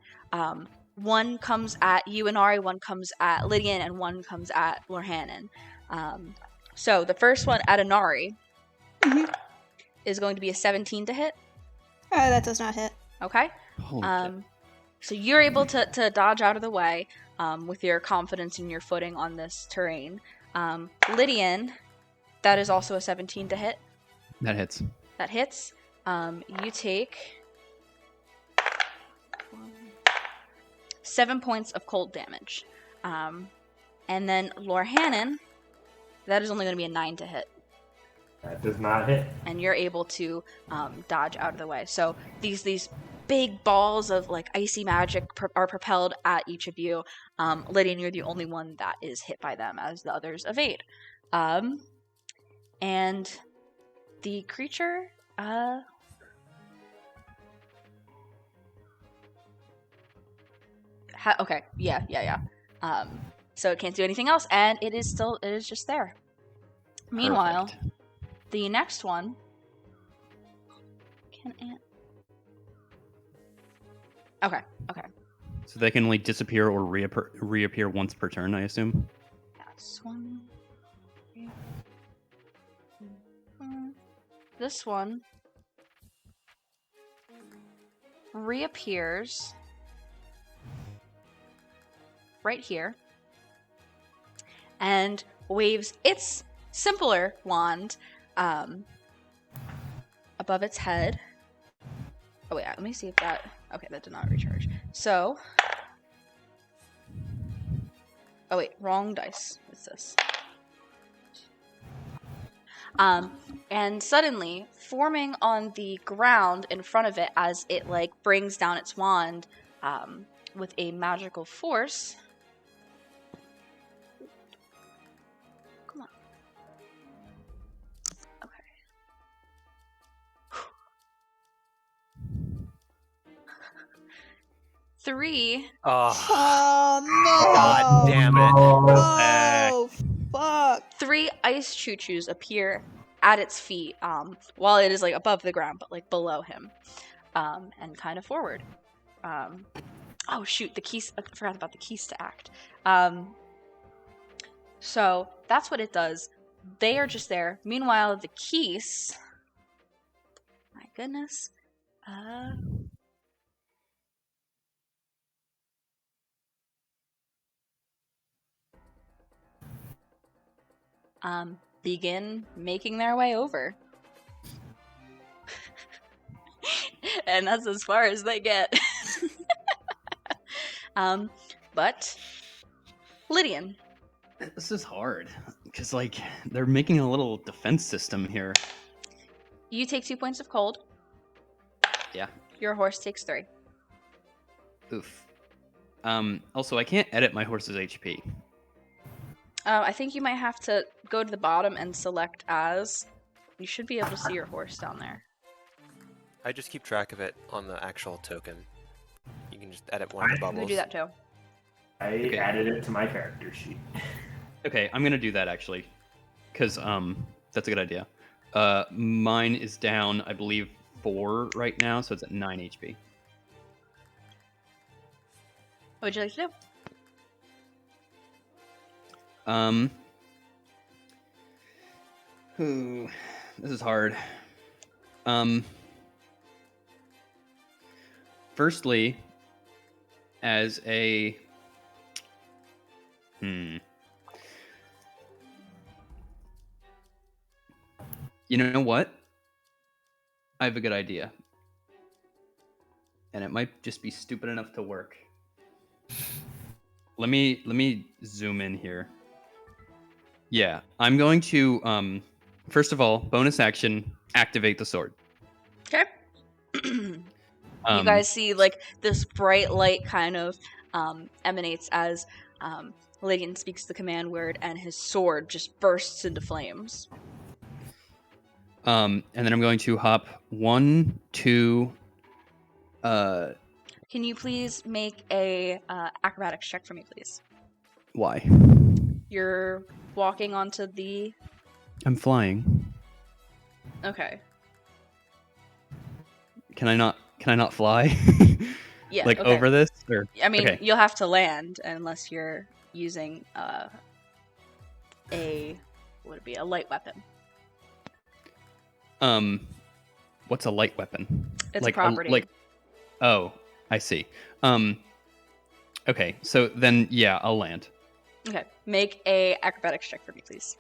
One comes at you and Ari, one comes at Lydian, and one comes at Lorhannon. So the first one at Anari is going to be a 17 to hit. That does not hit. Okay. Holy shit. So you're able to dodge out of the way with your confidence in your footing on this terrain. Lydian, that is also a 17 to hit. That hits. That hits. You take 7 points of cold damage. And then Lorhannon, that is only going to be a 9 to hit. That does not hit. And you're able to dodge out of the way. So these big balls of like icy magic are propelled at each of you. Lydian, you're the only one that is hit by them, as the others evade. And the creature... okay, yeah. So it can't do anything else, and it is just there. Meanwhile, Perfect. the next one Okay. So they can only disappear or reappear once per turn, I assume? That's one. This one reappears right here and waves its simpler wand above its head. Oh wait, let me see if that... Okay, that did not recharge. So... Oh wait, wrong dice. What's this? And suddenly, forming on the ground in front of it as it like brings down its wand with a magical force... Come on. Okay. 3 Oh, Oh no! God damn it. Oh fuck! 3 ice choo-choos appear at its feet, while it is like above the ground, but like below him, and kind of forward. Oh shoot, the keys! I forgot about the keys to act. So that's what it does. They are just there. Meanwhile, the keys. My goodness. Begin making their way over. And that's as far as they get. But Lydian. This is hard, because, like, they're making a little defense system here. You take 2 points of cold. Yeah. Your horse takes 3. Oof. Also, I can't edit my horse's HP. I think you might have to go to the bottom and select as. You should be able to see your horse down there. I just keep track of it on the actual token. You can just edit one of the You bubbles. can do that too. I added it to my character sheet. Okay, I'm gonna do that, actually. Because, that's a good idea. Mine is down, I believe, 4 right now, so it's at 9 HP. What would you like to do? This is hard. firstly, as a You know what? I have a good idea. And it might just be stupid enough to work. Let me zoom in here. Yeah, I'm going to first of all, bonus action, activate the sword. Okay. You guys see like this bright light kind of emanates as Lydian speaks the command word, and his sword just bursts into flames. And then I'm going to hop 1, 2. Can you please make a acrobatics check for me, please? Why? You're walking onto the. I'm flying. Okay. Can I not fly? Yeah. Like okay. over this? Or I mean, okay. you'll have to land unless you're using a light weapon. What's a light weapon? It's like a property. Oh, I see. Okay, so then yeah, I'll land. Okay, make a acrobatics check for me, please.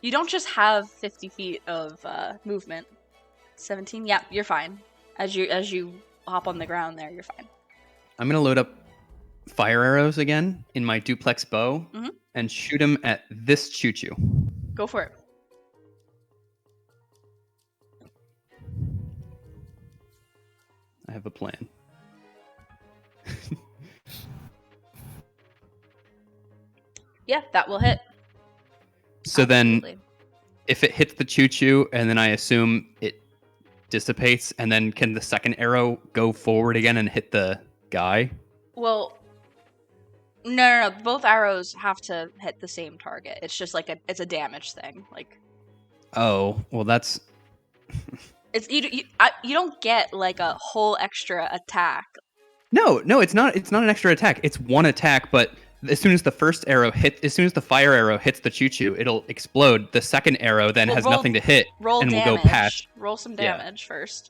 You don't just have 50 feet of movement. 17. Yeah, you're fine. As you hop on the ground there, you're fine. I'm gonna load up fire arrows again in my duplex bow and shoot them at this choo-choo. Go for it. I have a plan. Yeah, that will hit. So Absolutely. then, if it hits the choo-choo, and then I assume it dissipates, and then can the second arrow go forward again and hit the guy? Well, no. Both arrows have to hit the same target. It's just like it's a damage thing. Like. Oh, well, that's. It's you don't get like a whole extra attack. No, it's not. It's not an extra attack. It's one attack, but as soon as the fire arrow hits the choo-choo, it'll explode. The second arrow then has nothing to hit, and will go past. Roll some damage first,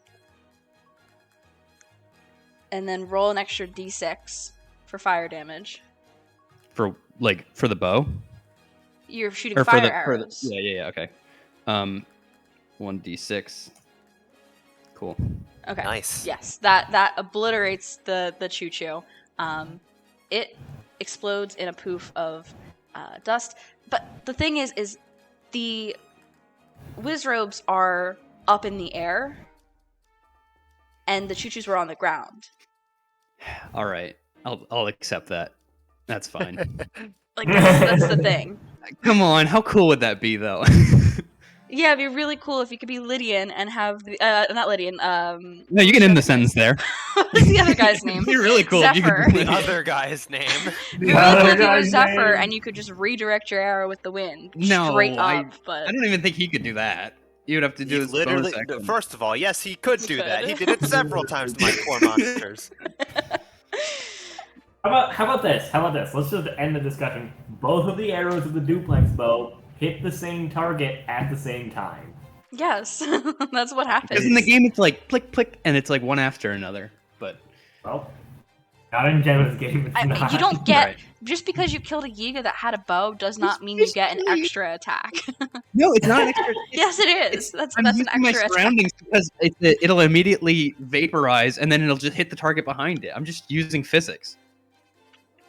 and then roll an extra d6 for fire damage. For the bow. You're shooting or fire arrows. Yeah. Okay. 1d6. Cool. Okay. Nice. Yes, that obliterates the choo-choo. It explodes in a poof of dust. But the thing is the Wizrobes are up in the air, and the choo-choos were on the ground. All right, I'll accept that. That's fine. Like that's the thing. Come on, how cool would that be, though? Yeah, it'd be really cool if you could be Lydian and have the not Lydian. No, you can end the sentence there. What's the other guy's name? It'd be really cool. Zephyr. If you could The other guy's name. It'd be really cool if you were Zephyr and you could just redirect your arrow with the wind straight up. But I don't even think he could do that. You would have to do his bonus action. First of all, yes, he could do that. He did it several times to my poor monsters. How about this? Let's just end the discussion. Both of the arrows of the duplex bow hit the same target at the same time. yes, that's what happens. Because in the game, it's like click, click, and it's like one after another. But Well, not in Gemma's game. It's not. You don't get Right. just because you killed a Yiga that had a bow does not mean you get an extra attack. No, it's not an extra. Yes, it is. That's I'm an using my extra attack. surroundings because it'll immediately vaporize, and then it'll just hit the target behind it. I'm just using physics.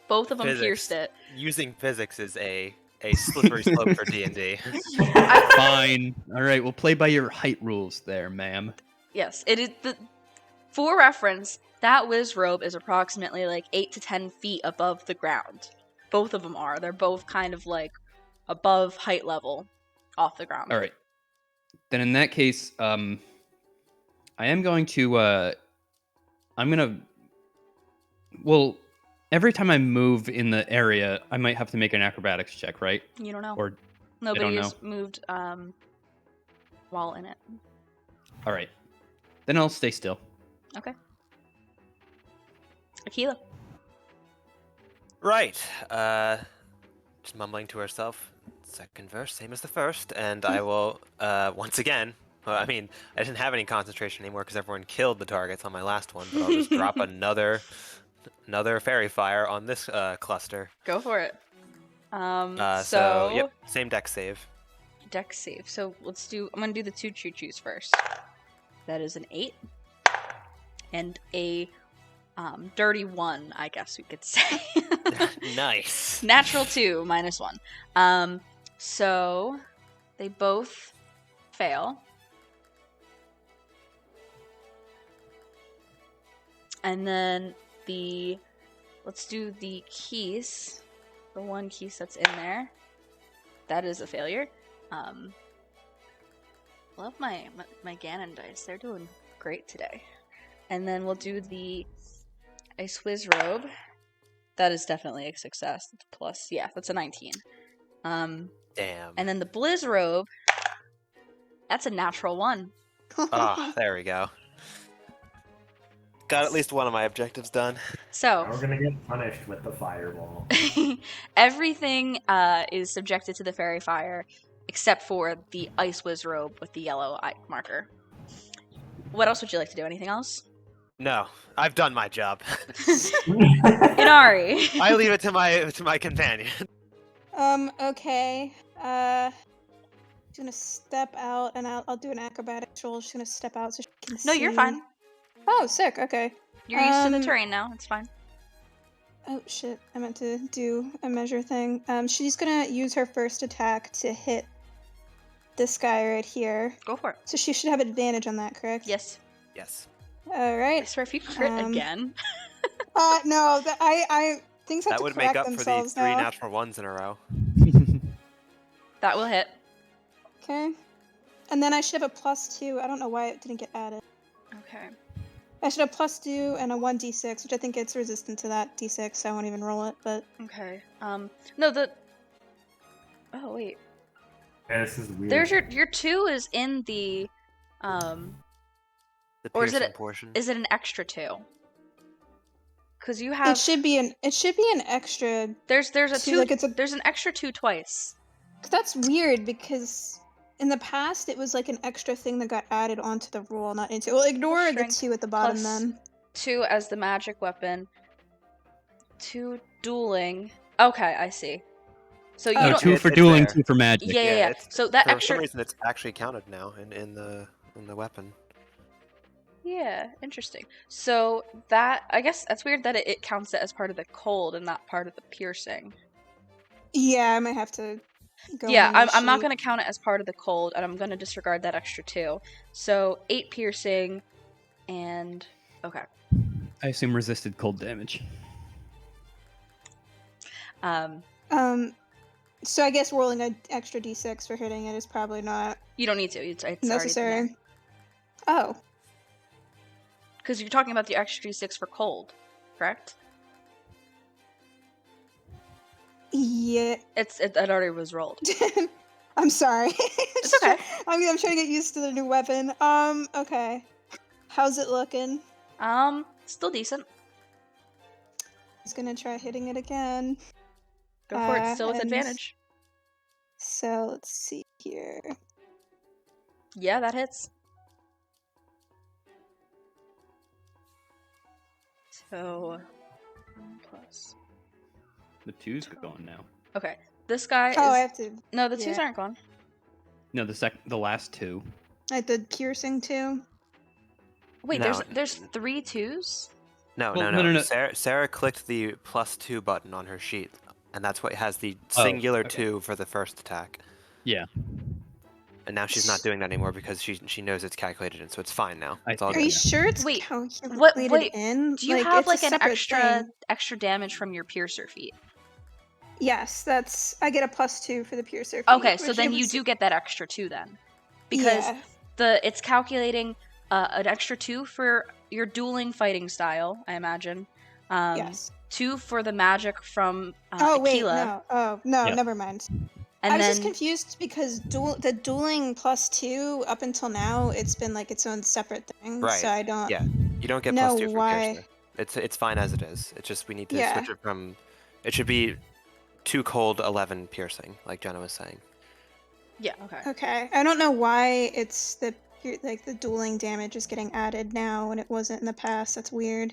Both of them Physics. pierced it. Using physics is a slippery slope for D&D. Fine. All right, we'll play by your height rules there, ma'am. Yes, it is. For reference, that Wizrobe is approximately like 8 to 10 feet above the ground. Both of them are. They're both kind of like above height level off the ground. All right. Then in that case, I am going to. Well, every time I move in the area, I might have to make an acrobatics check, right? You don't know. Or Nobody don't has moved while in it. all right. Then I'll stay still. Okay. Akkala. Right. Just mumbling to herself. Second verse, same as the first, and I will once again Well, I mean, I didn't have any concentration anymore because everyone killed the targets on my last one, but I'll just drop another fairy fire on this cluster. Go for it. So yep, same deck save. Deck save. So let's do. I'm gonna do the 2 choo-choos first. That is an 8 and a dirty 1, I guess we could say. Nice. Natural 2 -1. So they both fail. And then let's do the keys. The 1 keys that's in there. That is a failure. Love my Ganon dice. They're doing great today. And then we'll do the Ice Whiz Robe. That is definitely a success. That's plus, yeah, that's a 19. Damn. And then the Blizz Robe. That's a natural 1. Ah, there we go. Got at least one of my objectives done. So We're gonna get punished with the fireball. everything is subjected to the fairy fire, except for the Ice Whiz Robe with the yellow eye marker. What else would you like to do? Anything else? No, I've done my job. Inari. I leave it to my companion. Okay. Just gonna step out, and I'll do an acrobatics roll. Just gonna step out so she can see. No, you're fine. Oh, sick. Okay. You're used to the terrain now. It's fine. Oh shit! I meant to do a measure thing. She's gonna use her first attack to hit this guy right here. Go for it. So she should have advantage on that, correct? Yes. Yes. All I right. swear, if you crit again. No, things have That to would correct make up for the themselves 3 now. natural ones in a row. That will hit. Okay. And then I should have a +2. I don't know why it didn't get added. Okay. I should have +2 and a 1d6, which I think it's resistant to that d6, so I won't even roll it, but... Okay. No, oh, wait. Yeah, this is weird. There's your 2 is in the, The Or is it piercing portion. is it an extra 2? Because you have... It should be an extra... There's a 2, 2, like it's a... there's an extra 2 twice. That's weird, because in the past, it was like an extra thing that got added onto the rule, not into... Well, ignore the Strength 2 at the bottom, plus then. 2 as the magic weapon. 2 dueling. Okay, I see. So you Oh, don't... 2 for It's dueling, there. 2 for magic. Yeah. it's- So that For extra... some reason, it's actually counted now in the weapon. Yeah, interesting. So that... I guess that's weird that it counts it as part of the cold and not part of the piercing. Yeah, I might have to go Yeah, on the I'm not sheet. going to count it as part of the cold, and I'm going to disregard that extra 2. So 8 piercing, and... Okay. I assume resisted cold damage. So I guess rolling an extra d6 for hitting it is probably not You don't need to. It's already necessary. Oh. Because you're talking about the extra d6 for cold, correct? Yeah. It already was rolled. I'm sorry. It's okay. I'm trying to get used to the new weapon. Okay. How's it looking? Still decent. He's gonna try hitting it again. Go for it. Still with and- advantage. So let's see here. Yeah, that hits. So, 1 plus. The 2's going now. Okay, this guy Oh, I is... have to. No, the 2s yeah. aren't gone. No, the last 2. Like the piercing too. Wait, No. there's 3 2s? No, Well, no. no. Sarah clicked the +2 button on her sheet, and that's what has the Oh, singular okay. 2 for the first attack. Yeah. And now she's not doing that anymore because she knows it's calculated in, so it's fine now. I It's all see. Are good. you sure it's Wait, calculated wait, in? Do you have it's a like an separate thing. extra damage from your piercer feat? Yes, I get a +2 for the piercer. feat, Okay, so which then it you was- do get that extra 2 then. Because yeah. it's calculating an extra 2 for your dueling fighting style, I imagine. Yes. 2 for the magic from Oh wait, Akkala. no. Oh no, Yeah. never mind. And I was then just confused because the dueling +2 up until now it's been like its own separate thing. Right, So I don't. yeah. You don't get know +2 for why. piercer. It's fine as it is. It's just we need to Yeah. switch it from... It should be 2 cold, 11 piercing, like Jenna was saying. yeah, okay. Okay, I don't know why it's the like the dueling damage is getting added now when it wasn't in the past. That's weird.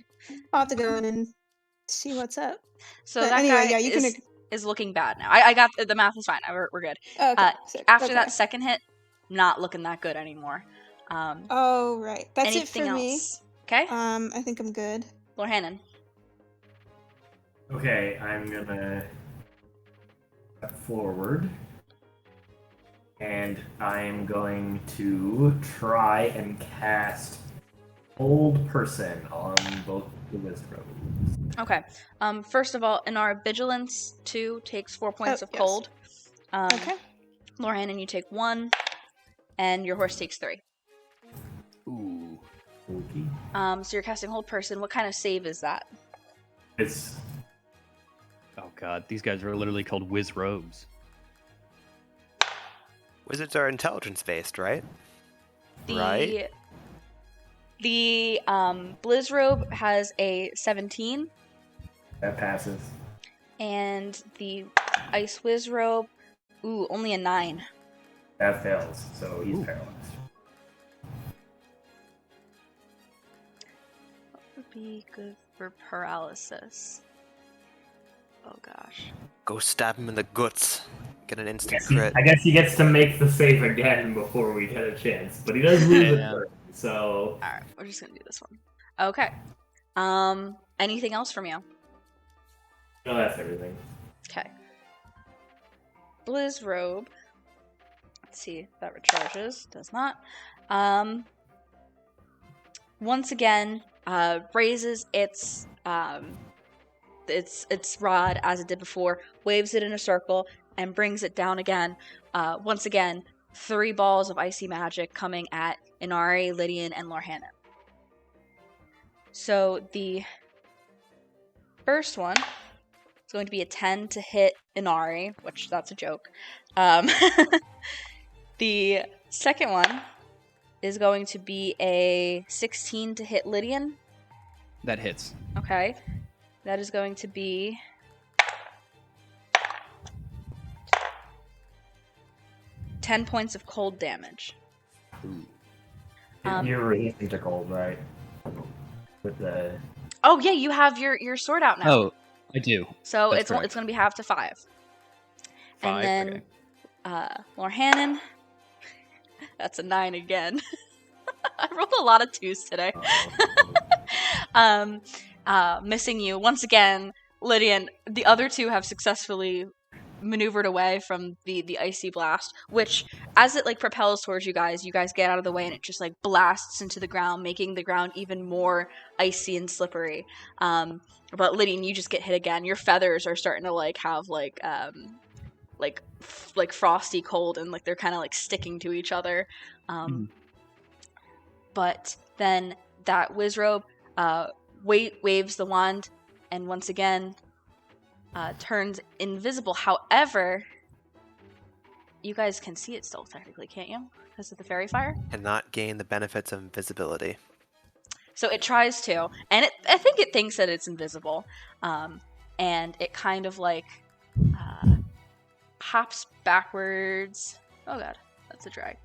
I'll have to go in and see what's up. So But that anyway, guy yeah, you can. is looking bad now. I got the math is fine. We're good. Oh, okay, sick. After Okay. that second hit, not looking that good anymore. Oh right, that's it anything for me. else? Okay. I think I'm good. Lord Hannon. Okay, I'm gonna step forward, and I'm going to try and cast Old Person on both the Wizards. Okay. First of all, in our Vigilance 2 takes 4 points of yes. cold. Okay. Lord Hannon, you take 1, and your horse takes 3. Ooh. Okay. So you're casting Hold Person. What kind of save is that? It's Oh god, these guys are literally called whiz robes. Wizards are intelligence-based, right? The Blizzrobe has a 17, that passes. and the Ice Wizrobe, only a 9. That fails, so he's Ooh. paralyzed. What would be good for paralysis? Oh gosh. Go stab him in the guts. Get an instant crit. I guess he gets to make the save again before we get a chance, but he does lose Yeah. a turn, so... Alright, we're just gonna do this one. Okay. Anything else from you? No, that's everything. Okay. Blizzrobe. Let's see if that recharges. Does not. Once again, raises its rod as it did before, waves it in a circle, and brings it down again. Once again, 3 balls of icy magic coming at Inari, Lydian, and Lorhannon. So the first one is going to be a 10 to hit Inari, which that's a joke. The second one is going to be a 16 to hit Lydian. That hits. Okay. That is going to be 10 points of cold damage. Ooh. You're resistant to cold, right? With the... Oh yeah, you have your sword out now. Oh, I do. So that's it's correct. going to be half to 5. 5, And then Lorhannon. That's a 9 again. I rolled a lot of 2s today. Missing you once again, Lydian. The other 2 have successfully maneuvered away from the icy blast, which as it like propels towards you guys get out of the way, and it just like blasts into the ground, making the ground even more icy and slippery. But Lydian, you just get hit again. Your feathers are starting to like have like frosty cold, and like they're kind of like sticking to each other. But then that Wizrobe waves the wand, and once again turns invisible. However, you guys can see it still technically, can't you? Because of the fairy fire? Cannot gain the benefits of invisibility. So it tries to, and I think it thinks that it's invisible. And it kind of like hops backwards. Oh god, that's a drag.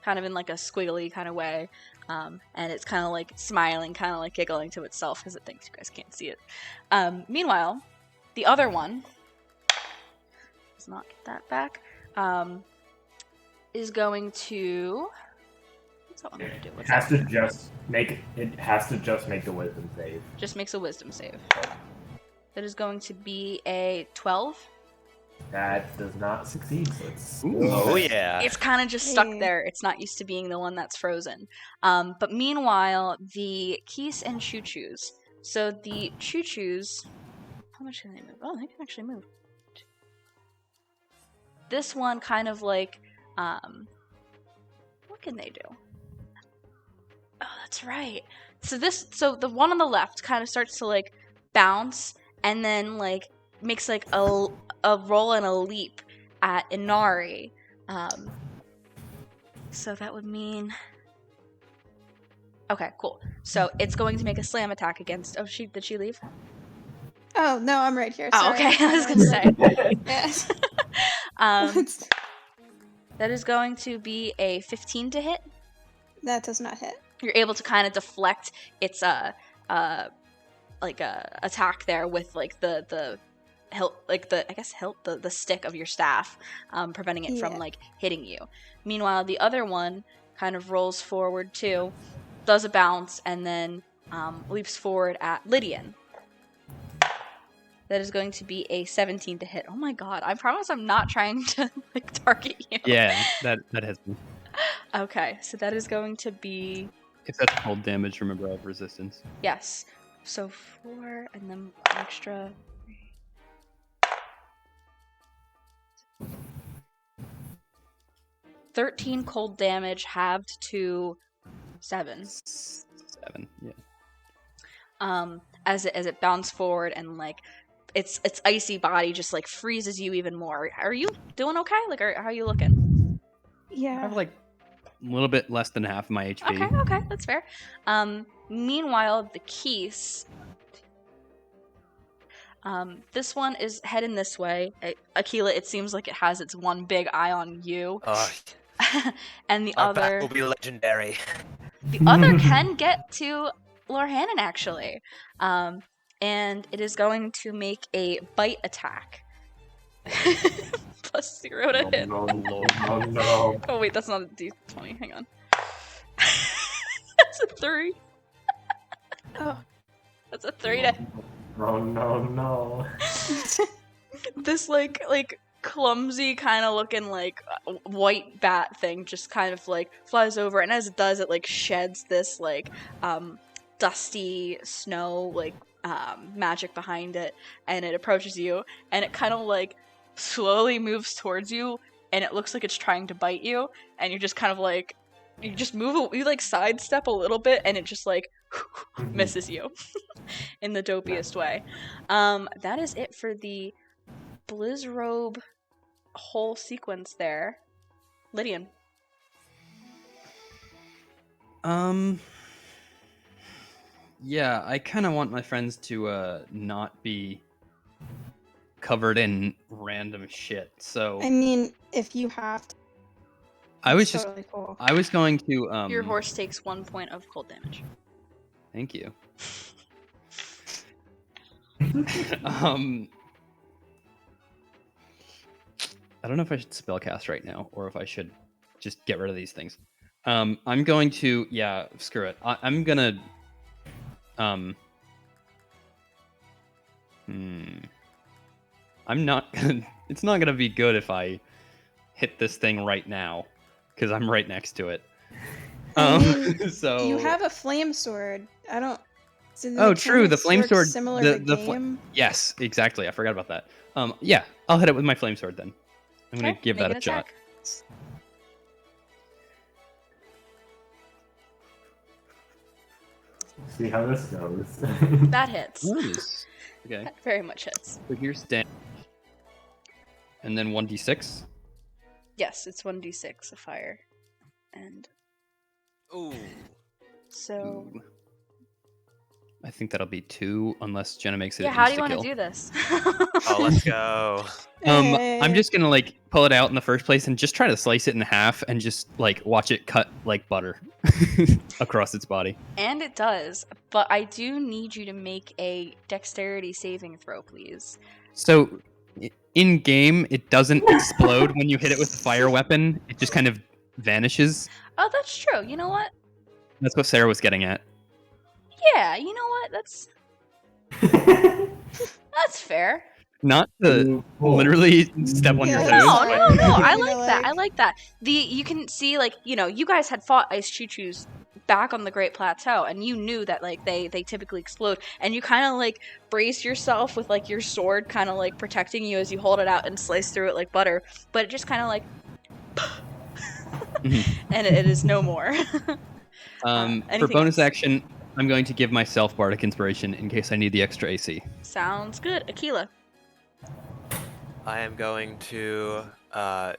Kind of in like a squiggly kind of way. And it's kind of like smiling, kind of like giggling to itself because it thinks you guys can't see it. Meanwhile, the other one does not get that back. Is going to. What's that one going to do? It has to just make the wisdom save. Just makes a wisdom save. That is going to be a 12. That does not succeed, so it's... Oh yeah. It's kind of just stuck there. It's not used to being the one that's frozen. But meanwhile, the Keese and Choo-Choos. So the Choo-Choos... How much can they move? Oh, they can actually move. This one kind of like... what can they do? Oh, that's right. So the one on the left kind of starts to like bounce, and then like makes like a roll and a leap at Inari. So that would mean... Okay, cool. So it's going to make a slam attack against... Oh, did she leave? Oh, no, I'm right here. Oh, Sorry. okay. I was going to say. Yes. That is going to be a 15 to hit. That does not hit. You're able to kind of deflect its attack there with like the hilt, like the stick of your staff, preventing it from like hitting you. Meanwhile, the other one kind of rolls forward too, does a bounce, and then leaps forward at Lydian. That is going to be a 17 to hit. Oh my god! I promise I'm not trying to like target you. Yeah, that has me. Okay, so that is going to be. If that's cold damage, remember I have resistance. Yes. So 4 and then extra. 13 cold damage halved to 7. 7, yeah. As it bounced forward and like its icy body just like freezes you even more. Are you doing okay? Like, how are you looking? I Yeah. have like a little bit less than half my HP. Okay, that's fair. Meanwhile, the Keese. This one is heading this way. Akkala, it seems like it has its one big eye on you. And the Our other battle will be legendary. The other can get to Lorhannon, actually. And it is going to make a bite attack. Plus 0 to hit. No. Oh, wait, that's not a d20. Hang on. That's a 3. Oh. That's a 3 to... No. This, like clumsy kind of looking, like, white bat thing just kind of, like, flies over. And as it does, it, like, sheds this, like, dusty snow, like, magic behind it, and it approaches you, and it kind of like slowly moves towards you, and it looks like it's trying to bite you, and you're just kind of like, you just move, you like sidestep a little bit, and it just like misses you in the dopiest way. That is it for the Blizzrobe whole sequence there. Lydian. Yeah, I kind of want my friends to not be covered in random shit. So I mean, if you have to, I was it's just totally cool. I was going to Your horse takes 1 point of cold damage. Thank you. I don't know if I should spellcast right now or if I should just get rid of these things. I'm going to screw it. I'm gonna I'm not gonna. It's not gonna be good if I hit this thing right now, because I'm right next to it. I mean, So you have a flame sword. I don't. Oh, true. The flame sword. Similar the to fl- game. Yes, exactly. I forgot about that. Yeah, I'll hit it with my flame sword then. I'm gonna Okay, give make that an a shot. attack. See how this goes. That hits. Nice. Okay. That very much hits. So here's damage, and then 1d6. Yes, it's 1d6 of fire. And Ooh. so... Ooh. I think that'll be 2, unless Jenna makes it. Yeah, an how do you insta-kill. want to do this? Oh, let's go. I'm just gonna like pull it out in the first place and just try to slice it in half and just like watch it cut like butter across its body. And it does, but I do need you to make a dexterity saving throw, please. So in game, it doesn't explode when you hit it with a fire weapon. It just kind of vanishes. Oh, that's true. You know what? That's what Sarah was getting at. Yeah, you know what? That's fair. Not to literally step on your Yeah, toes. No, I You like know, that. I like- like that. You can see, like, you guys had fought ice choo-choos back on the Great Plateau, and you knew that, like, they typically explode, and you kind of, like, brace yourself with, like, your sword kind of, like, protecting you as you hold it out and slice through it like butter, but it just kind of, like, and it is no more. For anything bonus else? action, I'm going to give myself Bardic Inspiration in case I need the extra AC. Sounds good. Akkala. I am going to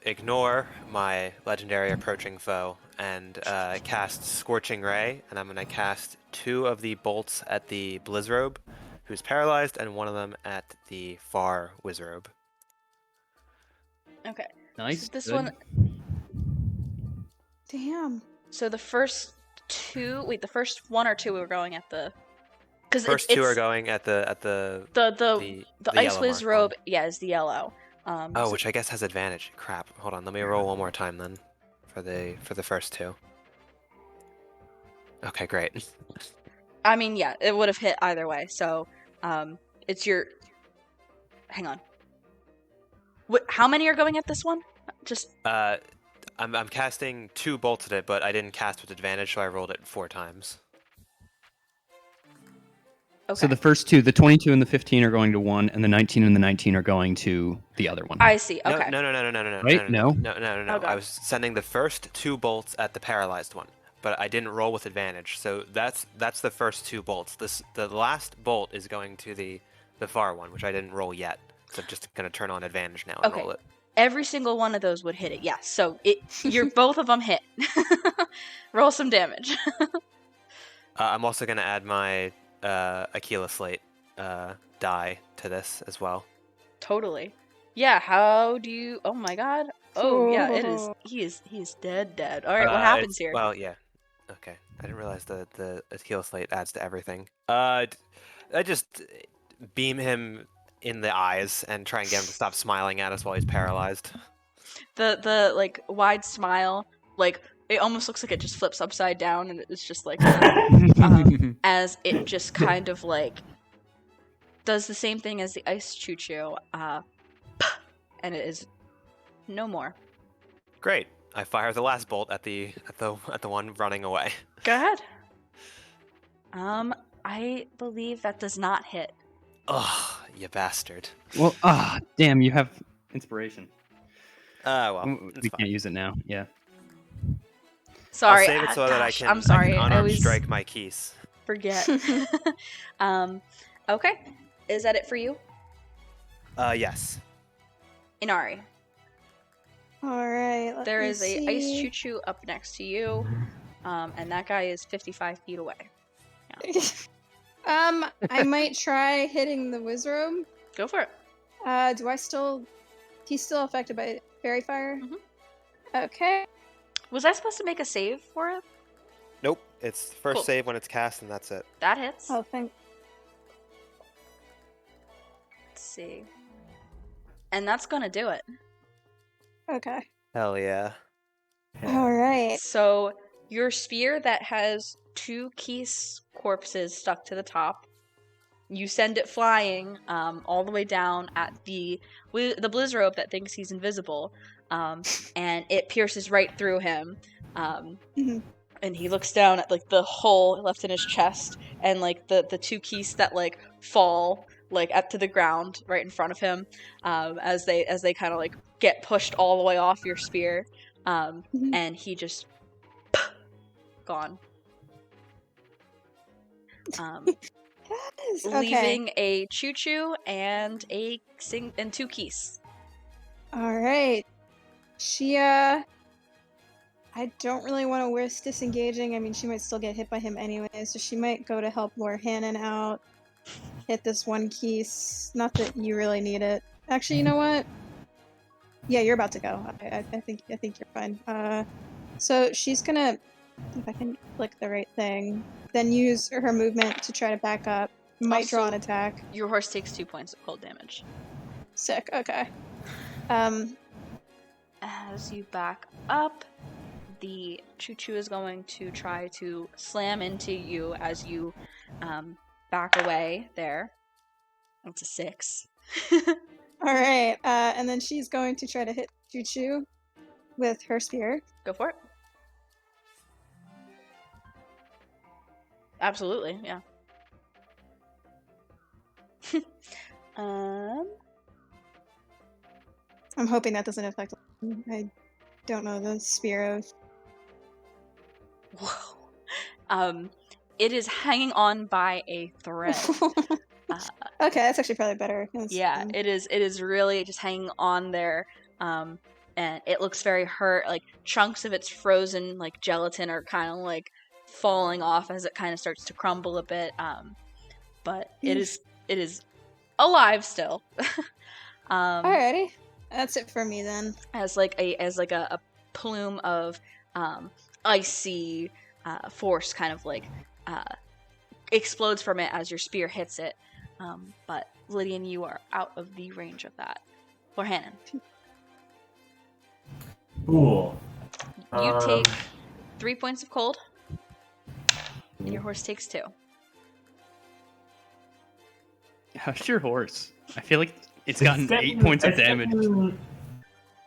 ignore my legendary approaching foe and cast Scorching Ray, and I'm going to cast 2 of the bolts at the Blizzrobe, who's paralyzed, and 1 of them at the far Wizrobe. Okay. Nice. So this good. one, Damn. So the first one or two we were going at the. Because First two are going at the the ice yellow whiz marked robe. one. Yeah, is the yellow. So- Which I guess has advantage. Crap. Hold on. Let me roll one more time then, for the first two. Okay, great. I mean, yeah, it would have hit either way. So, it's your. Hang on. How many are going at this one? Just I'm casting 2 bolts at it, but I didn't cast with advantage, so I rolled it 4 times. okay. So the first two, the 22 and the 15 are going to one, and the 19 and the 19 are going to the other one. I see. Okay. No. Right? No. Okay. I was sending the first 2 bolts at the paralyzed one, but I didn't roll with advantage. So that's the first 2 bolts. The last bolt is going to the far one, which I didn't roll yet. So I'm just gonna turn on advantage now and Okay. roll it. Every single one of those would hit it. Yes. So you're both of them hit. Roll some damage. I'm also gonna add my Akkala slate die to this as well. Totally. Yeah. How do you? Oh my god. Oh yeah. It is. Oh. He's dead. All right. What happens here? Well, yeah. Okay. I didn't realize the Akkala slate adds to everything. I just beam him in the eyes and try and get him to stop smiling at us while he's paralyzed. The like wide smile, like it almost looks like it just flips upside down, and it's just like as it just kind of like does the same thing as the ice choo-choo, and it is no more. Great. I fire the last bolt at the one running away. Go ahead. I believe that does not hit. Ugh, you bastard. Well, damn, you have inspiration. Well, We it's fine. can't use it now. Yeah. Sorry. I'll save it so that I gosh, can. I'm sorry. I can I unarmed always strike my keys. forget. Okay. Is that it for you, Yes. Inari? All right. There is a ice choo-choo up next to you, and that guy is 55 feet away. I might try hitting the Wizrobe. Go for it. He's still affected by fairy fire? Mhm. Okay. Was I supposed to make a save for it? Nope. It's first Cool. save when it's cast, and that's it. That hits. Oh, thank. Let's see. And that's gonna do it. Okay. Hell yeah. All right. So your spear that has 2 Keese corpses stuck to the top, you send it flying all the way down at the Blizzrobe that thinks he's invisible, and it pierces right through him. Mhm. And he looks down at like the hole left in his chest, and like the 2 Keese that like fall like up to the ground right in front of him, as they kind of like get pushed all the way off your spear, Mhm. and he just gone. Yes. Okay. Leaving a choo-choo and 2 Keese. All right. She I don't really want to risk disengaging. I mean, she might still get hit by him anyway, so she might go to help Lord Hannon out. Hit this one Keese. Not that you really need it. Actually, you know what? Yeah, you're about to go. I think you're fine. So she's gonna, if I can click the right thing, then use her movement to try to back up. Might draw an Also- attack. Your horse takes 2 points of cold damage. Sick. Okay. As you back up, the choo-choo is going to try to slam into you as you back away there. That's a 6. All right. And then she's going to try to hit Choo Choo with her spear. Go for it. Absolutely, yeah. I'm hoping that doesn't affect. I don't know the spear of. Whoa. It is hanging on by a thread. Okay, that's actually probably better. Yeah, it is really just hanging on there. And it looks very hurt. Like chunks of its frozen like gelatin are kind of like falling off as it kind of starts to crumble a bit. But it is alive still. Alrighty, that's it for me then. As like a plume of icy force kind of like explodes from it as your spear hits it. But Lydian, you are out of the range of that. Or Hannon. Cool. You take 3 points of cold, and your horse takes 2. How's your horse? I feel like it's gotten 8 points of damage.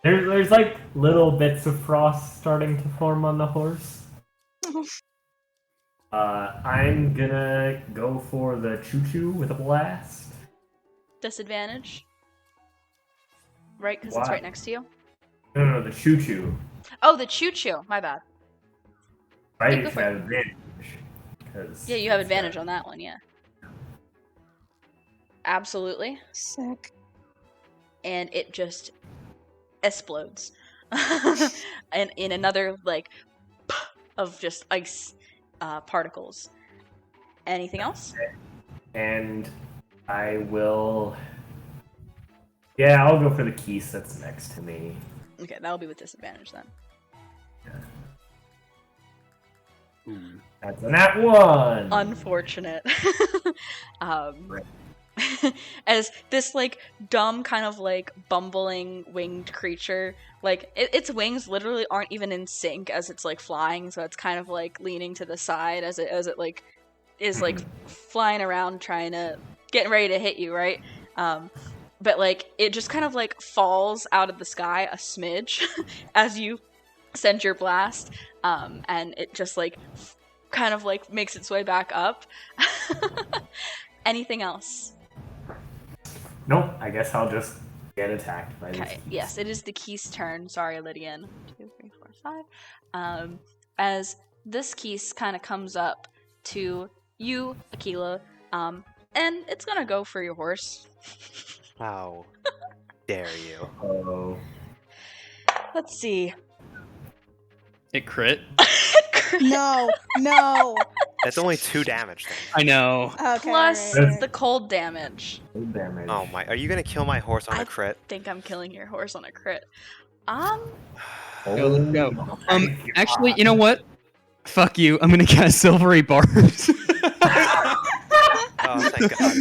There's like little bits of frost starting to form on the horse. I'm gonna go for the choo-choo with a blast. Disadvantage? Right, because it's Why? right next to you? No, the choo-choo. Oh, the choo-choo. My bad. Right, go you for have it. advantage. 'Cause Yeah, you have it's advantage got- on that one, yeah. Absolutely. Sick. And it just explodes. And in another, like, of just ice particles. Anything else? And I will... Yeah, I'll go for the keys that's next to me. Okay, that'll be with disadvantage then. That's a nat 1! Unfortunate. As this like dumb kind of like bumbling winged creature, like its wings literally aren't even in sync as it's like flying, so it's kind of like leaning to the side as it like is like flying around trying to getting ready to hit you, right? But like it just kind of like falls out of the sky a smidge as you send your blast, and it just like kind of like makes its way back up. Anything else? Nope, I guess I'll just get attacked by Okay, these. yes, it is the Keese turn. Sorry, Lydian. 2, 3, 4, 5. As this Keese kind of comes up to you, Akkala, and it's gonna go for your horse. How dare you? Oh. Let's see. It crit. No, no. That's only 2 damage then. I know. Okay, Plus alright. the cold damage. Good damage. Oh my, are you gonna kill my horse on I a crit? think I'm killing your horse on a crit. Go, let's go. my Actually, God. you know what? Fuck you. I'm gonna cast Silvery Barbs. Oh, thank God.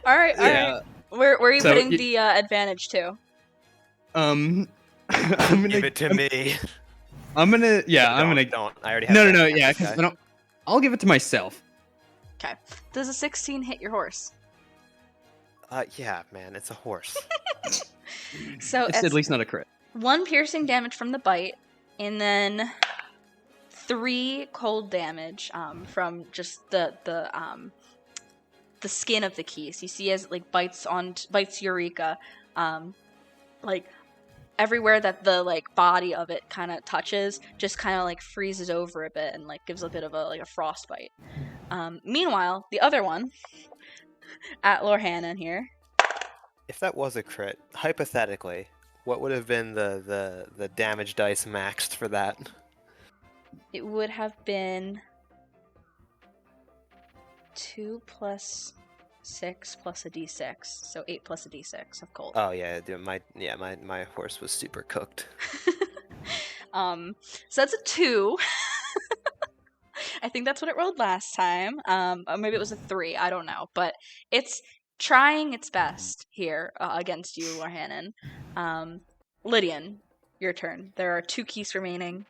Alright, Yeah. Where are you So putting you- the advantage to? I'm gonna Give it to me. I'm gonna yeah, I'm gonna Don't. I already have No, that. yeah, because I'll give it to myself. Okay. Does a 16 hit your horse? Yeah, man, it's a horse. So It's at least not a crit. 1 piercing damage from the bite, and then 3 cold damage from just the skin of the Keese. You see as it like bites Eureka, like everywhere that the like body of it kind of touches, just kind of like freezes over a bit and like gives a bit of a frostbite. Meanwhile, the other one at Lorhannon here. If that was a crit, hypothetically, what would have been the damage dice maxed for that? It would have been 2 plus 6 plus a d6, so 8 plus a d6 of cold. Oh yeah, dude, my horse was super cooked. So that's a 2. I think that's what it rolled last time. Or maybe it was a 3. I don't know, but it's trying its best here against you, Lorhannon. Lydian, your turn. There are 2 keys remaining.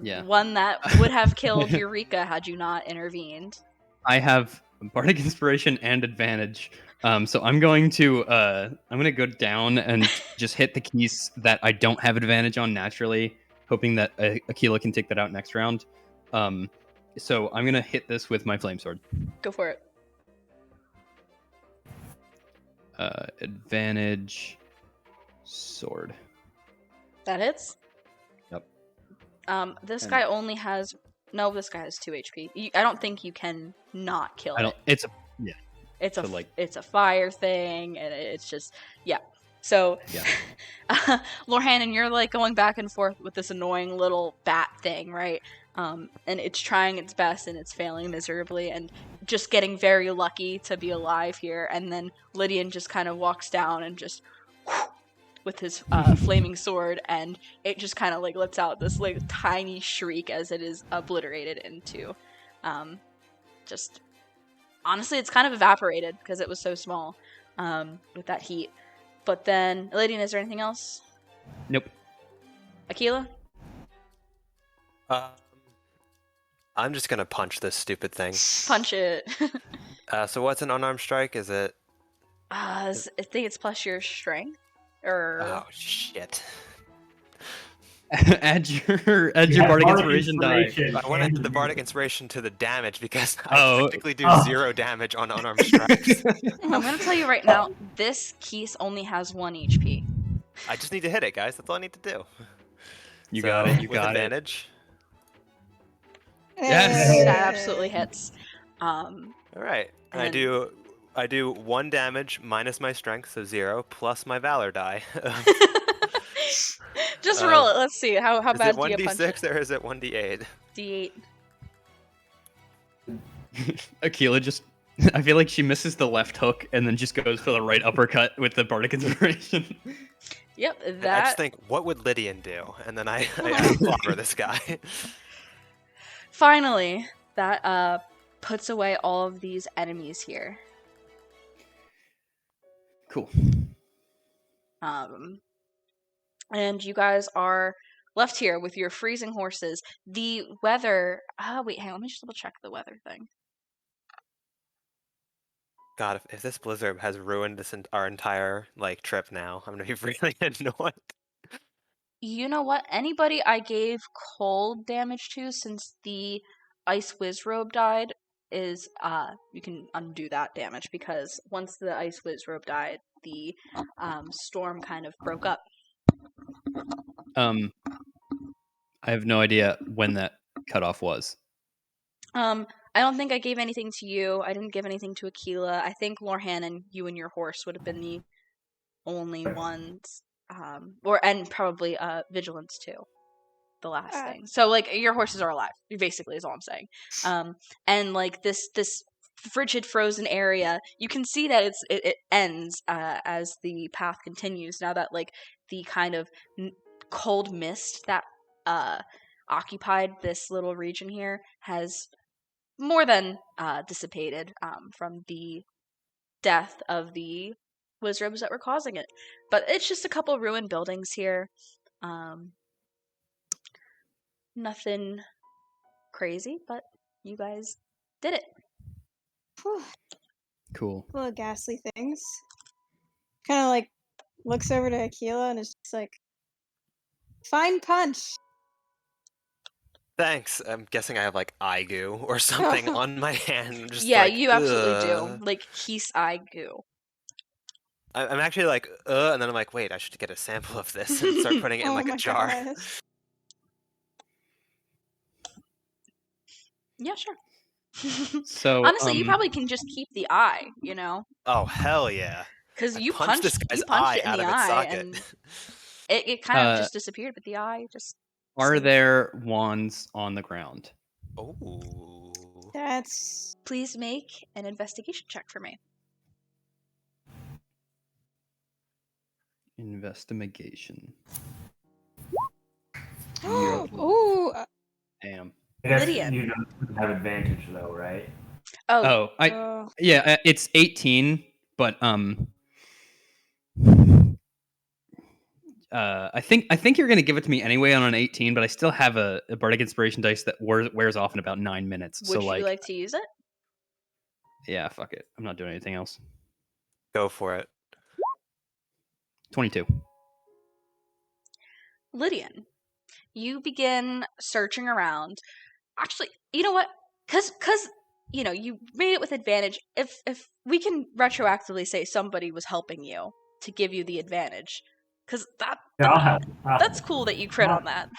Yeah. One that would have killed Eureka had you not intervened. I have Bardic Inspiration and advantage. So I'm going to go down and just hit the keys that I don't have advantage on naturally, hoping that Akkala can take that out next round. So I'm gonna hit this with my flame sword. Go for it. Advantage sword. That hits? Yep. This And- guy only has... No, this guy has 2 HP. I don't think you can not kill I don't. it. It's a It's a so, like- it's a fire thing, and it's just yeah. So, Yeah. Lorhannon, you're like going back and forth with this annoying little bat thing, right? And it's trying its best and it's failing miserably, and just getting very lucky to be alive here. And then Lydian just kind of walks down and just with his flaming sword, and it just kind of like lets out this like tiny shriek as it is obliterated into just honestly it's kind of evaporated because it was so small with that heat. But then Elydian, is there anything else? Nope. Akkala? I'm just gonna punch this stupid thing. Punch it. So what's an unarmed strike? Is it? I think it's plus your strength. Or Oh shit! add your bardic inspiration die. I want to add the bardic inspiration to the damage because I Oh. technically do 0 damage on unarmed strikes. I'm gonna tell you right now, this Keese only has 1 HP. I just need to hit it, guys. That's all I need to do. You So, got it. You with got it. advantage. Yes. That absolutely hits. All right. And I do 1 damage minus my strength, so 0, plus my valor die. Just roll it. Let's see how is bad it do you punch it? 1d6 or is it 1d8? D8. Akkala just. I feel like she misses the left hook and then just goes for the right uppercut with the bardic inspiration. Yep, And I that. just think, what would Lydian do? And then I clobber this guy. Finally, that puts away all of these enemies here. Cool. And you guys are left here with your freezing horses. The weather. Wait, hang on. Let me just double check the weather thing. God, if this blizzard has ruined our entire like trip now, I'm gonna be really annoyed. You know what? Anybody I gave cold damage to since the Ice Whiz Robe died is you can undo that damage because once the Ice Whiz Robe died, the storm kind of broke up. I have no idea when that cutoff was. I don't think I gave anything to you. I didn't give anything to Akkala. I think Lorhan and you and your horse would have been the only ones. And probably Vigilance too. The last thing. So like your horses are alive, basically is all I'm saying. And like this frigid frozen area, you can see that it ends as the path continues. Now that like the kind of cold mist that occupied this little region here has more than dissipated from the death of the wizards that were causing it. But it's just a couple ruined buildings here. Nothing crazy, but you guys did it. Whew. Cool. Little ghastly things. Kind of like looks over to Akkala and is just like, fine punch. Thanks. I'm guessing I have like eye goo or something on my hand. Just Yeah, like, you absolutely ugh. do. Like Keese eye goo. I'm actually like, and then I'm like, wait, I should get a sample of this and start putting it in Oh like my a jar. gosh. Yeah, sure. So honestly, you probably can just keep the eye, you know? Oh hell yeah! Because I you punched this punched guy's it in eye the out of its eye, socket. and it kind of just disappeared, but the eye just. Are there wands on the ground? Oh. That's Please make an investigation check for me. Investigation. ooh. Damn. I guess Lydian. you don't have advantage though, right? Oh, It's 18, but I think you're gonna give it to me anyway on an 18, but I still have a bardic inspiration dice that wears off in about 9 minutes. would so you like to use it? Yeah, fuck it. I'm not doing anything else. Go for it. 22. Lydian, you begin searching around. Actually, you know what? Because you know you made it with advantage. If we can retroactively say somebody was helping you to give you the advantage, because that's cool that you crit on that.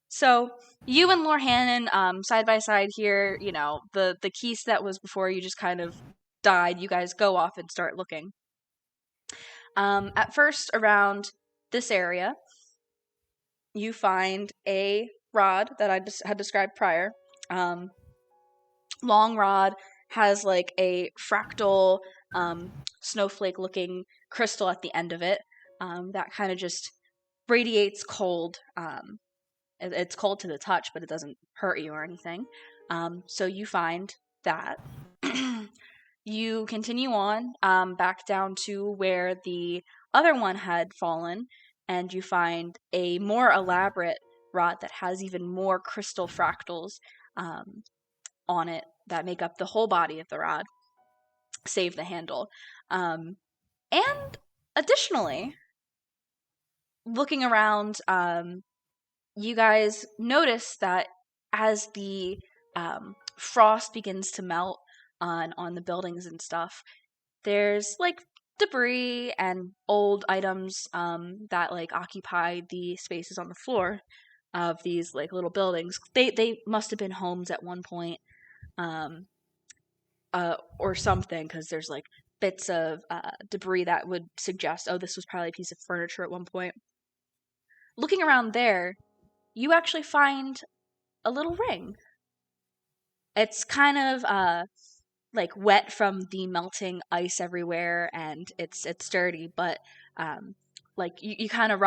So you and Lorhannon, side by side here. You know the Keese that was before you just kind of died. You guys go off and start looking. At first, around this area, you find a rod that I had described prior. Long rod has like a fractal snowflake looking crystal at the end of it. that kind of just radiates cold. It's cold to the touch, but it doesn't hurt you or anything. So you find that. You continue on back down to where the other one had fallen, and you find a more elaborate rod that has even more crystal fractals on it that make up the whole body of the rod, save the handle. And additionally, looking around, you guys notice that as the frost begins to melt on the buildings and stuff, there's like debris and old items that like occupy the spaces on the floor of these like little buildings. They must have been homes at one point, or something, because there's like bits of debris that would suggest, oh, this was probably a piece of furniture at one point. Looking around there, you actually find a little ring. It's kind of like wet from the melting ice everywhere, and it's dirty, but like you kind of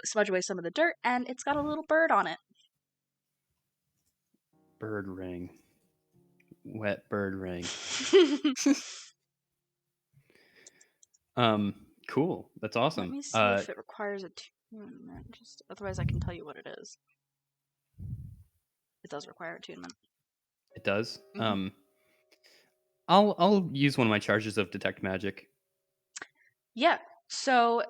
smudge away some of the dirt, and it's got a little bird on it. Bird ring. Wet bird ring. Cool. That's awesome. Let me see if it requires attunement. Just otherwise, I can tell you what it is. It does require attunement. It does. Mm-hmm. I'll use one of my charges of detect magic. Yeah. So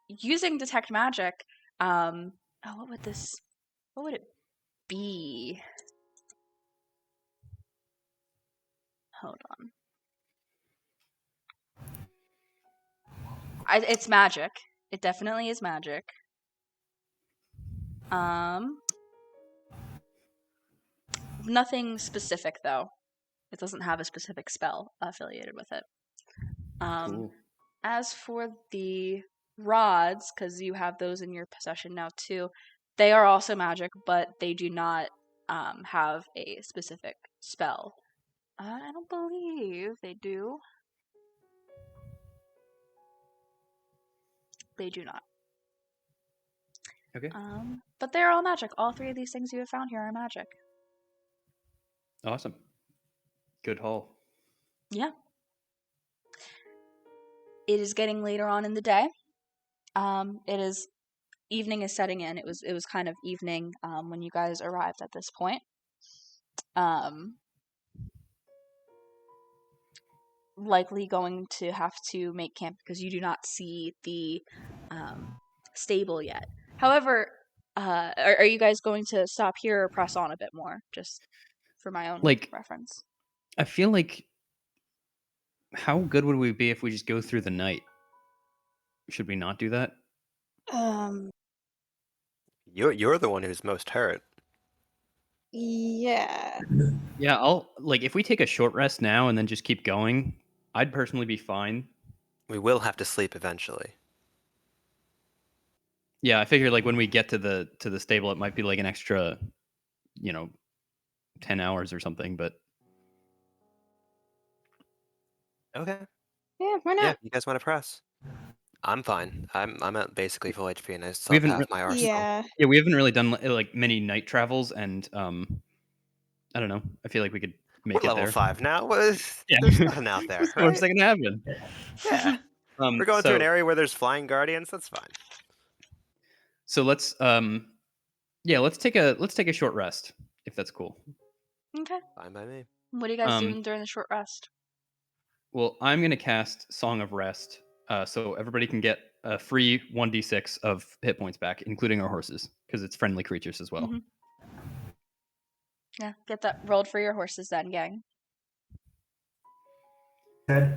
using detect magic, what would it be? Hold on. It's magic. It definitely is magic. Nothing specific though. It doesn't have a specific spell affiliated with it. Cool. As for the rods, because you have those in your possession now too, they are also magic, but they do not have a specific spell. I don't believe they do. They do not. Okay. But they're all magic. All three of these things you have found here are magic. Awesome. Good haul. Yeah. It is getting later on in the day. Evening is setting in. It was kind of evening when you guys arrived at this point. Likely going to have to make camp because you do not see the stable yet. However, are you guys going to stop here or press on a bit more, just for my own reference? I feel like, how good would we be if we just go through the night? Should we not do that? You're the one who's most hurt. Yeah. Yeah, if we take a short rest now and then just keep going, I'd personally be fine. We will have to sleep eventually. Yeah, I figure like when we get to the stable, it might be like an extra, 10 hours or something, but Okay. Yeah, why not? Yeah, you guys want to press? I'm fine. I'm at basically full HP, and I still We have haven't half my arsenal. Yeah, we haven't really done like many night travels, and I don't know. I feel like we could make We're it level there. 5 now. Yeah. There's nothing out there, What's right? going to happen? Yeah. We're going through an area where there's flying guardians. That's fine. So let's let's take a short rest if that's cool. Okay. Fine by me. What are you guys doing during the short rest? Well, I'm going to cast Song of Rest, so everybody can get a free 1d6 of hit points back, including our horses, because it's friendly creatures as well. Mm-hmm. Yeah, get that rolled for your horses then, gang. Good.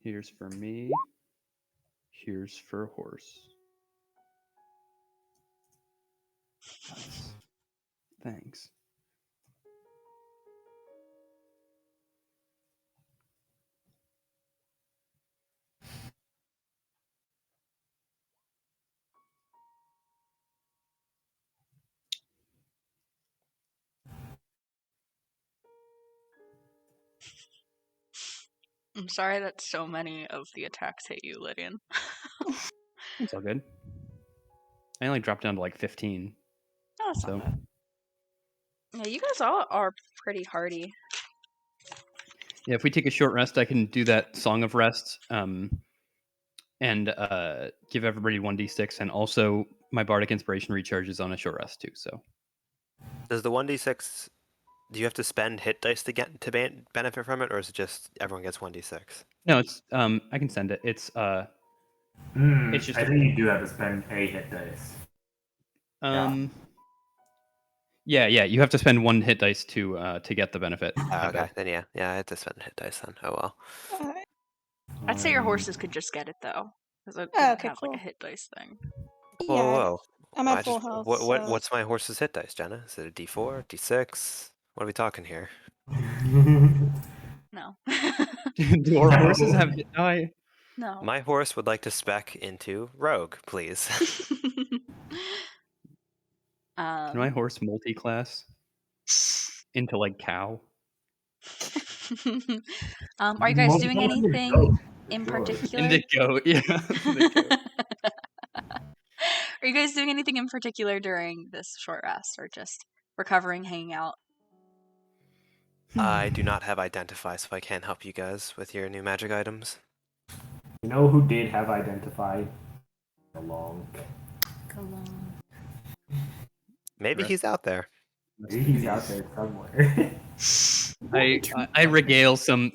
Here's for me. Here's for horse. Nice. Thanks. I'm sorry that so many of the attacks hit you, Lydian. It's all good. I only dropped down to like 15. Oh, that's So not bad. Yeah, you guys all are pretty hardy. yeah, if we take a short rest, I can do that Song of Rest, and give everybody 1d6, and also my Bardic Inspiration recharges on a short rest too. So Does the 1d6? Do you have to spend hit dice to get to benefit from it, or is it just everyone gets 1d6? no, it's I can send it. It's just I think you do have to spend a hit dice. Yeah, you have to spend 1 hit dice to get the benefit. Okay, then yeah, I had to spend hit dice then. Oh well. Alright. I'd say your horses could just get it though, because it Oh, okay, has cool. like a hit dice thing. Whoa, Yeah, whoa. I'm at full health. so- What's my horse's hit dice, Jenna? Is it a D4, D6? What are we talking here? No. Do our horses have hit die? No. My horse would like to spec into rogue, please. Can my horse multi-class into like cow? Are you guys doing anything in particular? Into goat, yeah. Into goat. Are you guys doing anything in particular during this short rest, or just recovering, hanging out? I do not have identify, so I can't help you guys with your new magic items. You know who did have identified? Along. Come on. Maybe he's out there. Maybe he's out there somewhere. I regale some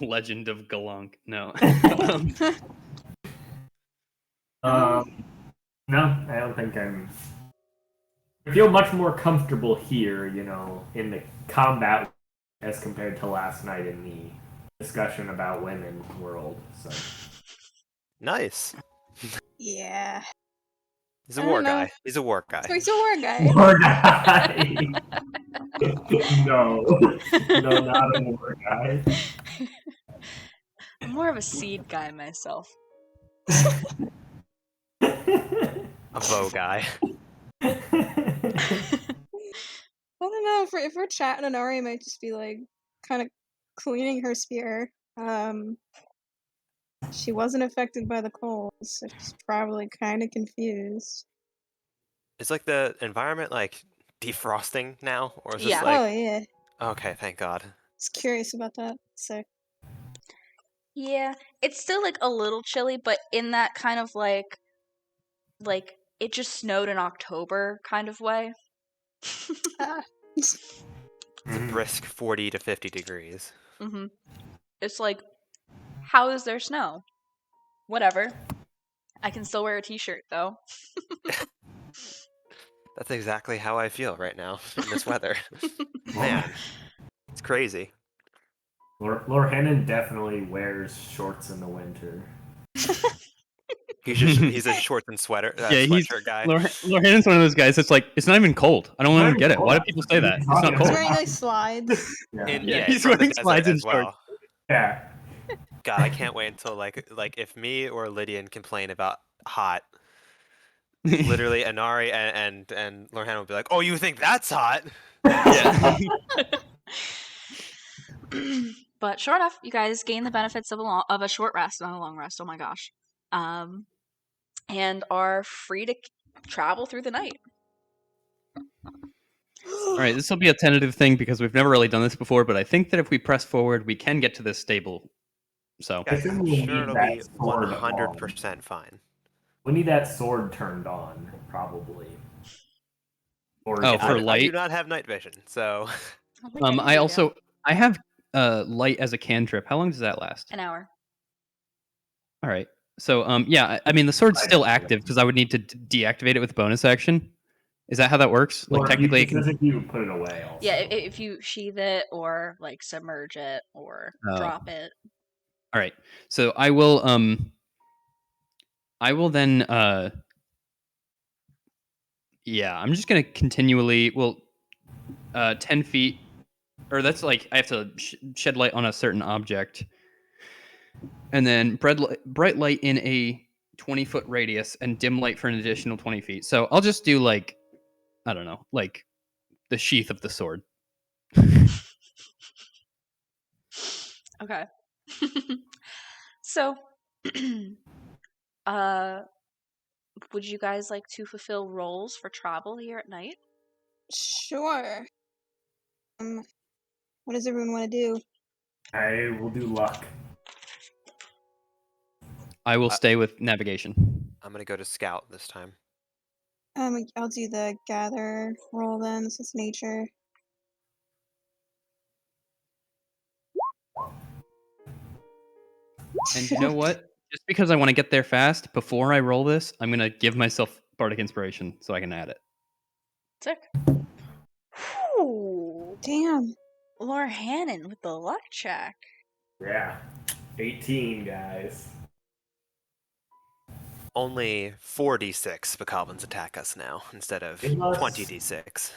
legend of Galunk. No. No, I don't think I'm. I feel much more comfortable here, you know, in the combat as compared to last night in the discussion about women world. So Nice. Yeah. He's a I war don't know. guy. He's a war guy. So he's a war guy. war guy. No, not a war guy. I'm more of a seed guy myself. A bow guy. I don't know, if we're chatting, Anari might just be like kind of cleaning her spear. She wasn't affected by the cold, so she's probably kind of confused. Is like the environment like defrosting now, or is this Yeah. like? Oh yeah, Okay, thank God. just curious about that. So Yeah, it's still like a little chilly, but in that kind of like it just snowed in October kind of way. It's a brisk 40 to 50 degrees. Mm-hmm. It's like, how is there snow? Whatever. I can still wear a t-shirt though. That's exactly how I feel right now in this weather. Man, it's crazy. Lord Hannon definitely wears shorts in the winter. He's a shorts and sweatshirt guy. Lorraine's one of those guys that's like, it's not even cold. I don't want to get it. Why do people say that? It's not he's cold. wearing like slides. Yeah, he's from the wearing desert slides and as well. Yeah. God, I can't wait until like if me or Lydian complain about hot, literally Anari and Lorhan will be like, "Oh, you think that's hot?" Yeah. But sure enough, you guys gain the benefits of a short rest, not a long rest. Oh my gosh, and are free to travel through the night. All right, this will be a tentative thing because we've never really done this before, but I think that if we press forward, we can get to this stable. So Guys, I'm we sure need it'll that be sword 100% fine. We need that sword turned on, probably. Or Oh, if for I light? do not have night vision, so I have light as a cantrip. How long does that last? An hour. All right. So yeah, I mean the sword's still active because I would need to deactivate it with bonus action. Is that how that works? Or Like technically, it says if you put it away. Also. Yeah, if you sheath it or like submerge it or drop it. All right. So I will then yeah, I'm just gonna continually 10 feet, or that's like I have to shed light on a certain object, and then bright light in a 20-foot radius and dim light for an additional 20 feet. So I'll just do like, I don't know, like the sheath of the sword. Okay. So, would you guys like to fulfill roles for travel here at night? Sure. What does everyone want to do? I will do luck. I will stay with navigation. I'm gonna go to scout this time. I'll do the gather roll then. This is nature. And you know what? Just because I want to get there fast, before I roll this, I'm gonna give myself bardic inspiration so I can add it. Sick. Whew. Damn. Laura Hannon with the luck check. Yeah. 18, guys. Only 4d6 Bokoblins attack us now instead of It must- 20d6.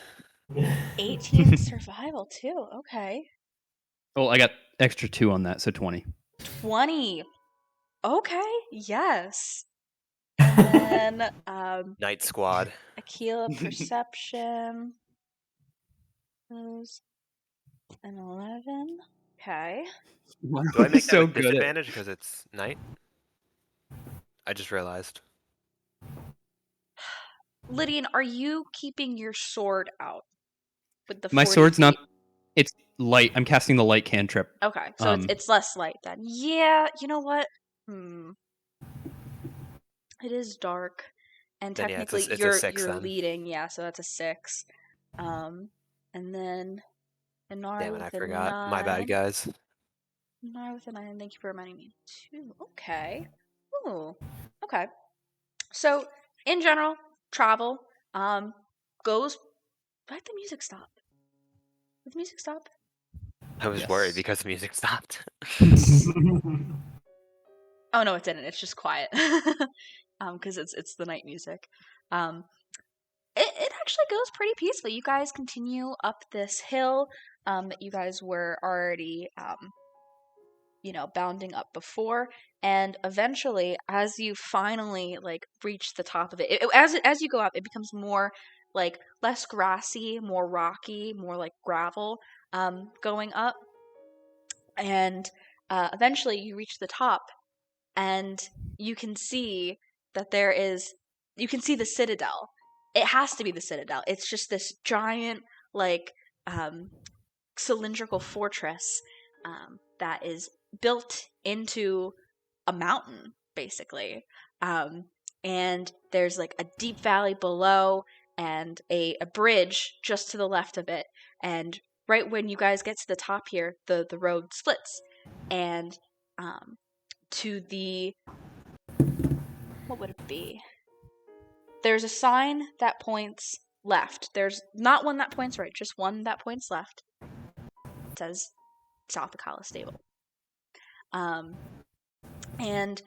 18 survival too. Okay. Well, I got extra 2 on that, so 20. 20. Okay. Yes. And then Night Squad. Akkala perception. Those an 11. Okay. Do I make so that with good at disadvantage because it's night? I just realized. Lydian, are you keeping your sword out with the my 40 sword's not. feet? It's light. I'm casting the light cantrip. Okay, so it's less light then. Yeah, you know what? It is dark, and Then, yeah, technically it's a you're 6 then. leading. Yeah, so that's a 6. And then Inara Damn it, with I a forgot. 9. My bad, guys. Inara with a 9. Thank you for reminding me. 2. Okay. Ooh. Okay. So in general, travel goes. Why did the music stop? Did the music stop? I was Yes. worried because the music stopped. Oh no, it didn't. It's just quiet. Because it's the night music. It actually goes pretty peacefully. You guys continue up this hill that you guys were already bounding up before, and eventually, as you finally reach the top of it, as you go up, it becomes more less grassy, more rocky, more like gravel going up, and eventually you reach the top, and you can see that you can see the citadel. It has to be the citadel. It's just this giant cylindrical fortress that is built into a mountain, basically. And there's a deep valley below and a bridge just to the left of it. And right when you guys get to the top here, the road splits. And to the... what would it be? There's a sign that points left. There's not one that points right, just one that points left. It says South Akkala Stable. And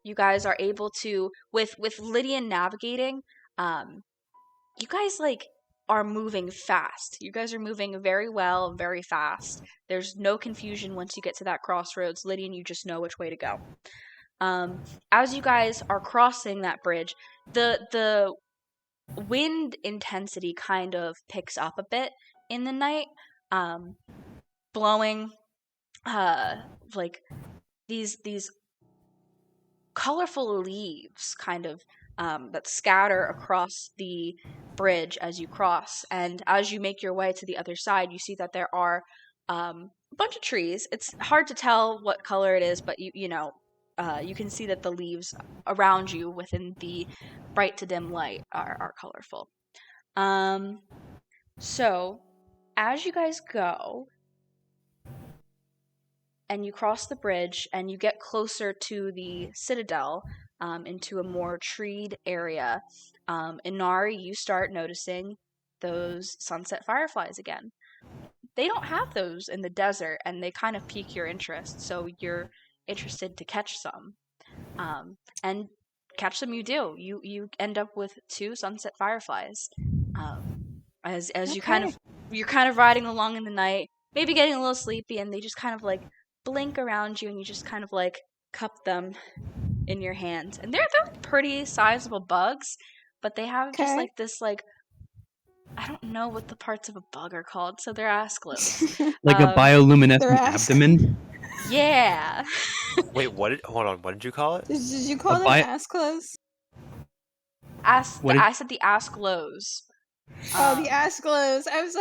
you guys are able to, with Lydian navigating, you guys are moving fast. You guys are moving very well, very fast. There's no confusion once you get to that crossroads. Lydian, you just know which way to go. As you guys are crossing that bridge, the wind intensity kind of picks up a bit in the night, blowing these colorful leaves kind of that scatter across the bridge as you cross. And as you make your way to the other side, you see that there are a bunch of trees. It's hard to tell what color it is, but you can see that the leaves around you within the bright to dim light are colorful. So as you guys go and you cross the bridge and you get closer to the citadel, into a more treed area, Inari, you start noticing those sunset fireflies again. They don't have those in the desert, and they kind of pique your interest, so you're interested to catch some. And catch them you do. You end up with 2 sunset fireflies. As Okay. you're kind of riding along in the night, maybe getting a little sleepy, and they just kind of blink around you, and you just kind of cup them in your hands. And they're pretty sizable bugs, but they have just Okay. this I don't know what the parts of a bug are called, so they're asclos. Like a bioluminescent They're abdomen. Yeah. Wait, hold on, what did you call it? Did you call A them bi- ass clothes? What did- I said the asclos. Oh, the ass glows. I was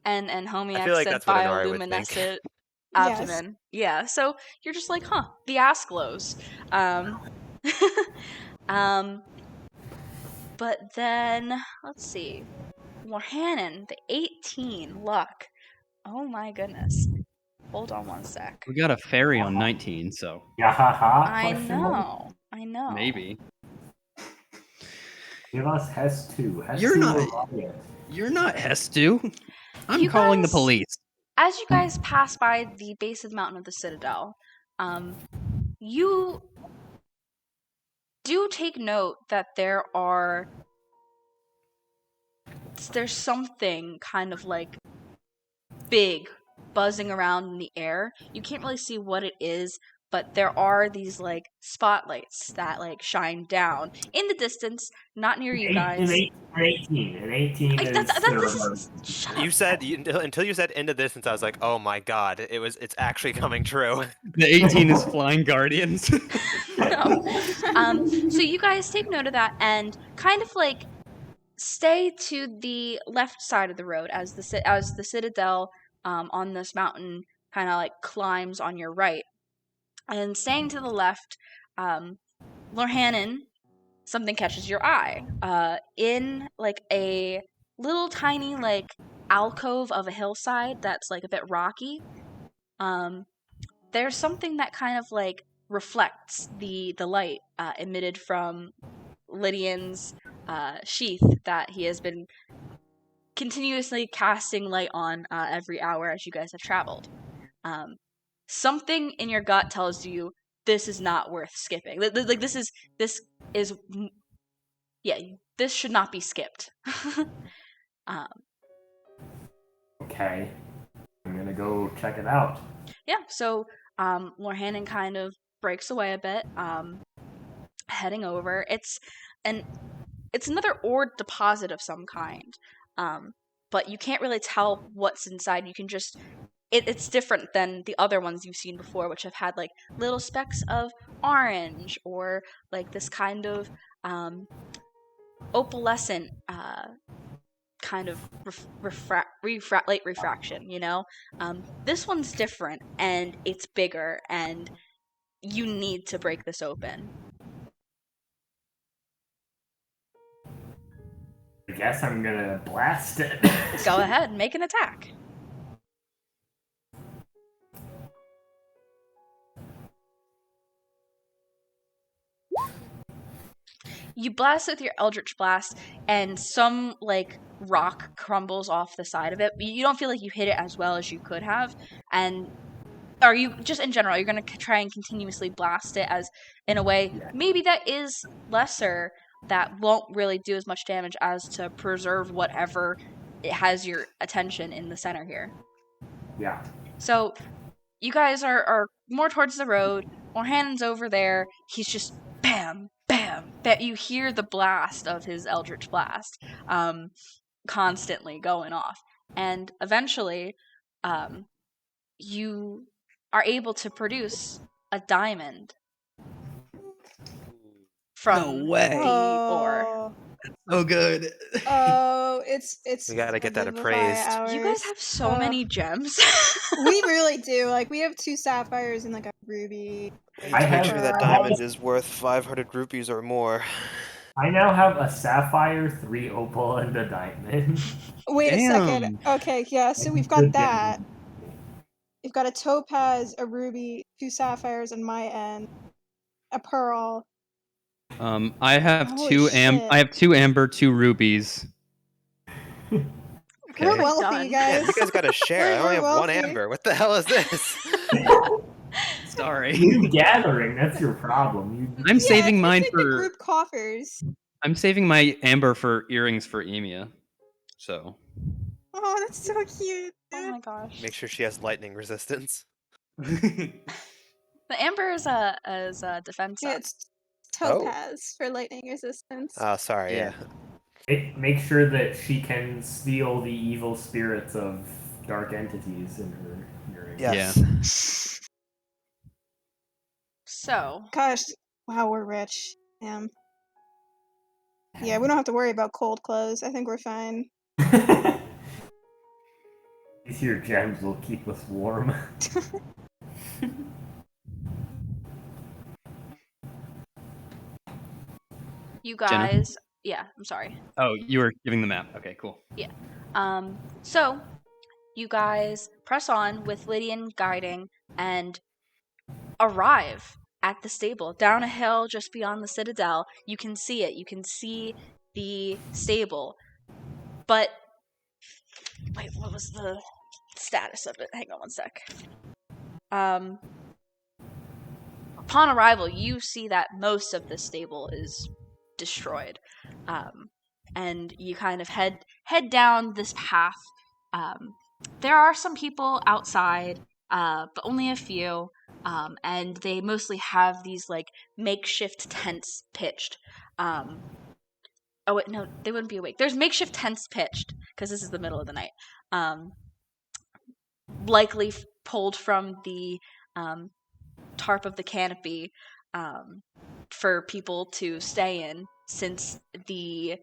And Homie I feel X like said that's what Honori would think. bioluminescent Yes. abdomen. Yeah, so you're just like, huh, the asclos. But then let's see. Warhannon, the 18 luck. Oh my goodness. Hold on one sec. We got a fairy on 19, so Yeah, haha. I question mark? know. I know. maybe. Give us Hestu. Hestu You're not- or Riot. You're not Hestu. I'm You calling the guys- police. As you guys pass by the base of the mountain of the Citadel, you do take note that there's something kind of like big buzzing around in the air. You can't really see what it is, but there are these like spotlights that like shine down in the distance, not near you guys. An 18 Like, is... shut up. You said until you said into distance, I was like, oh my god, it's actually coming true. The 18 is flying guardians. No. So you guys take note of that and kind of like stay to the left side of the road as the Citadel on this mountain kind of like climbs on your right. And staying to the left, Lorhannon, something catches your eye. In like a little tiny like alcove of a hillside that's like a bit rocky, there's something that kind of like reflects the light emitted from Lydian's sheath that he has been continuously casting light on every hour as you guys have traveled. Something in your gut tells you this is not worth skipping. Like this should not be skipped. Okay. I'm gonna go check it out. Yeah, so Lorhannon kind of breaks away a bit, heading over. It's another ore deposit of some kind, but you can't really tell what's inside. You can just it's different than the other ones you've seen before, which have had like little specks of orange or like this kind of opalescent kind of late refraction, you know? This one's different and it's bigger and you need to break this open. I guess I'm gonna blast it. Go ahead, make an attack. You blast it with your Eldritch Blast, and some, like, rock crumbles off the side of it. You don't feel like you hit it as well as you could have, or you, just in general, you're going to try and continuously blast it as, in a way, maybe that is lesser, that won't really do as much damage as to preserve whatever it has your attention in the center here. Yeah. So, you guys are more towards the road. Orhannon's over there. He's just bam, bam, bam. You hear the blast of his Eldritch Blast constantly going off. And eventually, you are able to produce a diamond from No way. the ore. So good. Oh, it's. We gotta get that Vivify appraised. hours. You guys have so many gems. We really do. Like, we have 2 sapphires and like a ruby. I have- Sure that diamond is worth 500 rupees or more. I now have a sapphire, 3 opal, and a diamond. Wait a second. Damn. Okay, yeah. So we've got that. We've got a topaz, a ruby, 2 sapphires on my end, a pearl. I have Holy shit. I have 2 amber, 2 rubies. Okay. We're wealthy, Done. Yeah, guys. you guys gotta share. I only have We're 1 wealthy. amber. What the hell is this? Sorry. You gathering, that's your problem. I'm saving it's mine like the for. group coffers. I'm saving my amber for earrings for Emia. So. Oh, that's so cute. Oh my gosh. Make sure she has lightning resistance. The amber is a defense Yeah, up. it's topaz for lightning resistance. Oh, sorry. Yeah. Yeah. Make sure that she can steal the evil spirits of dark entities in her hearing. Yes. So, Gosh, wow, we're rich. Yeah, we don't have to worry about cold clothes. I think we're fine. These here gems will keep us warm. you Jenna? guys, yeah, I'm sorry. Oh, you were giving the map. Okay, cool. So you guys press on with Lydian guiding and arrive at the stable down a hill just beyond the citadel. You can see it. You can see the stable. But wait, what was the status of it? Hang on one sec. Upon arrival, you see that most of the stable is destroyed, and you kind of head down this path. There are some people outside, but only a few, and they mostly have these like makeshift tents pitched. Oh wait, no, they wouldn't be awake. There's makeshift tents pitched because this is the middle of the night. Likely pulled from the tarp of the canopy for people to stay in, since the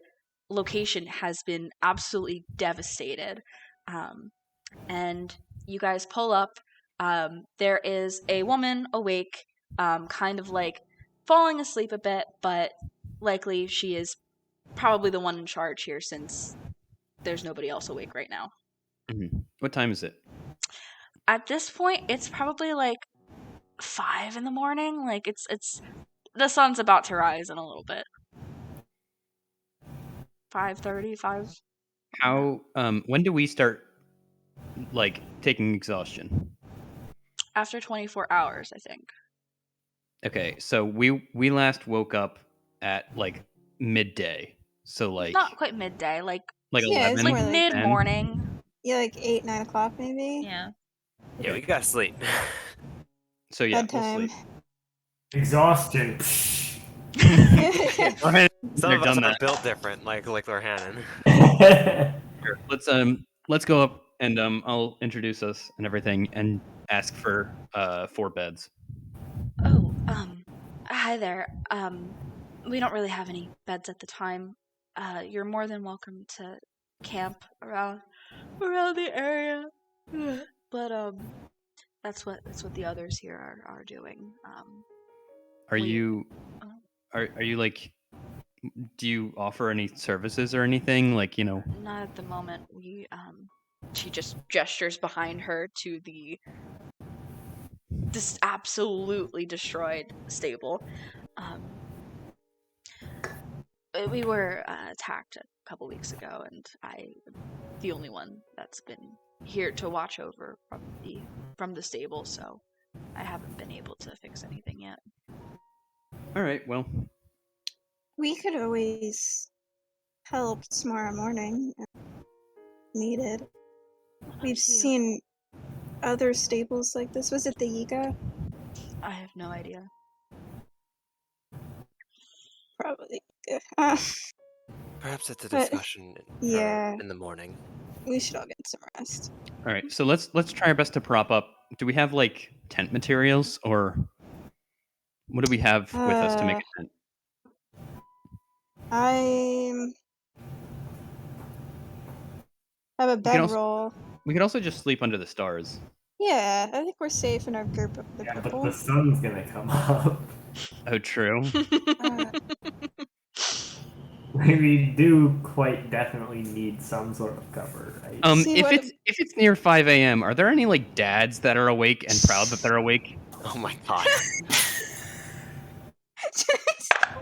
location has been absolutely devastated. And you guys pull up. There is a woman awake, kind of like falling asleep a bit, but likely she is probably the one in charge here, since there's nobody else awake right now. Mm-hmm. What time is it? At this point, it's probably like 5 in the morning. Like it's the sun's about to rise in a little bit. 5:30, 5. How? When do we start like taking exhaustion? After 24 hours, I think. Okay, so we last woke up at like midday. So like Not quite midday, like Yeah, it's 11, more like like 10? mid-morning. Yeah, like 8, 9 o'clock maybe. Yeah. Yeah, we gotta sleep. So yeah, we'll Bedtime. sleep. Exhaustion. Some They're of us done are that. built different, like Lorhannon. Sure. Let's go up and I'll introduce us and everything and ask for 4 beds. Oh, hi there. We don't really have any beds at the time. You're more than welcome to camp around the area. But that's what the others here are doing. Are we- you are you like, do you offer any services or anything, like, you know? Not at the moment. She just gestures behind her to this absolutely destroyed stable. We were attacked a couple weeks ago, and I'm the only one that's been here to watch over from the stable, so I haven't been able to fix anything yet. All right, well, We could always help tomorrow morning if needed. We've seen other stables like this. Was it the Yiga? I have no idea. Probably. Perhaps it's a But- discussion yeah. in the morning. We should all get some rest. all right. So let's try our best to prop up. Do we have like tent materials, or what do we have with us to make a tent? I have a can bedroll. also- We could also just sleep under the stars. Yeah, I think we're safe in our group of the Yeah, but people. the sun's gonna come up. Oh, true. Uh, We do quite definitely need some sort of cover, right? See, what- if it's near 5 a.m., are there any like dads that are awake and proud that they're awake? Oh my god.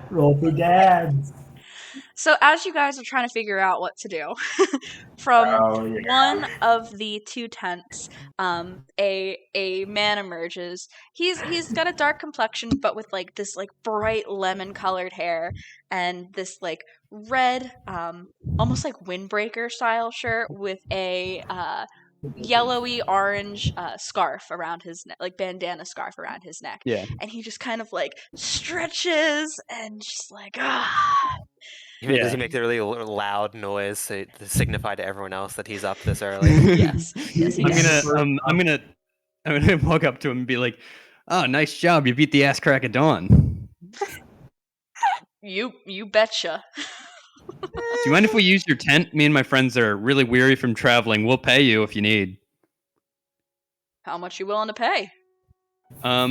Roll for dads. So as you guys are trying to figure out what to do, from Oh, yeah. one of the 2 tents, a man emerges. He's got a dark complexion, but with like this like bright lemon colored hair and this like red, almost like windbreaker style shirt with a yellowy orange scarf around his neck, like bandana scarf around his neck. Yeah. And he just kind of like stretches and just like Does he make the really loud noise to signify to everyone else that he's up this early? Yes, he does. I'm gonna walk up to him and be like, "Oh, nice job! You beat the ass crack of dawn." You betcha. Do you mind if we use your tent? Me and my friends are really weary from traveling. We'll pay you if you need. How much you willing to pay? I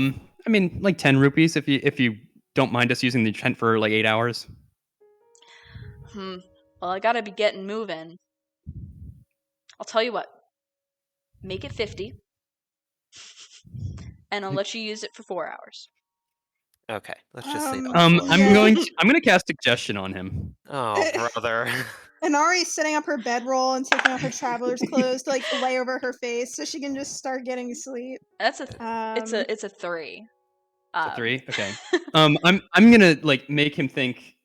mean, like 10 rupees if you don't mind us using the tent for like 8 hours. Well, I gotta be getting moving. I'll tell you what. Make it 50. And I'll let you use it for 4 hours. Okay, let's just sleep. I'm Yeah. gonna cast suggestion on him. Oh, brother. Inari's setting up her bedroll and taking off her traveler's clothes to like lay over her face so she can just start getting asleep. That's it's a 3. It's a 3. Okay. I'm gonna like make him think.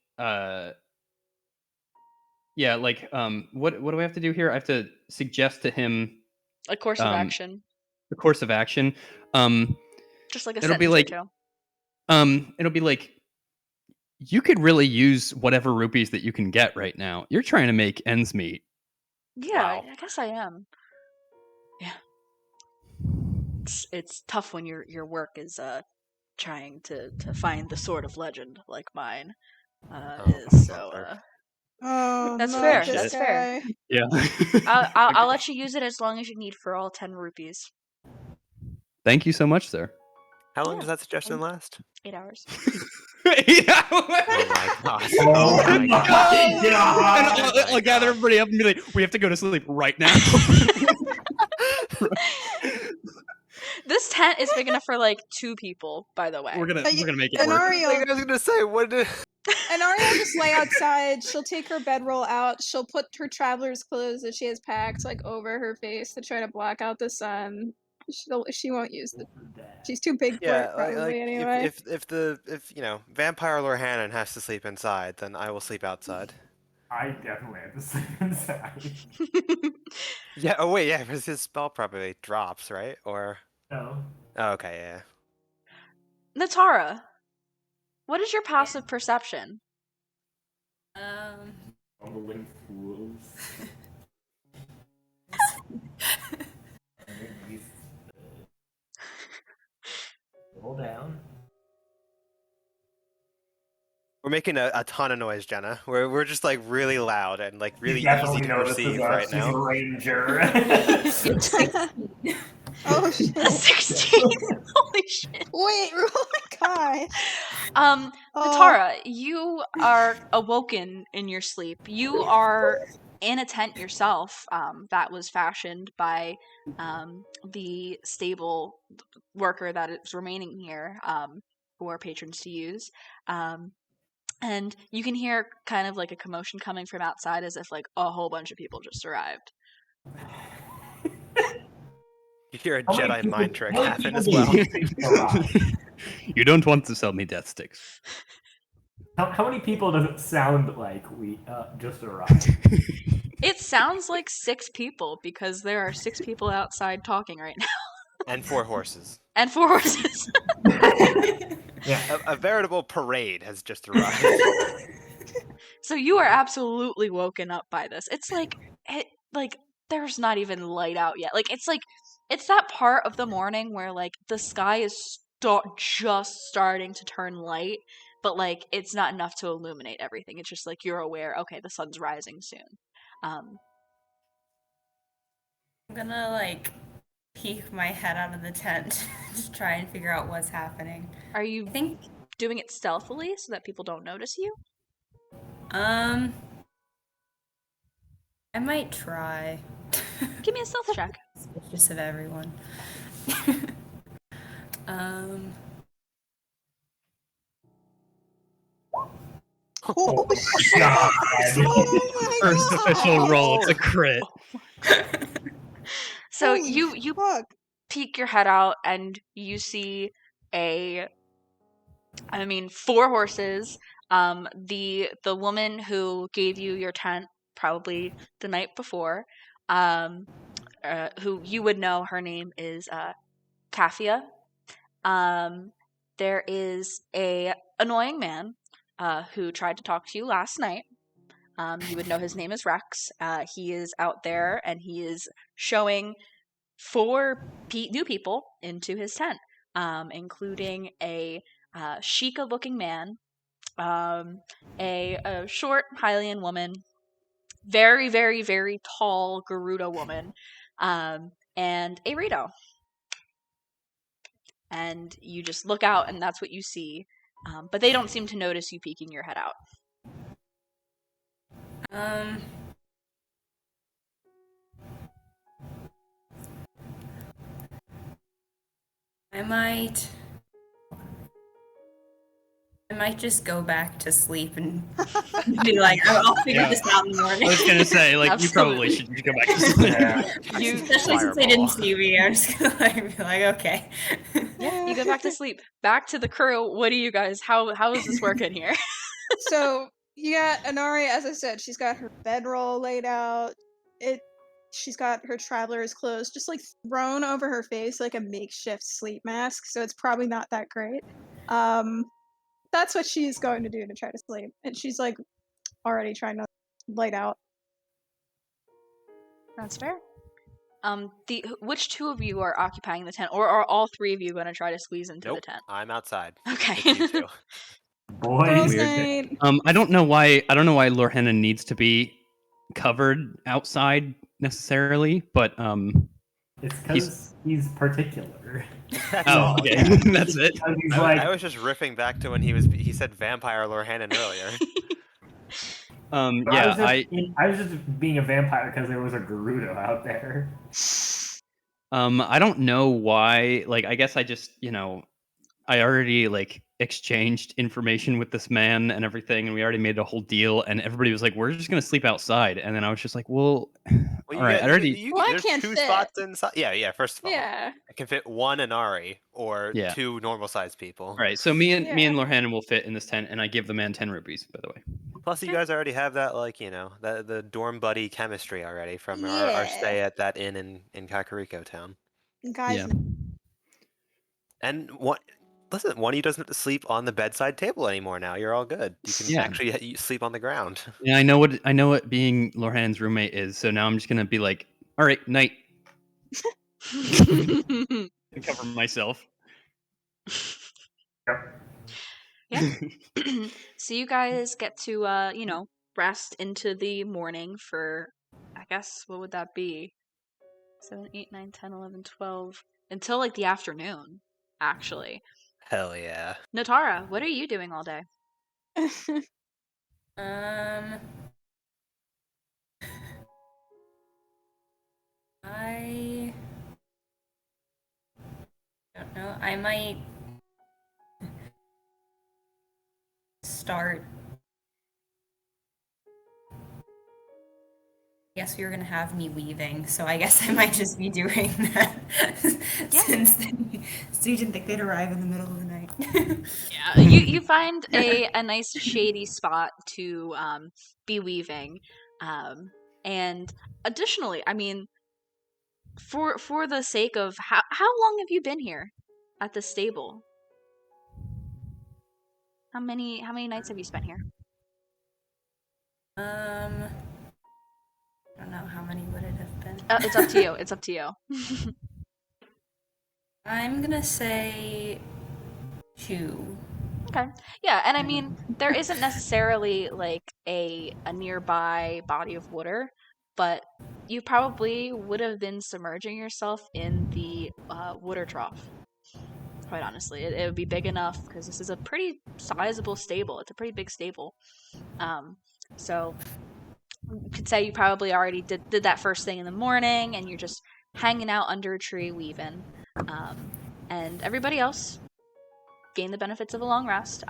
Yeah, like what do I have to do here? I have to suggest to him a course of action. the course of action. Just like a it'll be sentence like or two. It'll be like, you could really use whatever rupees that you can get right now. You're trying to make ends meet. Yeah, Wow. I guess I am. Yeah. It's tough when your work is trying to find the sword of legend like mine is. So Oh, that's not fair. this That's fair. guy. Yeah. I'll let you use it as long as you need for all 10 rupees. Thank you so much, sir. How long Yeah. does that suggestion last? 8 hours. 8 hours. Oh my god. Oh my god. And I'll gather everybody up and be like, we have to go to sleep right now. This tent is big enough for like 2 people, by the way. we're gonna make it work. Inari I was gonna say, what did... will just lay outside. She'll take her bedroll out. She'll put her traveler's clothes that she has packed like over her face to try to block out the sun. She won't use the. She's too big for it probably anyway. if Vampire Lorhannon has to sleep inside, then I will sleep outside. I definitely have to sleep inside. Yeah. Oh wait, yeah, because his spell probably drops, right? Or No. oh, okay, yeah. Natara, what is your passive perception? Bumbling fools. Roll down. We're making a ton of noise, Jenna. We're just like really loud and like really Definitely easy to notices perceive us. right She's now. a ranger. Oh shit! 16. Holy shit. Wait, oh my gosh. Natara, you are awoken in your sleep. You are in a tent yourself that was fashioned by the stable worker that is remaining here for patrons to use. And you can hear kind of like a commotion coming from outside as if like a whole bunch of people just arrived. You hear a How many Jedi people- mind trick how many happen people as do well. you think arrive? You don't want to sell me death sticks. How many people does it sound like we just arrived? It sounds like 6 people because there are 6 people outside talking right now. And 4 horses. And 4 horses. Yeah. A veritable parade has just arrived. So you are absolutely woken up by this. It's like there's not even light out yet. It's that part of the morning where like the sky is just starting to turn light, but like it's not enough to illuminate everything. It's just like you're aware, okay, the sun's rising soon. I'm gonna like peek my head out of the tent to try and figure out what's happening. Are you I think doing it stealthily so that people don't notice you? I might try. Give me a stealth check. Suspicious of everyone. Oh, shit. God. Oh my First god. official roll, it's a crit. So Holy you fuck. peek your head out and you see 4 horses. The woman who gave you your tent probably the night before, who you would know, her name is Kaffia. There is a annoying man who tried to talk to you last night. You would know his name is Rex. He is out there and he is showing 4 new people into his tent, including a Sheikah-looking man, a short Hylian woman, very, very, very tall Garuda woman, and a Rito. And you just look out, and that's what you see. But they don't seem to notice you peeking your head out. I might just go back to sleep and be like, I'll figure this out in the morning. I was gonna say, like, you probably should go back to sleep. Especially since they didn't see me, I'm just gonna be like, okay. Yeah, you go back to sleep. Back to the crew. What do you guys? How is this working here? So you got Inari, as I said, she's got her bedroll laid out. She's got her traveler's clothes just like thrown over her face like a makeshift sleep mask, so it's probably not that great. That's what she's going to do to try to sleep. And she's like already trying to light out. That's fair. Which 2 of you are occupying the tent, or are all 3 of you going to try to squeeze into the tent? I'm outside. Okay. It's you two. Boys. Night. I don't know why Lorhanna needs to be covered outside necessarily, but It's because he's particular. oh, okay. That's it. He's I was just riffing back to when he said vampire Lorhannon earlier. I was just being a vampire because there was a Gerudo out there. I don't know why. Like, I guess I just, I already like exchanged information with this man and everything, and we already made a whole deal. And everybody was like, "We're just gonna sleep outside." And then I was just like, "Well, all right." I there's can't 2 fit. spots inside. Yeah. First of all, Yeah. I can fit 1 Inari or 2 normal-sized people. All right. So me and Lorhannon will fit in this tent, and I give the man 10 rupees. By the way. Plus, you guys already have that, like, the dorm buddy chemistry already from our stay at that inn in Kakariko Town. Guys. Yeah. And one of you doesn't sleep on the bedside table anymore now. You're all good. You can actually sleep on the ground. Yeah, I know what being Lorhannon's roommate is. So now I'm just gonna be like, all right, night. Cover myself. Yeah. So you guys get to rest into the morning for, I guess, what would that be? 7, 8, 9, 10, 11, 12 until like the afternoon, actually. Hell yeah. Notara, what are you doing all day? I don't know. I might start. I guess you're gonna have me weaving, so I guess I might just be doing that. Since you didn't think they'd arrive in the middle of the night. Yeah, you find a nice shady spot to be weaving, and additionally, I mean, for the sake of how long have you been here at the stable? How many nights have you spent here? I don't know, how many would it have been? It's up to you. It's up to you. I'm gonna say 2. Okay. Yeah, and I mean, there isn't necessarily like a nearby body of water, but you probably would have been submerging yourself in the water trough. Quite honestly, it would be big enough because this is a pretty sizable stable. It's a pretty big stable. So you could say you probably already did that first thing in the morning, and you're just hanging out under a tree weaving. And everybody else gain the benefits of a long rest.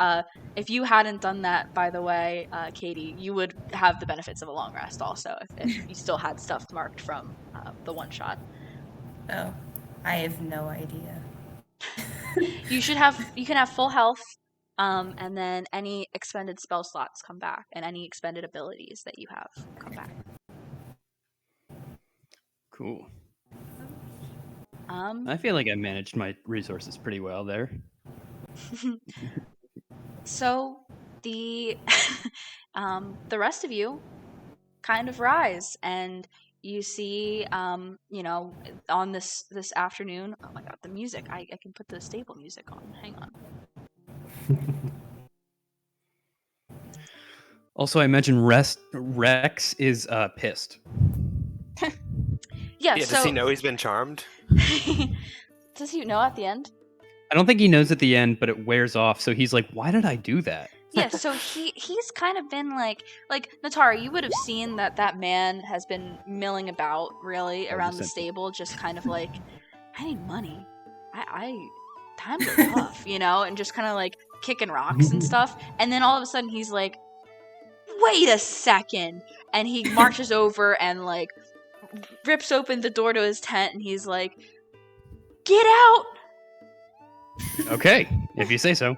If you hadn't done that, by the way, Katie, you would have the benefits of a long rest also if you still had stuff marked from the one shot. Oh, I have no idea. You can have full health, and then any expended spell slots come back, and any expended abilities that you have come back. Cool. I feel like I managed my resources pretty well there. So the the rest of you kind of rise, and you see, on this afternoon. Oh my god, the music! I can put the stable music on. Hang on. Also, I imagine Rex is pissed. Yeah. Yeah, So does he know he's been charmed? does he know at the end? I don't think he knows at the end, but it wears off. So he's like, "Why did I do that?" Yeah, so he's kind of been like Natara, you would have seen that man has been milling about really around the stable, just kind of like, I need money. I times are tough, and just kind of like kicking rocks and stuff. And then all of a sudden he's like, wait a second, and he marches over and like rips open the door to his tent, and he's like, get out. Okay, if you say so.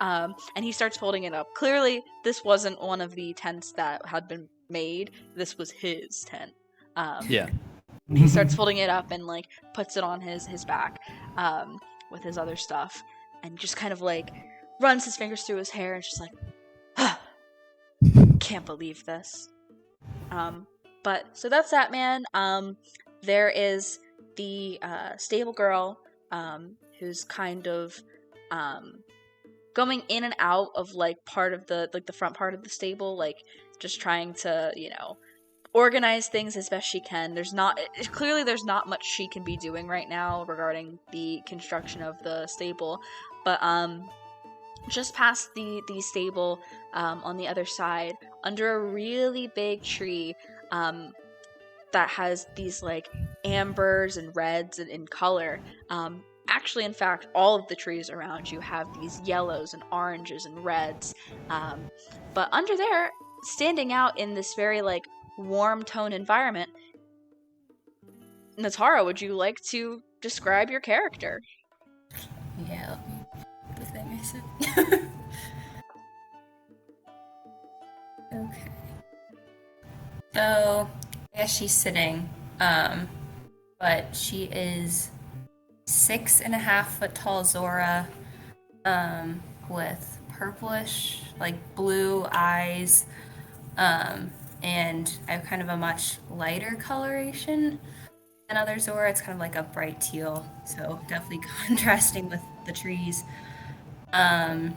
And he starts folding it up. Clearly, this wasn't one of the tents that had been made. This was his tent. Yeah. He starts folding it up and like puts it on his back with his other stuff, and just kind of like runs his fingers through his hair and just like, can't believe this. But so that's that man. There is the stable girl who's kind of going in and out of like part of the front part of the stable, like just trying to organize things as best she can. There's not much she can be doing right now regarding the construction of the stable, but just past the stable, on the other side, under a really big tree that has these like ambers and reds in color. Actually, in fact, all of the trees around you have these yellows and oranges and reds. But under there, standing out in this very like warm tone environment, Natara, would you like to describe your character? Yeah, the thing I said. Okay. So, I guess she's sitting, but she is 6.5 foot tall Zora, with purplish, like blue eyes, and I have kind of a much lighter coloration than other Zora. It's kind of like a bright teal, so definitely contrasting with the trees. My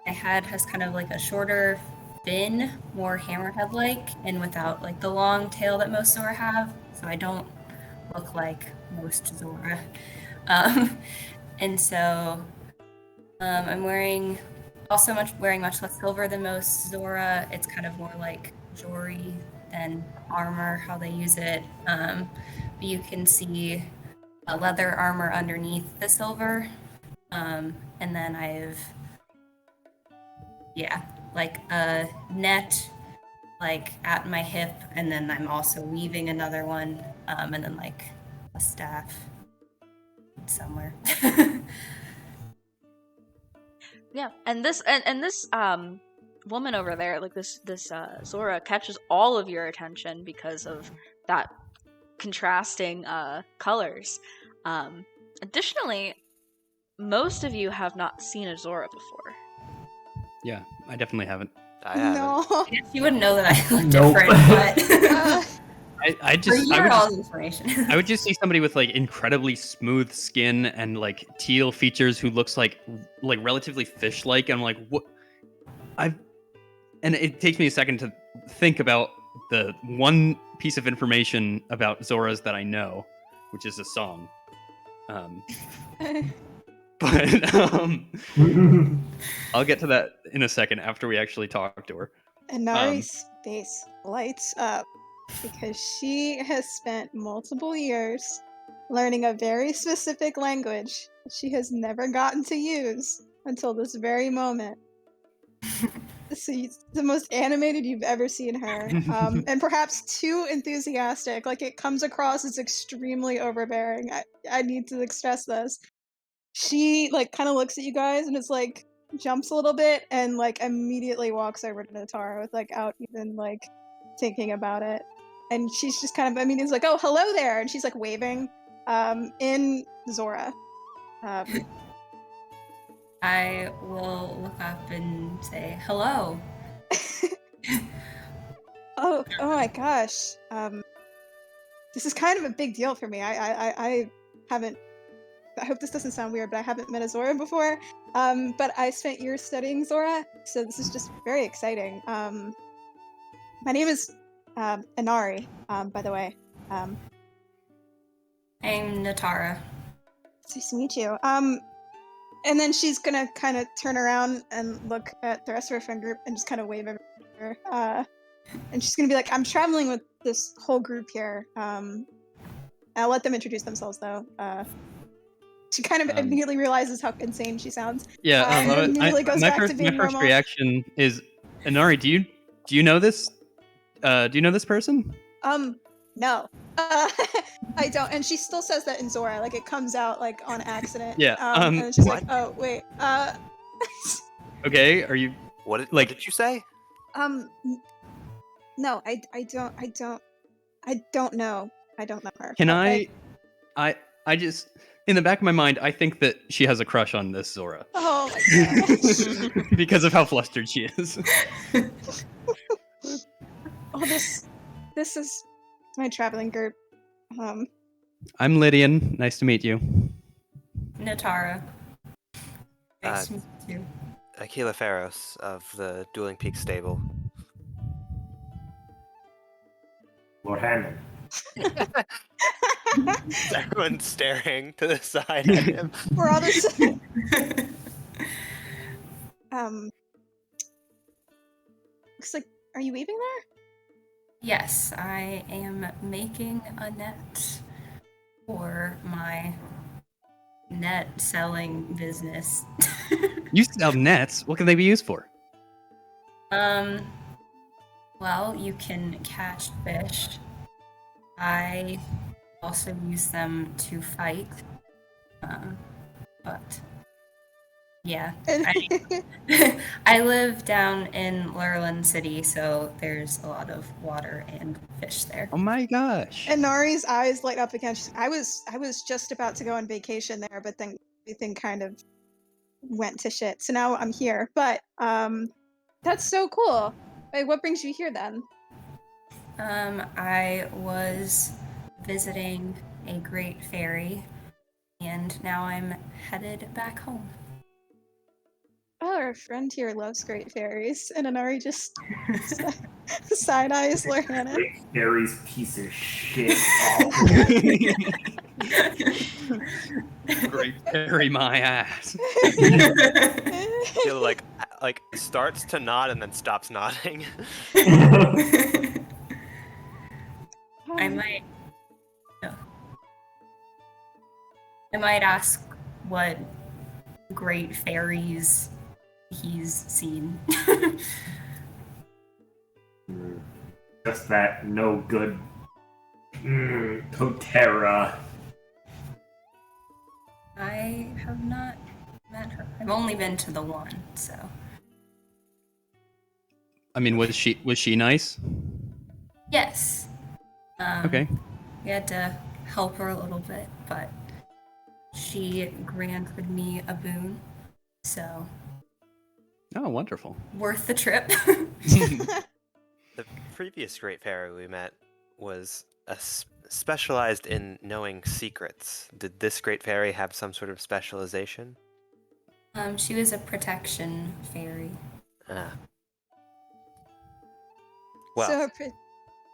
head has kind of like a shorter fin, more hammerhead-like, and without like the long tail that most Zora have, so I don't look like most Zora. And so I'm wearing much less silver than most Zora. It's kind of more like jewelry than armor, how they use it. But you can see a leather armor underneath the silver. And then I have, like a net like at my hip, and then I'm also weaving another one, and then like a staff somewhere. Yeah, and this woman over there, like this Zora, catches all of your attention because of that contrasting colors. Additionally, most of you have not seen a Zora before. Yeah, I definitely haven't. I haven't. No. You wouldn't know that I look Nope. different, but information. I would just see somebody with like incredibly smooth skin and like teal features who looks like relatively fish-like. I'm like, what? And it takes me a second to think about the one piece of information about Zoras that I know, which is a song. But I'll get to that in a second after we actually talk to her. And Nari's face lights up because she has spent multiple years learning a very specific language she has never gotten to use until this very moment. She's the most animated you've ever seen her, and perhaps too enthusiastic. Like, it comes across as extremely overbearing. I need to stress this. She like kind of looks at you guys and is like jumps a little bit and like immediately walks over to Natara without even like thinking about it. And she's just kind of, it's like, oh, hello there, and she's like waving in Zora. I will look up and say hello. Oh my gosh. This is kind of a big deal for me. I haven't. I hope this doesn't sound weird, but I haven't met a Zora before. But I spent years studying Zora, so this is just very exciting. My name is Inari, by the way. I'm Natara. It's nice to meet you. And then she's gonna kind of turn around and look at the rest of her friend group and just kind of wave at her. And she's gonna be like, "I'm traveling with this whole group here. I'll let them introduce themselves, though." She kind of immediately realizes how insane she sounds. Yeah, and then immediately goes back to being my first normal. reaction is, Inari, do you know this? Do you know this person? No. I don't. And she still says that in Zora, like it comes out like on accident. Yeah, and then she's what? like, "Oh wait, Okay, are you What like? did you say? no, I don't know. I don't know her. Can I just, in the back of my mind, I think that she has a crush on this Zora Oh my gosh. because of how flustered she is. Oh, this is my traveling group. I'm Lydian. Nice to meet you. Natara. Nice to Uh, meet you. Akkala Pharos of the Dueling Peaks stable. Lord Hammond. Everyone's staring to the side at him. We're all just looks like, are you weaving there? Yes, I am making a net for my net selling business. You sell nets. What can they be used for? Well, you can catch fish. I also use them to fight. But yeah, I live down in Lurlin City, so there's a lot of water and fish there. Oh my gosh. And Nari's eyes light up again. I was just about to go on vacation there, but then everything kind of went to shit. So now I'm here. But that's so cool. Wait, what brings you here then? I was visiting a great fairy, and now I'm headed back home. Oh, our friend here loves great fairies, and Inari just side eyes Lorana. Great Fairy's piece of shit. Great fairy, my ass. He like starts to nod and then stops nodding. I might ask what great fairies he's seen. Just that no good Totera. I have not met her. I've only been to the one, so. I mean, was she nice? Yes. Okay. We had to help her a little bit, but she granted me a boon, so Oh, wonderful. worth the trip. The previous great fairy we met was specialized in knowing secrets. Did this great fairy have some sort of specialization? She was a protection fairy. Ah. Well, So,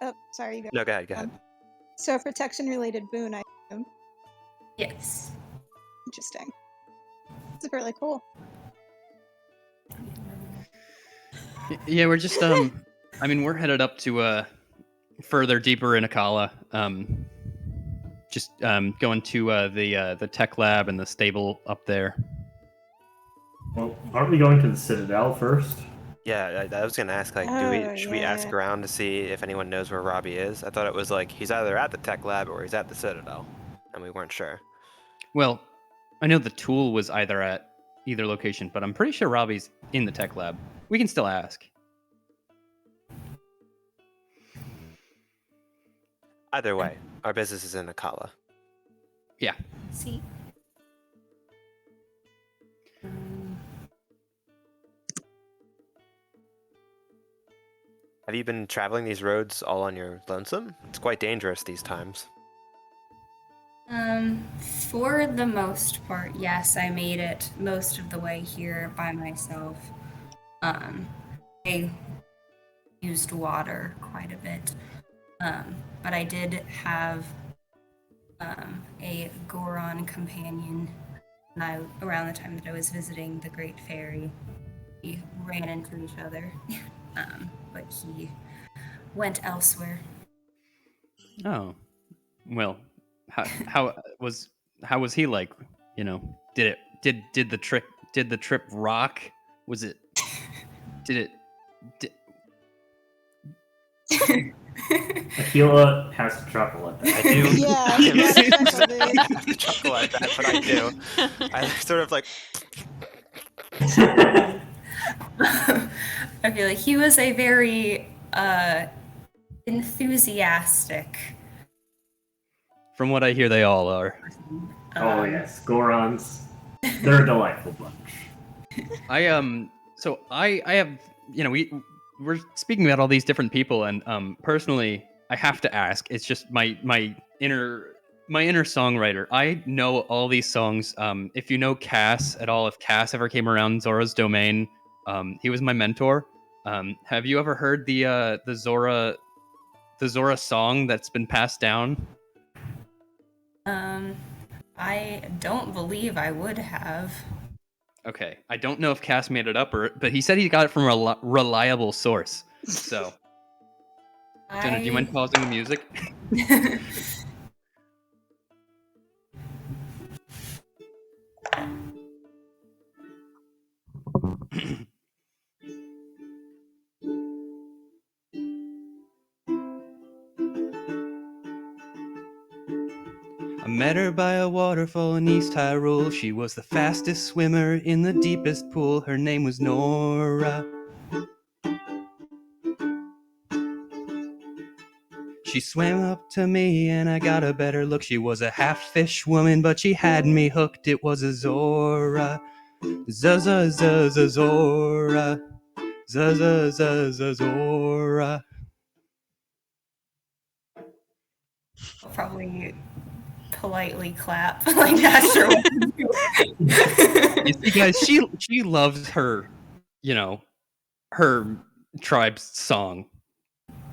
oh, sorry, you go. no, go ahead. So, a protection-related boon, I assume. Yes. Interesting. It's really cool. Yeah, we're just I mean, we're headed up to further deeper in Akkala. Just going to the tech lab and the stable up there. Well, aren't we going to the Citadel first? Yeah, I was gonna ask, like, should we ask around to see if anyone knows where Robbie is? I thought it was like he's either at the tech lab or he's at the Citadel, and we weren't sure. Well, I know the tool was either at either location, but I'm pretty sure Robbie's in the tech lab. We can still ask. Either way, our business is in Akkala. Yeah. See. Have you been traveling these roads all on your lonesome? It's quite dangerous these times. For the most part, yes, I made it most of the way here by myself. I used water quite a bit. But I did have a Goron companion around the time that I was visiting the Great Fairy. We ran into each other, but he went elsewhere. Oh, well, how was he like? You know, did the trip rock? Was it? Did it? Akkala has to chuckle at that. I do. Yeah, you gotta chuckle, dude. I have to chuckle at that, but I do. I sort of like. I feel like he was a very enthusiastic. From what I hear, they all are. Oh yes, Gorons. They're a delightful bunch. I have, you know, we're speaking about all these different people, and personally, I have to ask. It's just my inner songwriter. I know all these songs. If you know Cass at all, if Cass ever came around Zora's Domain, he was my mentor. Have you ever heard the Zora song that's been passed down? I don't believe I would have. Okay, I don't know if Cass made it up, but he said he got it from a reliable source. So, Jenna, do you mind pausing the music? I met her by a waterfall in East Hyrule. She was the fastest swimmer in the deepest pool. Her name was Nora. She swam up to me and I got a better look. She was a half-fish woman, but she had me hooked. It was a Zora. Zora. Zora. Probably politely clap like after. You see, guys, she loves her, you know, her tribe's song.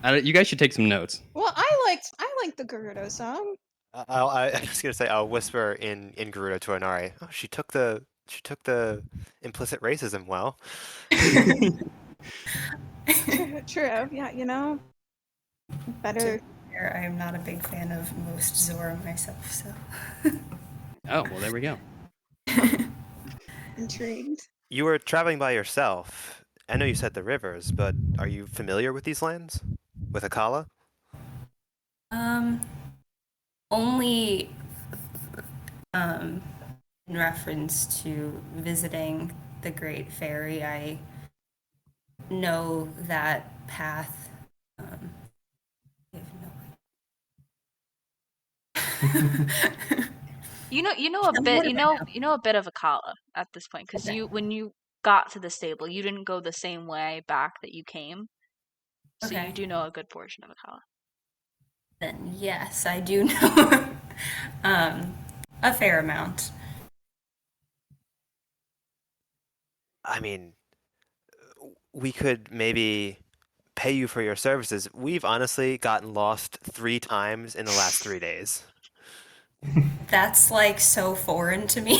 You guys should take some notes. Well, I liked the Gerudo song. I was gonna say I'll whisper in Gerudo to Inari. Oh, she took the implicit racism well. True, yeah, you know. Better. I'm not a big fan of most Zora myself, so. Oh, well, there we go. Intrigued. You were traveling by yourself. I know you said the rivers, but are you familiar with these lands? With Akkala? Only in reference to visiting the Great Fairy, I know that path. I have no idea. You know a bit. You know a bit of Akkala at this point, because when you got to the stable, you didn't go the same way back that you came, so you do know a good portion of Akkala. Then yes, I do know a fair amount. I mean, we could maybe pay you for your services. We've honestly gotten lost 3 times in the last 3 days. That's like so foreign to me.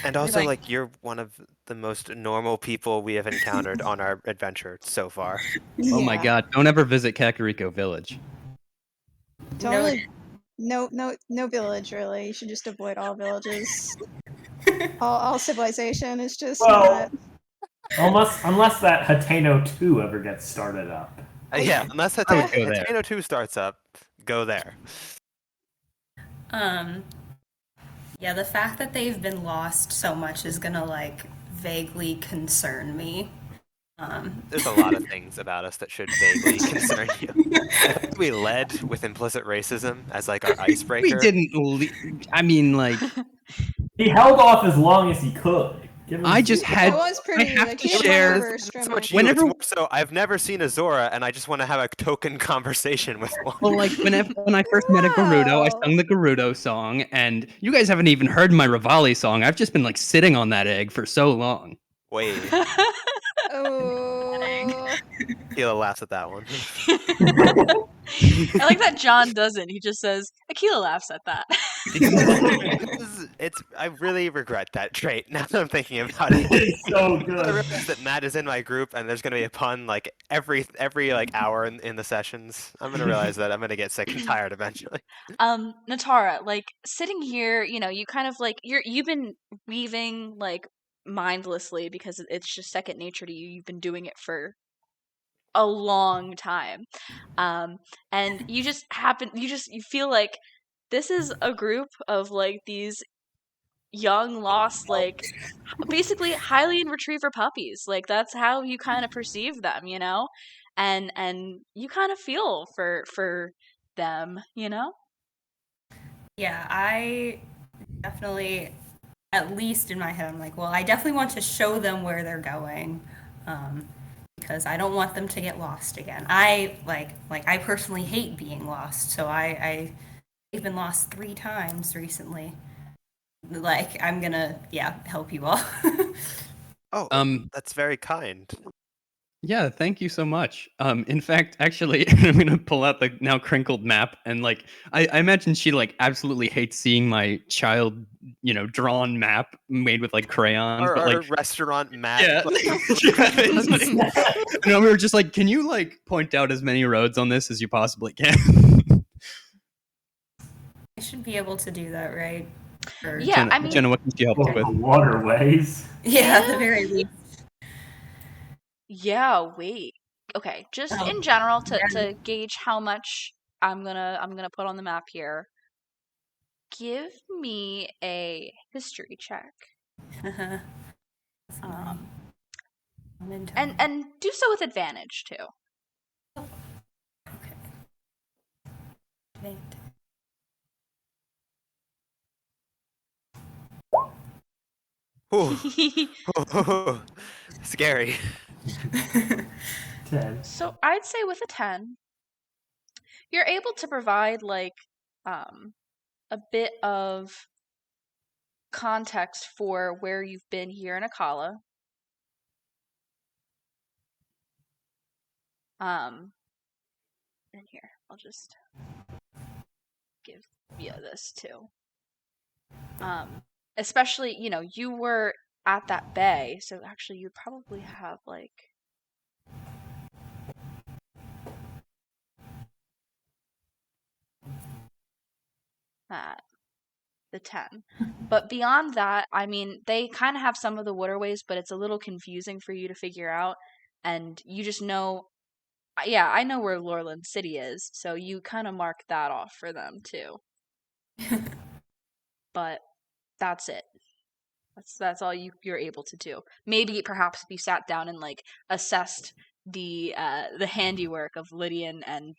And also, like, you're one of the most normal people we have encountered on our adventure so far. Oh my god, don't ever visit Kakariko Village. No village, really. You should just avoid all villages. all civilization is just Well, unless that Hateno 2 ever gets started up. Yeah, unless Hateno 2 starts up, go there. Yeah, the fact that they've been lost so much is gonna like vaguely concern me. There's a lot of things about us that should vaguely concern you. I think we led with implicit racism as like our icebreaker. We didn't. I mean, like, He held off as long as he could. I just had. That was pretty. I have I to can't share. remember That's Strum what actually. you. Whenever- It's more so I've never seen a Zora, and I just want to have a token conversation with one. Well, like when I first met a Gerudo, I Wow. sung the Gerudo song, and you guys haven't even heard my Rivali song. I've just been like sitting on that egg for so long. Wait, Oh. Keela laughs at that one. I like that John doesn't. He just says, Akila laughs at that. I really regret that trait now that I'm thinking about it. It's so I good. realize that Matt is in my group, and there's gonna be a pun like every like hour in the sessions. I'm gonna realize that I'm gonna get sick and tired eventually. Natara, like sitting here, you kind of like you've been weaving like mindlessly because it's just second nature to you. You've been doing it for a long time. And you feel like this is a group of like these young lost like basically Hylian retriever puppies. Like that's how you kind of perceive them, and you kind of feel for them. Yeah, I definitely, at least in my head, I'm like, well, I definitely want to show them where they're going, because I don't want them to get lost again. I I personally hate being lost, so I've been lost 3 times recently. Like I'm gonna help you all. Oh, that's very kind. Yeah, thank you so much. In fact, actually, I'm gonna pull out the now crinkled map, and like, I imagine she like absolutely hates seeing my child, drawn map made with like crayons. Our, but our like, restaurant map. yeah, we were just like, can you like point out as many roads on this as you possibly can? I should be able to do that, right? Or- Yeah, Jenna, I mean, Jenna, what can she help Oh, you with? the waterways. Yeah, at the very least. yeah, wait. Okay, just Oh, in general to yeah. gauge how much I'm gonna put on the map here. Give me a history check. That's Um, fine. I'm in and do so with advantage too. Okay. Wait. Ooh. Scary. 10. So I'd say with a 10, you're able to provide like a bit of context for where you've been here in Akkala. And here, I'll just give you this too. Especially, you were at that bay, so actually you'd probably have like the 10. But beyond that, I mean, they kind of have some of the waterways, but it's a little confusing for you to figure out. And you just know, yeah, I know where Lorland City is, so you kind of mark that off for them too. But that's it. That's all you're able to do. Maybe perhaps if you sat down and like assessed the handiwork of Lydian and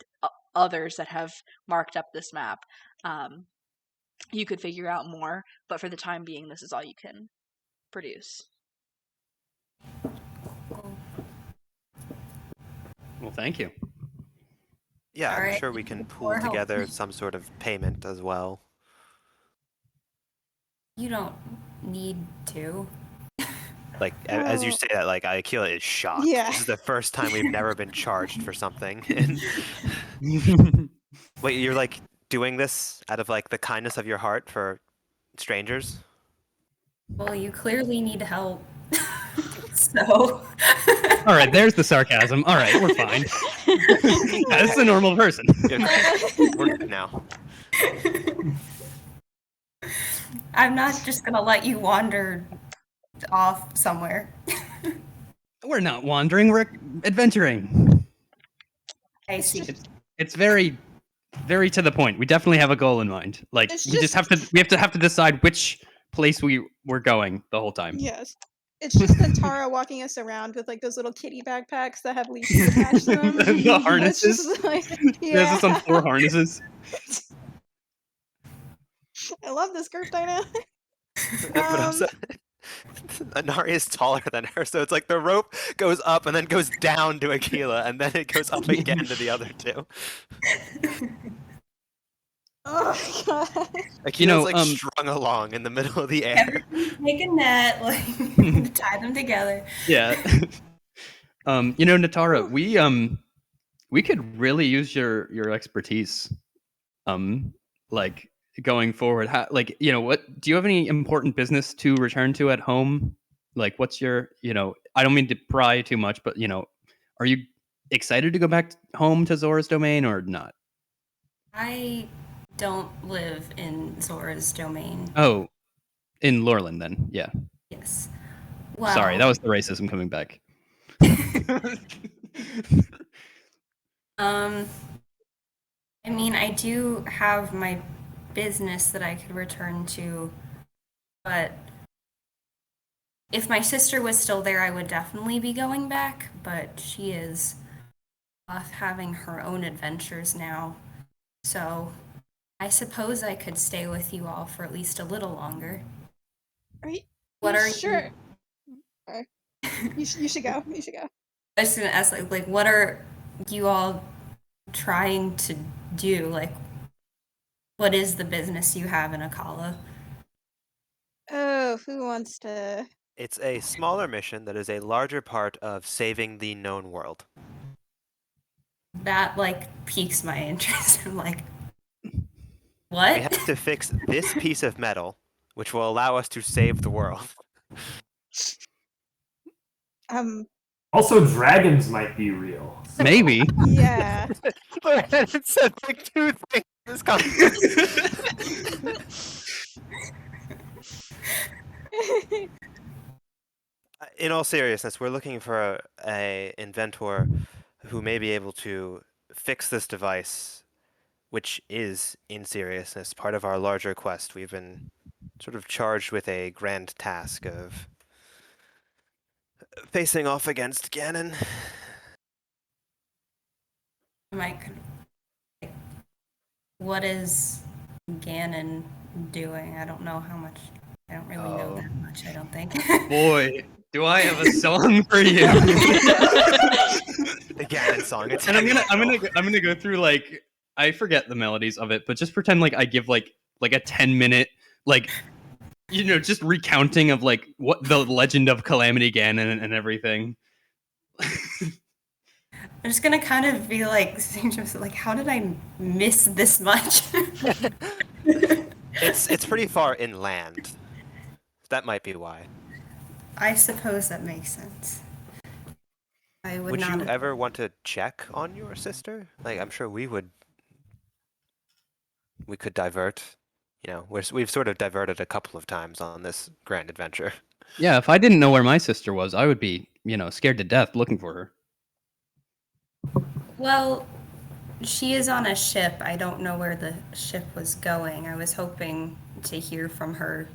others that have marked up this map, you could figure out more. But for the time being, this is all you can produce. Well, thank you. Yeah, I'm Alright. sure we can pool More help. together some sort of payment as well. You don't need to. Like, as you Oh. say that, like, Akila is shocked. Yeah. This is the first time we've never been charged for something. Wait, you're like doing this out of like the kindness of your heart for strangers? Well, you clearly need help. So. All right, there's the sarcasm. All right, we're fine. That's a normal person. We're good now. I'm not just gonna let you wander off somewhere. We're not wandering. We're adventuring. I see. It's very, very to the point. We definitely have a goal in mind. Like It's we have to decide which place we're going the whole time. Yes. It's just Natara walking us around with like those little kitty backpacks that have leashes attached to them. The It's harnesses. just like, There's us on 4 harnesses. I love this group dynamic. That's what I'm saying. Anari is taller than her, so it's like the rope goes up and then goes down to Akkala, and then it goes up again to the other two. Oh my god. Akila's like strung along in the middle of the air. Make a net, like tie them together. Yeah. Natara, we could really use your expertise. Like going forward. What do you have any important business to return to at home? Like what's your, I don't mean to pry too much, but are you excited to go back home to Zora's domain or not? I don't live in Zora's domain. Oh, in Lorland then. Yeah. Yes. Well, sorry, that was the racism coming back. I mean, I do have my business that I could return to, but if my sister was still there, I would definitely be going back, but she is off having her own adventures now. So I suppose I could stay with you all for at least a little longer. What are sure? You should go. You should go. I was gonna ask, like, what are you all trying to do? Like, what is the business you have in Akkala? Oh, who wants to? It's a smaller mission that is a larger part of saving the known world. That, like, piques my interest. I'm like, what? We have to fix this piece of metal, which will allow us to save the world. Also, dragons might be real. Maybe. Yeah. It said like two things in this conversation. In all seriousness, we're looking for a inventor who may be able to fix this device, which is, in seriousness, part of our larger quest. We've been sort of charged with a grand task of facing off against Ganon. What is Ganon doing? I don't know how much. I don't really know that much, I don't think. Boy, do I have a song for you. The Ganon song. It's and I'm gonna go through, like, I forget the melodies of it, but just pretend like I give like a 10-minute, like, just recounting of like what the legend of Calamity Ganon and everything. I'm just gonna kind of be like, how did I miss this much? It's pretty far inland. That might be why. I suppose that makes sense. Would you ever want to check on your sister? Like, I'm sure we would. We could divert. We've sort of diverted a couple of times on this grand adventure. Yeah, if I didn't know where my sister was, I would be, scared to death looking for her. Well, she is on a ship. I don't know where the ship was going. I was hoping to hear from her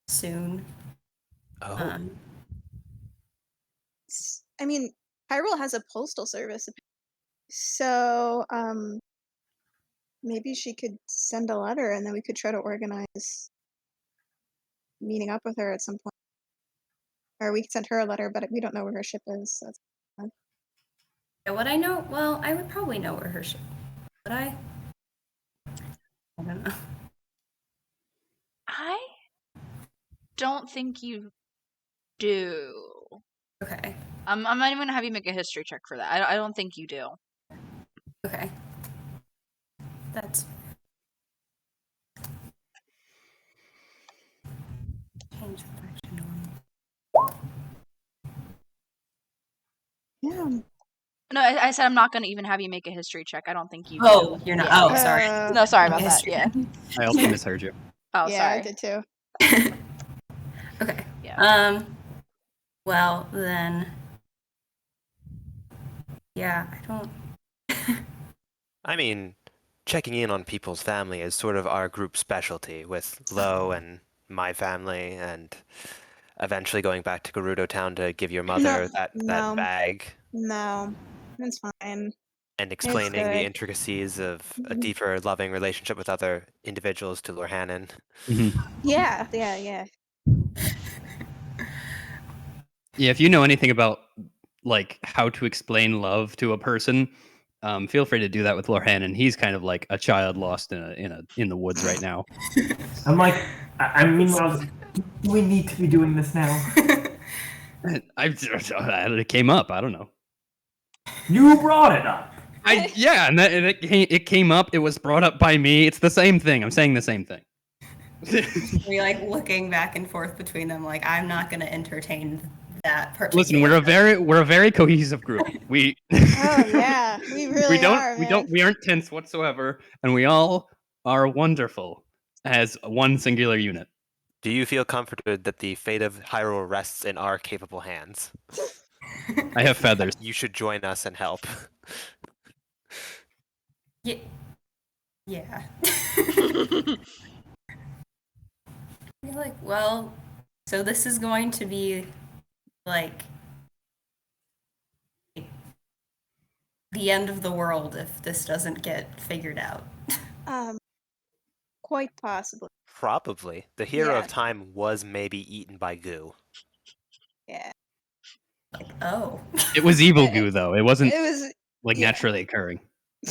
soon. Oh. I mean, Hyrule has a postal service, so maybe she could send a letter, and then we could try to organize meeting up with her at some point. Or we could send her a letter, but we don't know where her ship is. So that's fine. Yeah, what I know, well, I would probably know where her ship is. Would I? I don't know. I don't think you do. Okay. I'm not even gonna have you make a history check for that. I don't think you do. Okay. That's change the direction. Yeah. No, I said I'm not gonna even have you make a history check. I don't think you do. Oh, you're not. Yeah. Oh, sorry. No, sorry about that. Yeah. I also misheard you. Oh, yeah, sorry. I did too. Okay. Yeah. Well then. Yeah, I don't. I mean, checking in on people's family is sort of our group specialty, with Lo and my family, and eventually going back to Gerudo Town to give your mother that bag. No, that's fine. And explaining the good. intricacies of a deeper, loving relationship with other individuals to Lorhanan. Mm-hmm. Yeah. Yeah, if you know anything about like how to explain love to a person, feel free to do that with Lorhan, and he's kind of like a child lost in the woods right now. I'm like, I mean, do we need to be doing this now? It came up. I don't know. You brought it up. And it came up. It was brought up by me. It's the same thing. I'm saying the same thing. We like looking back and forth between them. Like, I'm not going to entertain that particular. Listen, we're a very cohesive group. We Oh yeah, we really we aren't tense whatsoever, and we all are wonderful as one singular unit. Do you feel comforted that the fate of Hyrule rests in our capable hands? I have feathers. You should join us and help. Yeah. Yeah. You're like, well, so this is going to be like the end of the world if this doesn't get figured out. Quite possibly. Probably. The hero Yeah. of time was maybe eaten by goo. Yeah. Like, oh. It was evil goo, though. It wasn't It was naturally occurring.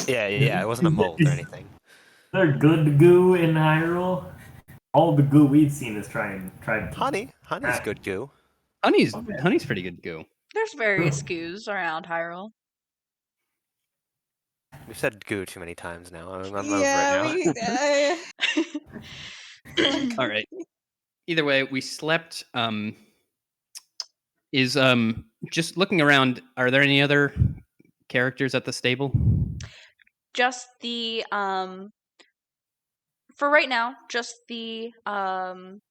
Yeah, it wasn't a mold or anything. Is there good goo in Hyrule? All the goo we've seen is tried. Honey's good goo. Honey's pretty good goo. There's various goos around Hyrule. We've said goo too many times now. I'm over yeah, it now. All right. Either way, we slept. Is just looking around. Are there any other characters at the stable? Just the for right now, just the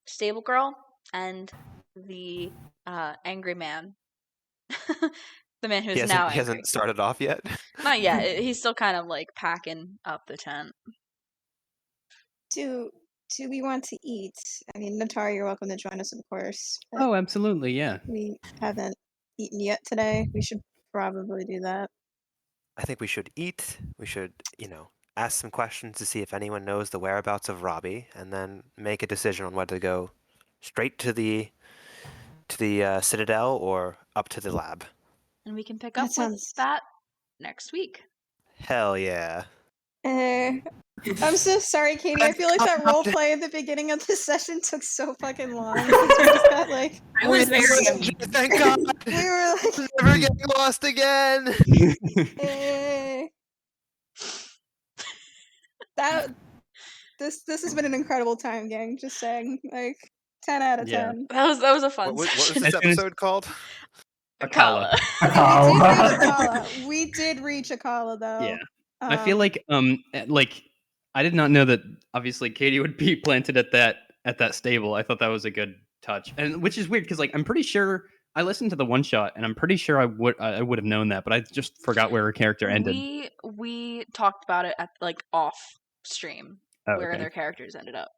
stable girl and the angry man. The man who's now angry. He hasn't started off yet? Not yet. He's still kind of like packing up the tent. Do we want to eat? I mean, Natara, you're welcome to join us, of course. Oh, absolutely, yeah. We haven't eaten yet today. We should probably do that. I think we should eat. We should, ask some questions to see if anyone knows the whereabouts of Robbie, and then make a decision on whether to go straight to the Citadel or up to the lab. And we can pick That up sounds- with that next week. Hell yeah. I'm so sorry, Katie. I feel like that role play at the beginning of the session took so fucking long. Because we just got like I was very Thank God. we were like Never getting lost again. eh. This has been an incredible time, gang. Just saying, like 10 out of 10. That was a fun What was session. this episode called? Akkala. We did reach Akkala though. Yeah. I feel like I did not know that obviously Katie would be planted at that stable. I thought that was a good touch. And which is weird because like I'm pretty sure I listened to the one shot and I'm pretty sure I would have known that, but I just forgot where her character ended. We talked about it at like off stream where their characters ended up.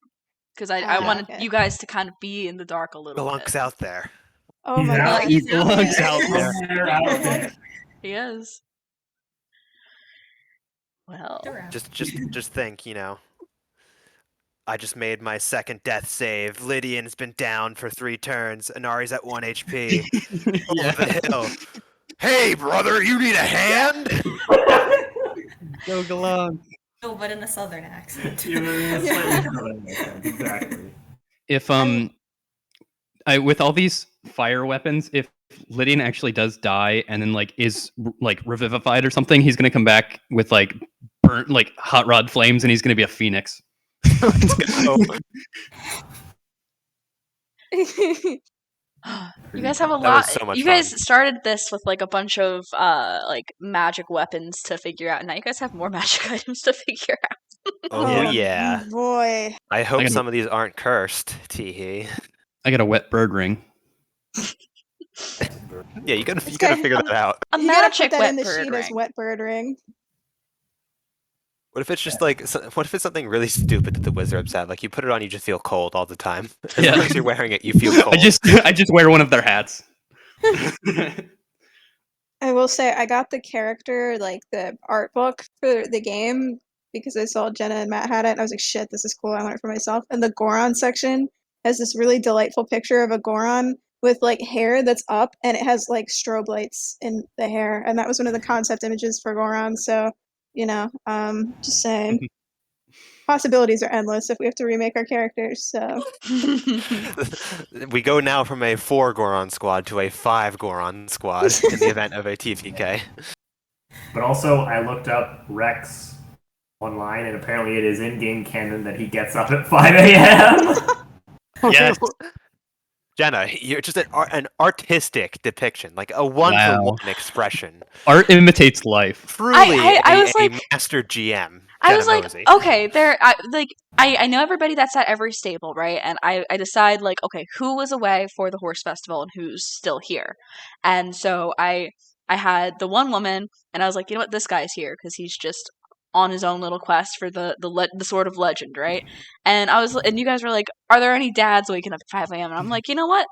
Because I wanted you guys to kind of be in the dark a little Belunk's bit. out there. Oh my god. He's out there. out there. He is. Well, Just think, I just made my second death save. Lydian's been down for 3 turns. Inari's at 1 HP. Over the hill. Hey, brother, you need a hand? Go along. No, but in a southern accent. Exactly. If with all these fire weapons, if Lydian actually does die and then like is like revivified or something, he's gonna come back with like burnt like hot rod flames and he's gonna be a phoenix. you guys have a That lot. was so much You guys fun. started this with like a bunch of like magic weapons to figure out, and now you guys have more magic items to figure out. Oh, yeah. Boy. I hope some of these aren't cursed, Teehee. I got a wet bird ring. Yeah, you gotta figure that out. A You gotta magic put that in the wet sheet bird as ring. wet bird ring. What if it's just like, what if it's something really stupid that the wizards have? Like, you put it on, you just feel cold all the time. As Yeah. long as you're wearing it, you feel cold. I just wear one of their hats. I will say I got the character, like the art book for the game because I saw Jenna and Matt had it and I was like, shit, this is cool, I want it for myself. And the Goron section has this really delightful picture of a Goron with like hair that's up and it has like strobe lights in the hair, and that was one of the concept images for Goron. So, just saying, possibilities are endless if we have to remake our characters. So We go now from a 4 Goron squad to a 5 Goron squad in the event of a TPK. But also, I looked up Rex online, and apparently it is in-game canon that he gets up at 5 a.m. Yes. Jenna, you're just an artistic depiction, like a one-for-one expression. Art imitates life. Truly I was like, a master GM. I was Jenna like, Mosey. okay, I know everybody that's at every stable, right? And I decide like, okay, who was away for the horse festival and who's still here. And so I had the one woman, and I was like, you know what, this guy's here because he's just on his own little quest for the Sword of Legend, right? And you guys were like, are there any dads waking up at 5 a.m.? And I'm like, you know what?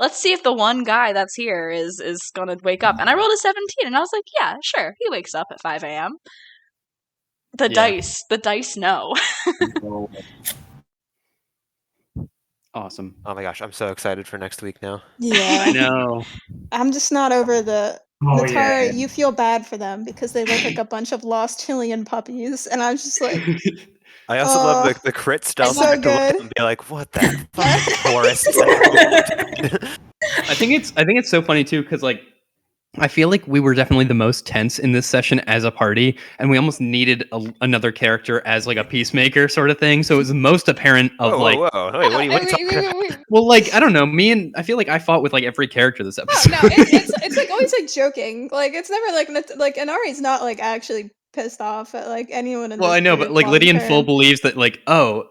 Let's see if the one guy that's here is gonna wake up. And I rolled a 17, and I was like, yeah, sure, he wakes up at 5 a.m. The dice know. Awesome. Oh my gosh, I'm so excited for next week now. yeah, I know. I'm just not over the. Oh, Natara, yeah. you feel bad for them because they look like a bunch of lost Chilean puppies, and I'm just like, I also love the crit stealth so to look good. and be like, what the fuck, Forest? I think it's so funny too because like I feel like we were definitely the most tense in this session as a party, and we almost needed another character as like a peacemaker sort of thing. So it was the most apparent of Whoa, like, whoa, whoa. Wait, what are you talking about? well, like I don't know, I feel like I fought with like every character this episode. No, it's like always like joking. Like it's never like Inari's not like actually pissed off at like anyone in Well, this I know, group but like long Lydian term. full believes that like, oh,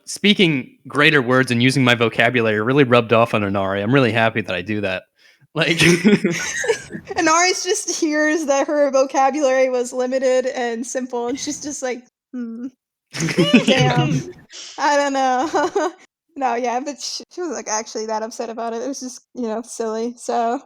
speaking greater words and using my vocabulary really rubbed off on Inari. I'm really happy that I do that. Like Inari's just hears that her vocabulary was limited and simple, and she's just like, damn. I don't know. No, yeah, but she was like actually that upset about it. It was just, silly. So